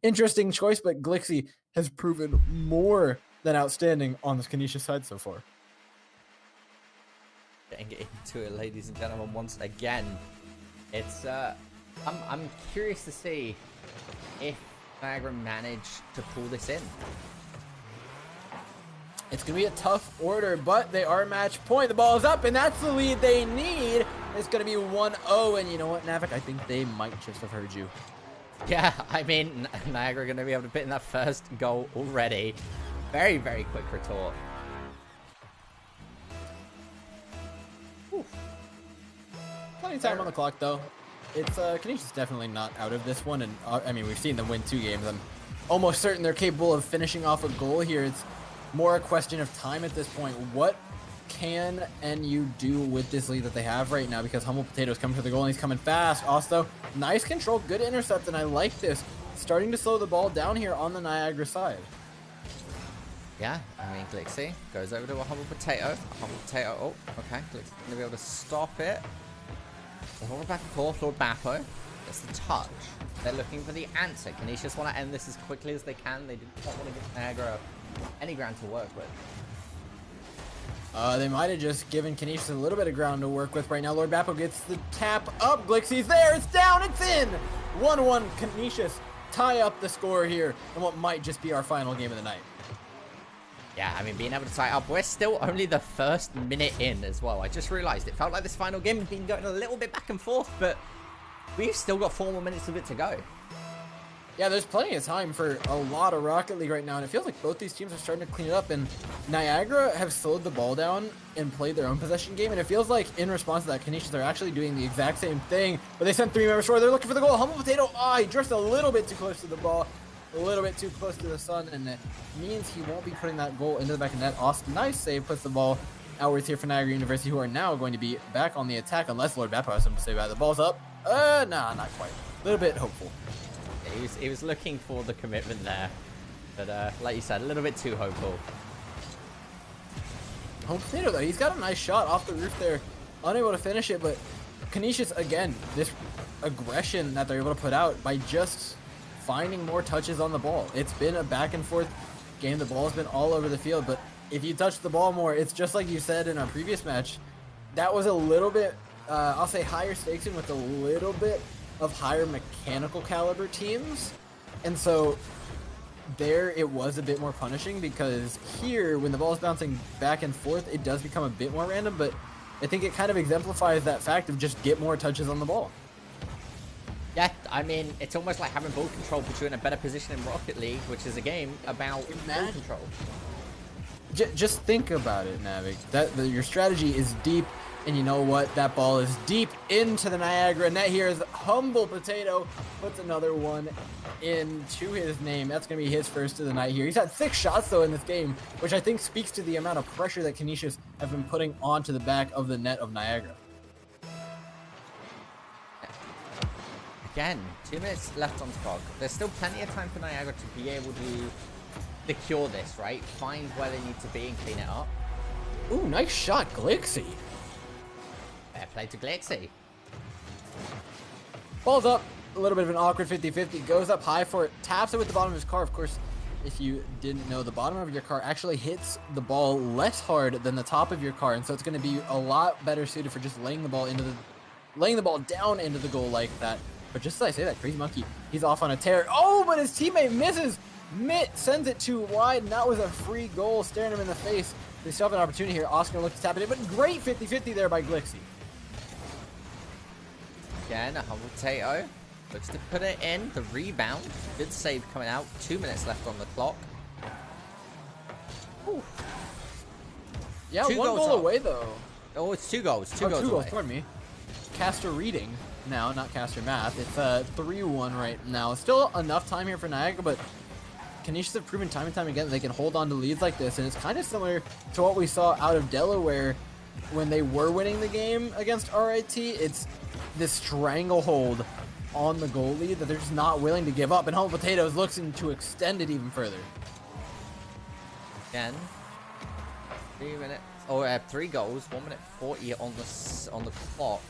interesting choice, but Glixie has proven more than outstanding on this Canisius side so far. Getting into it, ladies and gentlemen, once again. It's I'm curious to see if Niagara managed to pull this in. It's going to be a tough order, but they are match point. The ball is up, and that's the lead they need. It's going to be 1-0, and you know what, Navik? I think they might just have heard you. Yeah, I mean, Niagara are going to be able to put in that first goal already. Very, very quick retort. Whew. Plenty of time on the clock, though. It's Canisius definitely not out of this one, and I mean, we've seen them win 2 games. I'm almost certain they're capable of finishing off a goal here. It's more a question of time at this point. What can NU do with this lead that they have right now? Because Humble Potato's coming for the goal, and he's coming fast. Also, nice control, good intercept, and I like this. Starting to slow the ball down here on the Niagara side. Yeah, I mean, Glixie goes over to a Humble Potato. Oh, okay. Glixie's going to be able to stop it. The hold back and forth, Lord Bappo. That's the touch. They're looking for the answer. Canisius want to end this as quickly as they can. They did not want to give Niagara any ground to work with. They might have just given Canisius a little bit of ground to work with right now. Lord Bappo gets the tap up. Glixie's there. It's down. It's in. 1-1. Canisius tie up the score here in what might just be our final game of the night. Yeah, I mean, being able to tie up, we're still only the first minute in as well. I just realized it felt like this final game had been going a little bit back and forth, but we've still got 4 more minutes of it to go. Yeah, there's plenty of time for a lot of Rocket League right now, and it feels like both these teams are starting to clean it up, and Niagara have slowed the ball down and played their own possession game, and it feels like in response to that, Canisius are actually doing the exact same thing, but they sent 3 members forward. They're looking for the goal. Humble Potato, he drifts a little bit too close to the ball. A little bit too close to the sun, and it means he won't be putting that goal into the back of net. Austin, nice save, puts the ball outwards here for Niagara University, who are now going to be back on the attack, unless Lord Bappo has something to say about it. The ball's up. Nah, not quite. A little bit hopeful. Yeah, he was looking for the commitment there, but like you said, a little bit too hopeful. Home Potato, though, he's got a nice shot off the roof there. Unable to finish it, but Canisius, again, this aggression that they're able to put out by just finding more touches on the ball. It's been a back and forth game. The ball's been all over the field, but if you touch the ball more, it's just like you said in our previous match. That was a little bit, I'll say higher stakes in with a little bit of higher mechanical caliber teams. And so there it was a bit more punishing, because here when the ball is bouncing back and forth, it does become a bit more random, but I think it kind of exemplifies that fact of just get more touches on the ball. Yeah, I mean, it's almost like having ball control puts you in a better position in Rocket League, which is a game about ball control. Just think about it, Navik. Your strategy is deep, and you know what? That ball is deep into the Niagara net here as Humble Potato puts another one into his name. That's going to be his first of the night here. He's had 6 shots, though, in this game, which I think speaks to the amount of pressure that Canisius have been putting onto the back of the net of Niagara. Again, 2 minutes left on the clock. There's still plenty of time for Niagara to be able to secure this, right? Find where they need to be and clean it up. Ooh, nice shot, Glixie. Fair play to Glixie. Ball's up. A little bit of an awkward 50-50. Goes up high for it. Taps it with the bottom of his car. Of course, if you didn't know, the bottom of your car actually hits the ball less hard than the top of your car, and so it's going to be a lot better suited for just laying the ball down into the goal like that. But just as I say that, Crazy Monkey, he's off on a tear. Oh, but his teammate misses. Mitt sends it too wide, and that was a free goal staring him in the face. They still have an opportunity here. Oscar looks to tap it in, but great 50-50 there by Glixie. Again, a Humble Potato looks to put it in. The rebound. Good save coming out. 2 minutes left on the clock. Ooh. Yeah, 1 goal away, though. Oh, it's 2 goals. 2 goals away. Pardon me. Caster reading now, not caster math. It's 3-1 right now. Still enough time here for Niagara, but Canisius have proven time and time again that they can hold on to leads like this, and it's kind of similar to what we saw out of Delaware when they were winning the game against RIT. It's this stranglehold on the goal lead that they're just not willing to give up, and Humble Potatoes looks to extend it even further. Again, 3 minutes. Oh, 3 goals, 1 minute 40 on the clock.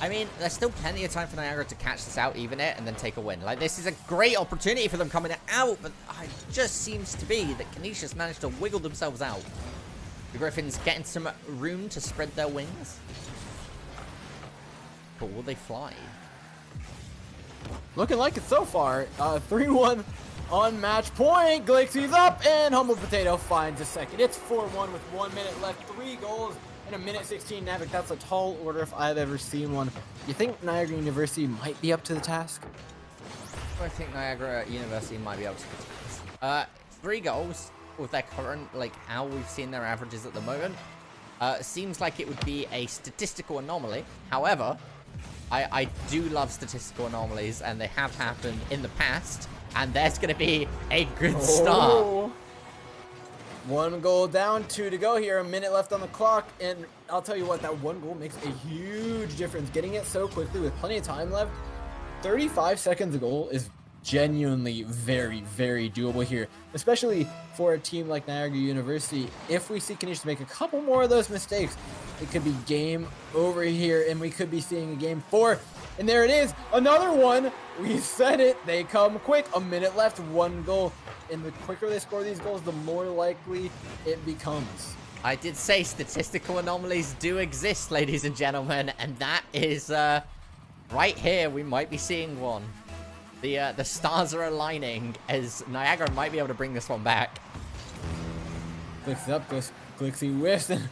I mean, there's still plenty of time for Niagara to catch this out, even it, and then take a win. Like, this is a great opportunity for them coming out, but it just seems to be that Canisius managed to wiggle themselves out. The Griffins getting some room to spread their wings. But will they fly? Looking like it so far. 3-1 on match point. Glixie's up, and Humble Potato finds a second. It's 4-1 with 1 minute left. 3 goals in a minute 16. Navik, that's a tall order if I've ever seen one. You think Niagara University might be up to the task? I think Niagara University might be able to the task. 3 goals with their current, like, how we've seen their averages at the moment. Seems like it would be a statistical anomaly. However, I do love statistical anomalies, and they have happened in the past, and there's going to be a good start. 1 goal down, 2 to go here, a minute left on the clock, and I'll tell you what, that 1 goal makes a huge difference. Getting it so quickly with plenty of time left, 35 seconds a goal is genuinely very, very doable here, especially for a team like Niagara University. If we see Canisius make a couple more of those mistakes, it could be game over here, and we could be seeing a game 4. And there it is, another one. We said it, they come quick. A minute left, 1 goal. And the quicker they score these goals, the more likely it becomes. I did say statistical anomalies do exist, ladies and gentlemen, and that is right here. We might be seeing one. The stars are aligning as Niagara might be able to bring this one back. Glixie up, Glixie whiffs, and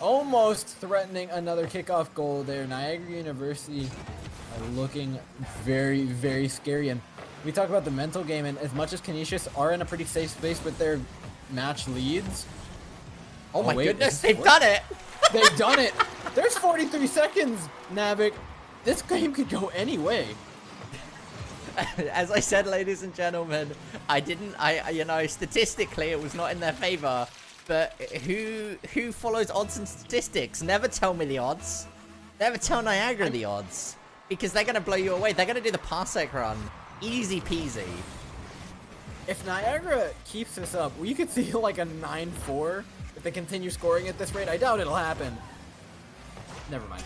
almost threatening another kickoff goal there. Niagara University are looking very, very scary. And we talk about the mental game, and as much as Canisius are in a pretty safe space with their match leads. Oh my goodness, they've done it! They've done it! There's 43 seconds, Navik. This game could go any way. As I said, ladies and gentlemen, you know, statistically it was not in their favor, but who follows odds and statistics? Never tell me the odds. Never tell Niagara the odds, because they're going to blow you away. They're going to do the Parsec run. Easy peasy. If Niagara keeps this up, we could see like a 9-4 if they continue scoring at this rate. I doubt it'll happen. Never mind.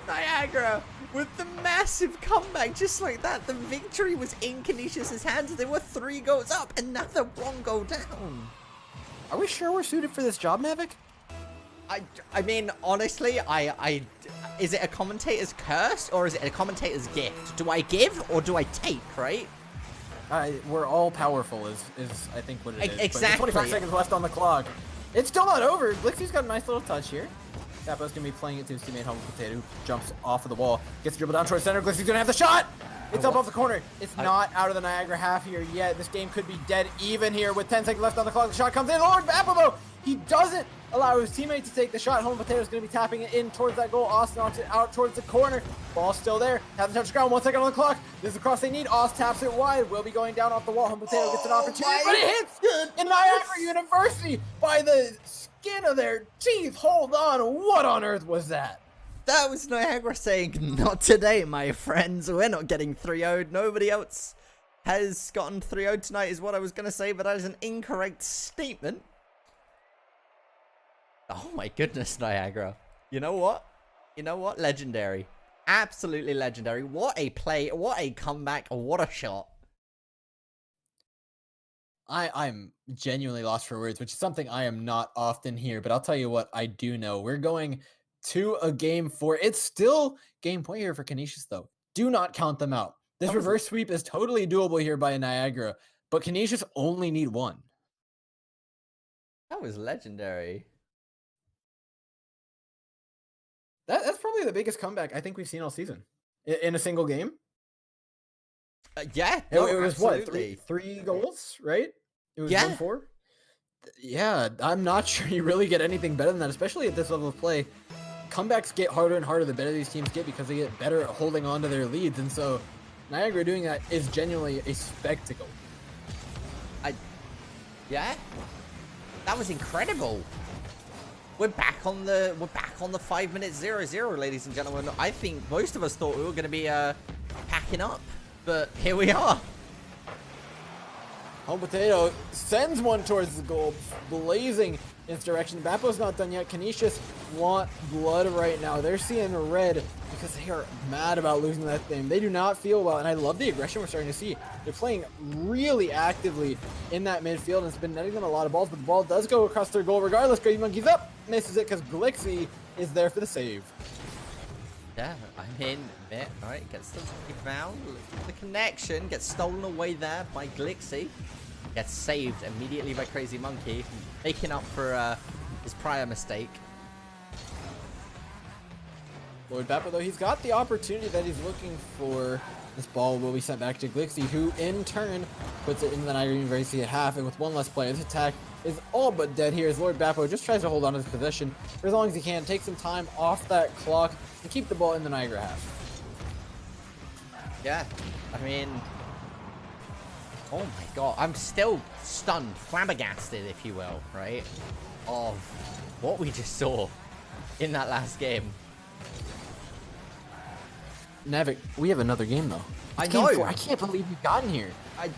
Niagara with the massive comeback, just like that. The victory was in Canisius' hands. They were 3 goals up, and now they're 1 goal down. Are we sure we're suited for this job, Navik? I mean, honestly, is it a commentator's curse or is it a commentator's gift? Do I give or do I take, right? We're all powerful is I think what it is. Exactly. But 25 seconds left on the clock. It's still not over. Glixie's got a nice little touch here. Capo's going to be playing it to his teammate Humble Potato, who jumps off of the wall. Gets the dribble down towards center. Glixie's going to have the shot! It's up off the corner. It's not out of the Niagara half here yet. This game could be dead even here with 10 seconds left on the clock. The shot comes in. Lord Apple, though, he doesn't allow his teammate to take the shot. Humble Potato's going to be tapping it in towards that goal. Austin knocks it out towards the corner. Ball's still there. Hasn't touched the ground. 1 second on the clock. This is the cross they need. Oz taps it wide. Will be going down off the wall. Humble Potato gets an opportunity, but it hits in Niagara University by the skin of their teeth. Hold on. What on earth was that? That was Niagara saying, not today, my friends. We're not getting 3-0'd. Nobody else has gotten 3-0'd tonight is what I was going to say, but that is an incorrect statement. Oh my goodness, Niagara. You know what? You know what? Legendary. Absolutely legendary. What a play. What a comeback. What a shot. I'm genuinely lost for words, which is something I am not often here, but I'll tell you what I do know. We're going to a game 4. It's still game point here for Canisius, though. Do not count them out. This reverse sweep is totally doable here by Niagara, but Canisius only need 1. That was legendary. That's probably the biggest comeback I think we've seen all season in a single game. Yeah, no, it was absolutely. What, three goals, right? It was 1-4. Yeah, I'm not sure you really get anything better than that, especially at this level of play. Comebacks get harder and harder the better these teams get because they get better at holding on to their leads, and so Niagara doing that is genuinely a spectacle. Yeah, that was incredible. We're back on the 5-minute 0-0, ladies and gentlemen. I think most of us thought we were going to be packing up, but here we are. Humble Potato sends one towards the goal, blazing in its direction. Bappo's not done yet. Canisius want blood right now. They're seeing red because they are mad about losing that game. They do not feel well, and I love the aggression we're starting to see. They're playing really actively in that midfield, and it's been netting them a lot of balls, but the ball does go across their goal regardless. Crazy Monkey's up, misses it because Glixie is there for the save. Yeah, I mean, alright, gets the rebound. The connection gets stolen away there by Glixie. Gets saved immediately by Crazy Monkey, making up for his prior mistake. Lord Bappo, though, he's got the opportunity that he's looking for. This ball will be sent back to Glixie, who in turn puts it into the Niagara University at half, and with one less player, this attack is all but dead here as Lord Bappo just tries to hold on to his possession for as long as he can, take some time off that clock, and keep the ball in the Niagara half. Yeah, I mean, oh my god, I'm still stunned, flabbergasted, if you will, right, of what we just saw in that last game. Navik, we have another game though. I know. I can't believe we've gotten here.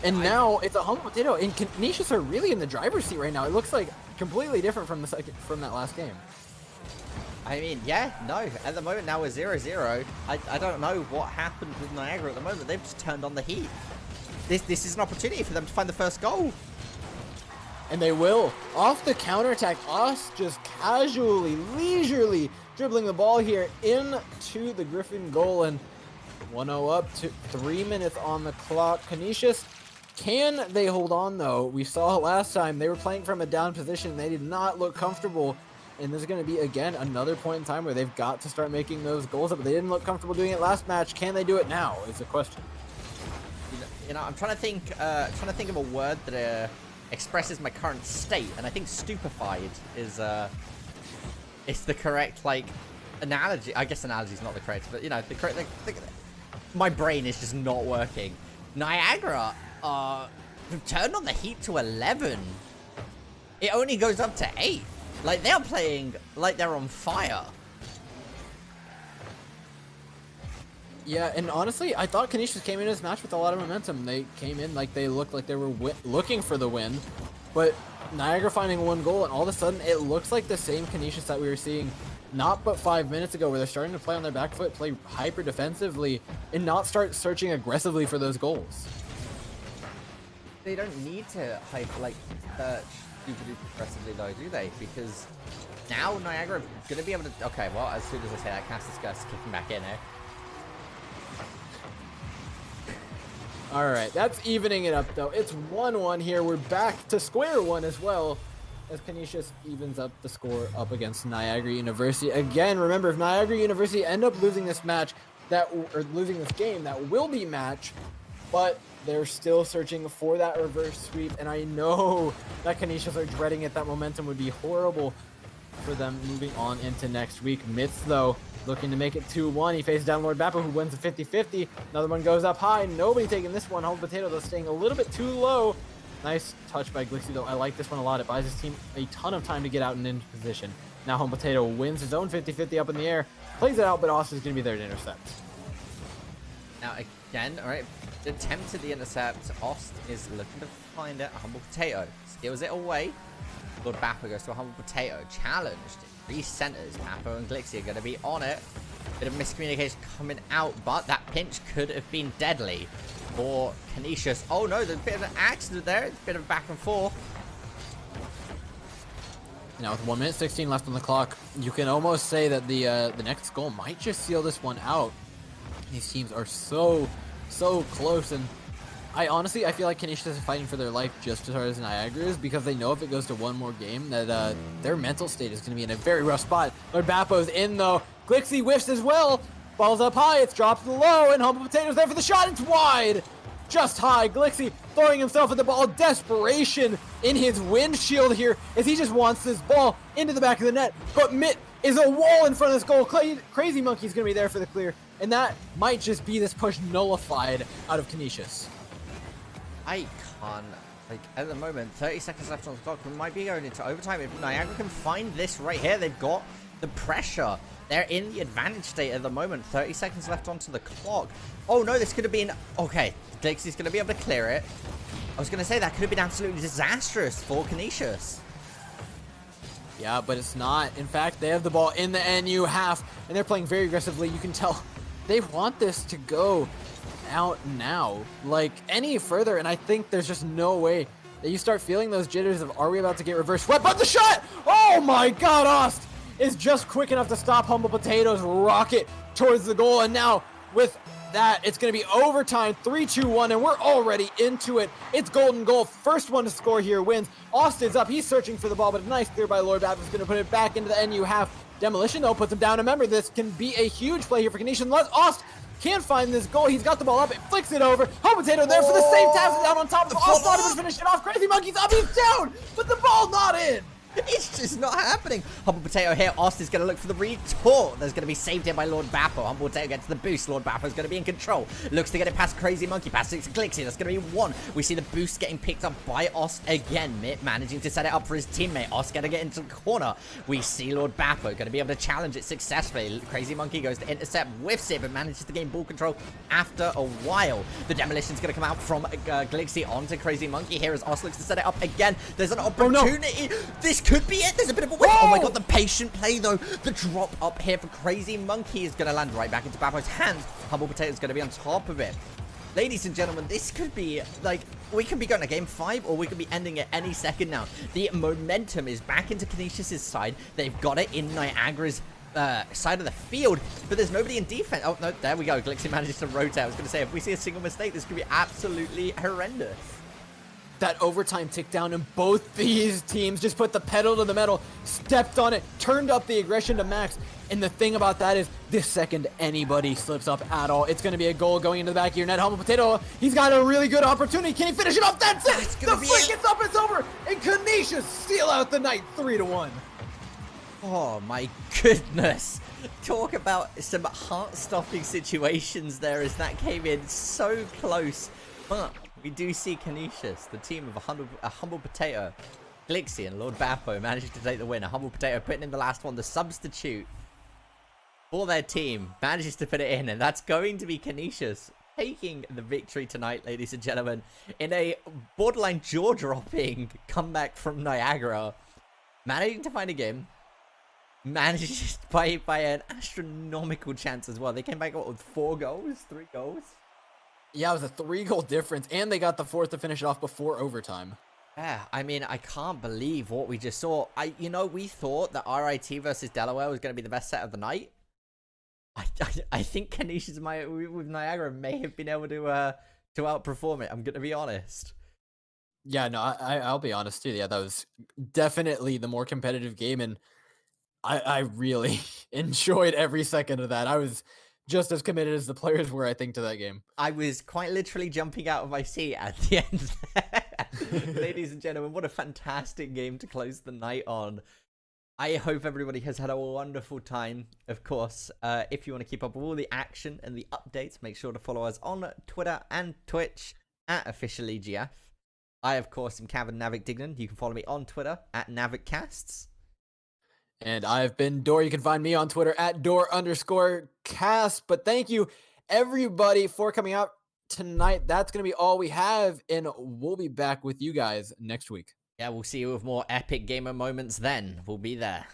Now it's a humble potato, and Canisius are really in the driver's seat right now. It looks like completely different from that last game. I mean, yeah, no. At the moment now we're 0-0. I don't know what happened with Niagara at the moment. They've just turned on the heat. This is an opportunity for them to find the first goal. And they will. Off the counterattack, us just casually, leisurely dribbling the ball here into the Griffin goal, and 1-0 up to 3 minutes on the clock. Canisius, can they hold on though? We saw last time they were playing from a down position. They did not look comfortable. And there's going to be, again, another point in time where they've got to start making those goals up. But they didn't look comfortable doing it last match. Can they do it now is the question. You know, I'm trying to think of a word that expresses my current state, and I think stupefied is the correct, like, analogy. I guess analogy is not the correct, but, you know, the correct, my brain is just not working. Niagara turned on the heat to 11. It only goes up to 8. Like, they're playing like they're on fire. Yeah, and honestly, I thought Canisius came in this match with a lot of momentum. They came in like they looked like they were looking for the win, but Niagara finding one goal, and all of a sudden, it looks like the same Canisius that we were seeing not but 5 minutes ago, where they're starting to play on their back foot, play hyper defensively, and not start searching aggressively for those goals. They don't need to search super duper aggressively though, do they? Because now Niagara are going to be able to... Okay, well, as soon as I say that, Canisius guy's kicking back in, eh? Alright, that's evening it up though. It's 1-1 here. We're back to square one as well, as Canisius evens up the score up against Niagara University. Again, remember, if Niagara University end up losing this match, or losing this game, that will be match, but they're still searching for that reverse sweep, and I know that Canisius are dreading it. That momentum would be horrible for them moving on into next week. Mitz, though, looking to make it 2-1. He faces down Lord Bappo, who wins the 50-50. Another one goes up high. Nobody taking this one. Home Potato, though, staying a little bit too low. Nice touch by Glixie, though. I like this one a lot. It buys his team a ton of time to get out and into position. Now Home Potato wins his own 50-50 up in the air. Plays it out, but Austin's going to be there to intercept. Now, again, all right, attempted the intercept. Ost is looking to find it. A Humble Potato steals it away. Lord Bappo goes to a Humble Potato. Challenged. Re-centers. Bappo and Glixie are going to be on it. Bit of miscommunication coming out, but that pinch could have been deadly for Canisius. Oh no, there's a bit of an accident there. It's a bit of back and forth. Now with 1 minute 16 left on the clock, you can almost say that the next goal might just seal this one out. These teams are so close, and I feel like Canisius is fighting for their life just as hard as Niagara is, because they know if it goes to one more game that their mental state is going to be in a very rough spot. Lord Bappo's in though. Glixie whiffs as well. Ball's up high, it's dropped low, and Humble Potato's there for the shot. It's wide, just high. Glixie throwing himself at the ball. Desperation in his windshield here, as he just wants this ball into the back of the net. But Mitt is a wall in front of this goal. Crazy Monkey's going to be there for the clear, and that might just be this push nullified out of Canisius. I can't, like, at the moment, 30 seconds left on the clock. We might be going into overtime. If Niagara can find this right here, they've got the pressure. They're in the advantage state at the moment. 30 seconds left onto the clock. Oh no, this could have been... Okay, Glixie's going to be able to clear it. I was going to say that could have been absolutely disastrous for Canisius. Yeah, but it's not. In fact, they have the ball in the NU half, and they're playing very aggressively. You can tell they want this to go out now, like any further, and I think there's just no way that you start feeling those jitters of, are we about to get reverse swept? But the shot! Oh my god, Ost is just quick enough to stop Humble Potatoes' rocket towards the goal, and now with that, it's going to be overtime, 3-2-1, and we're already into it. It's golden goal. First one to score here wins. Austin's up. He's searching for the ball, but a nice clear by Lord Baptist is going to put it back into the NU half. Demolition, though, puts him down. Remember, this can be a huge play here for Canisius. Unless Aust can't find this goal. He's got the ball up. It flicks it over. Home Potato there for the save. Taps it down on top. Aust thought he would finish it off. Crazy Monkey's up. He's down, but the ball not in. It's just not happening. Humble Potato here. Austin's going to look for the retort. There's going to be saved here by Lord Bappo. Humble Potato gets the boost. Lord Bappo's going to be in control. Looks to get it past Crazy Monkey. Past Glixie. That's going to be one. We see the boost getting picked up by Ost again. Mitt managing to set it up for his teammate. Ost going to get into the corner. We see Lord Bappo going to be able to challenge it successfully. Crazy Monkey goes to intercept, whiffs it, but manages to gain ball control after a while. The demolition's going to come out from Glixie onto Crazy Monkey here as Ost looks to set it up again. There's an opportunity. Oh, no. This could be it. There's a bit of a whiff. Oh my god, the patient play though. The drop up here for Crazy Monkey is going to land right back into Bappo's hands. Humble Potato is going to be on top of it. Ladies and gentlemen, this could be like, we could be going to game 5 or we could be ending it any second now. The momentum is back into Canisius' side. They've got it in Niagara's side of the field, but there's nobody in defense. Oh no, there we go. Glixie manages to rotate. I was going to say, if we see a single mistake, this could be absolutely horrendous. That overtime tick down, and both these teams just put the pedal to the metal, stepped on it, turned up the aggression to max. And the thing about that is, this second anybody slips up at all, it's going to be a goal going into the back of your net. Humble Potato, he's got a really good opportunity. Can he finish it off? That's it! The flick gets up, it's over, and Canisius seal out the night 3-1. Oh my goodness. Talk about some heart-stopping situations there as that came in so close. But we do see Canisius, the team of a Humble Potato, Glixie and Lord Bappo managed to take the win. A Humble Potato putting in the last one, the substitute for their team, manages to put it in, and that's going to be Canisius taking the victory tonight, ladies and gentlemen, in a borderline jaw-dropping comeback from Niagara. Managing to find a game, managed by an astronomical chance as well. They came back with 4 goals, 3 goals. Yeah, it was a 3-goal difference, and they got the 4th to finish it off before overtime. Yeah, I mean, I can't believe what we just saw. We thought that RIT versus Delaware was going to be the best set of the night. I think Canisius with Niagara may have been able to outperform it. I'm going to be honest. Yeah, no, I'll be honest too. Yeah, that was definitely the more competitive game, and I really enjoyed every second of that. I was just as committed as the players were, I think, to that game. I was quite literally jumping out of my seat at the end there. Ladies and gentlemen, what a fantastic game to close the night on. I hope everybody has had a wonderful time. Of course, if you want to keep up with all the action and the updates, make sure to follow us on Twitter and Twitch at @OfficialEGF. I, of course, am Kevin Navik Dignan. You can follow me on Twitter at NavikCasts. And I've been Dor. You can find me on Twitter at Dor_cast. But thank you, everybody, for coming out tonight. That's going to be all we have, and we'll be back with you guys next week. Yeah, we'll see you with more epic gamer moments then. We'll be there.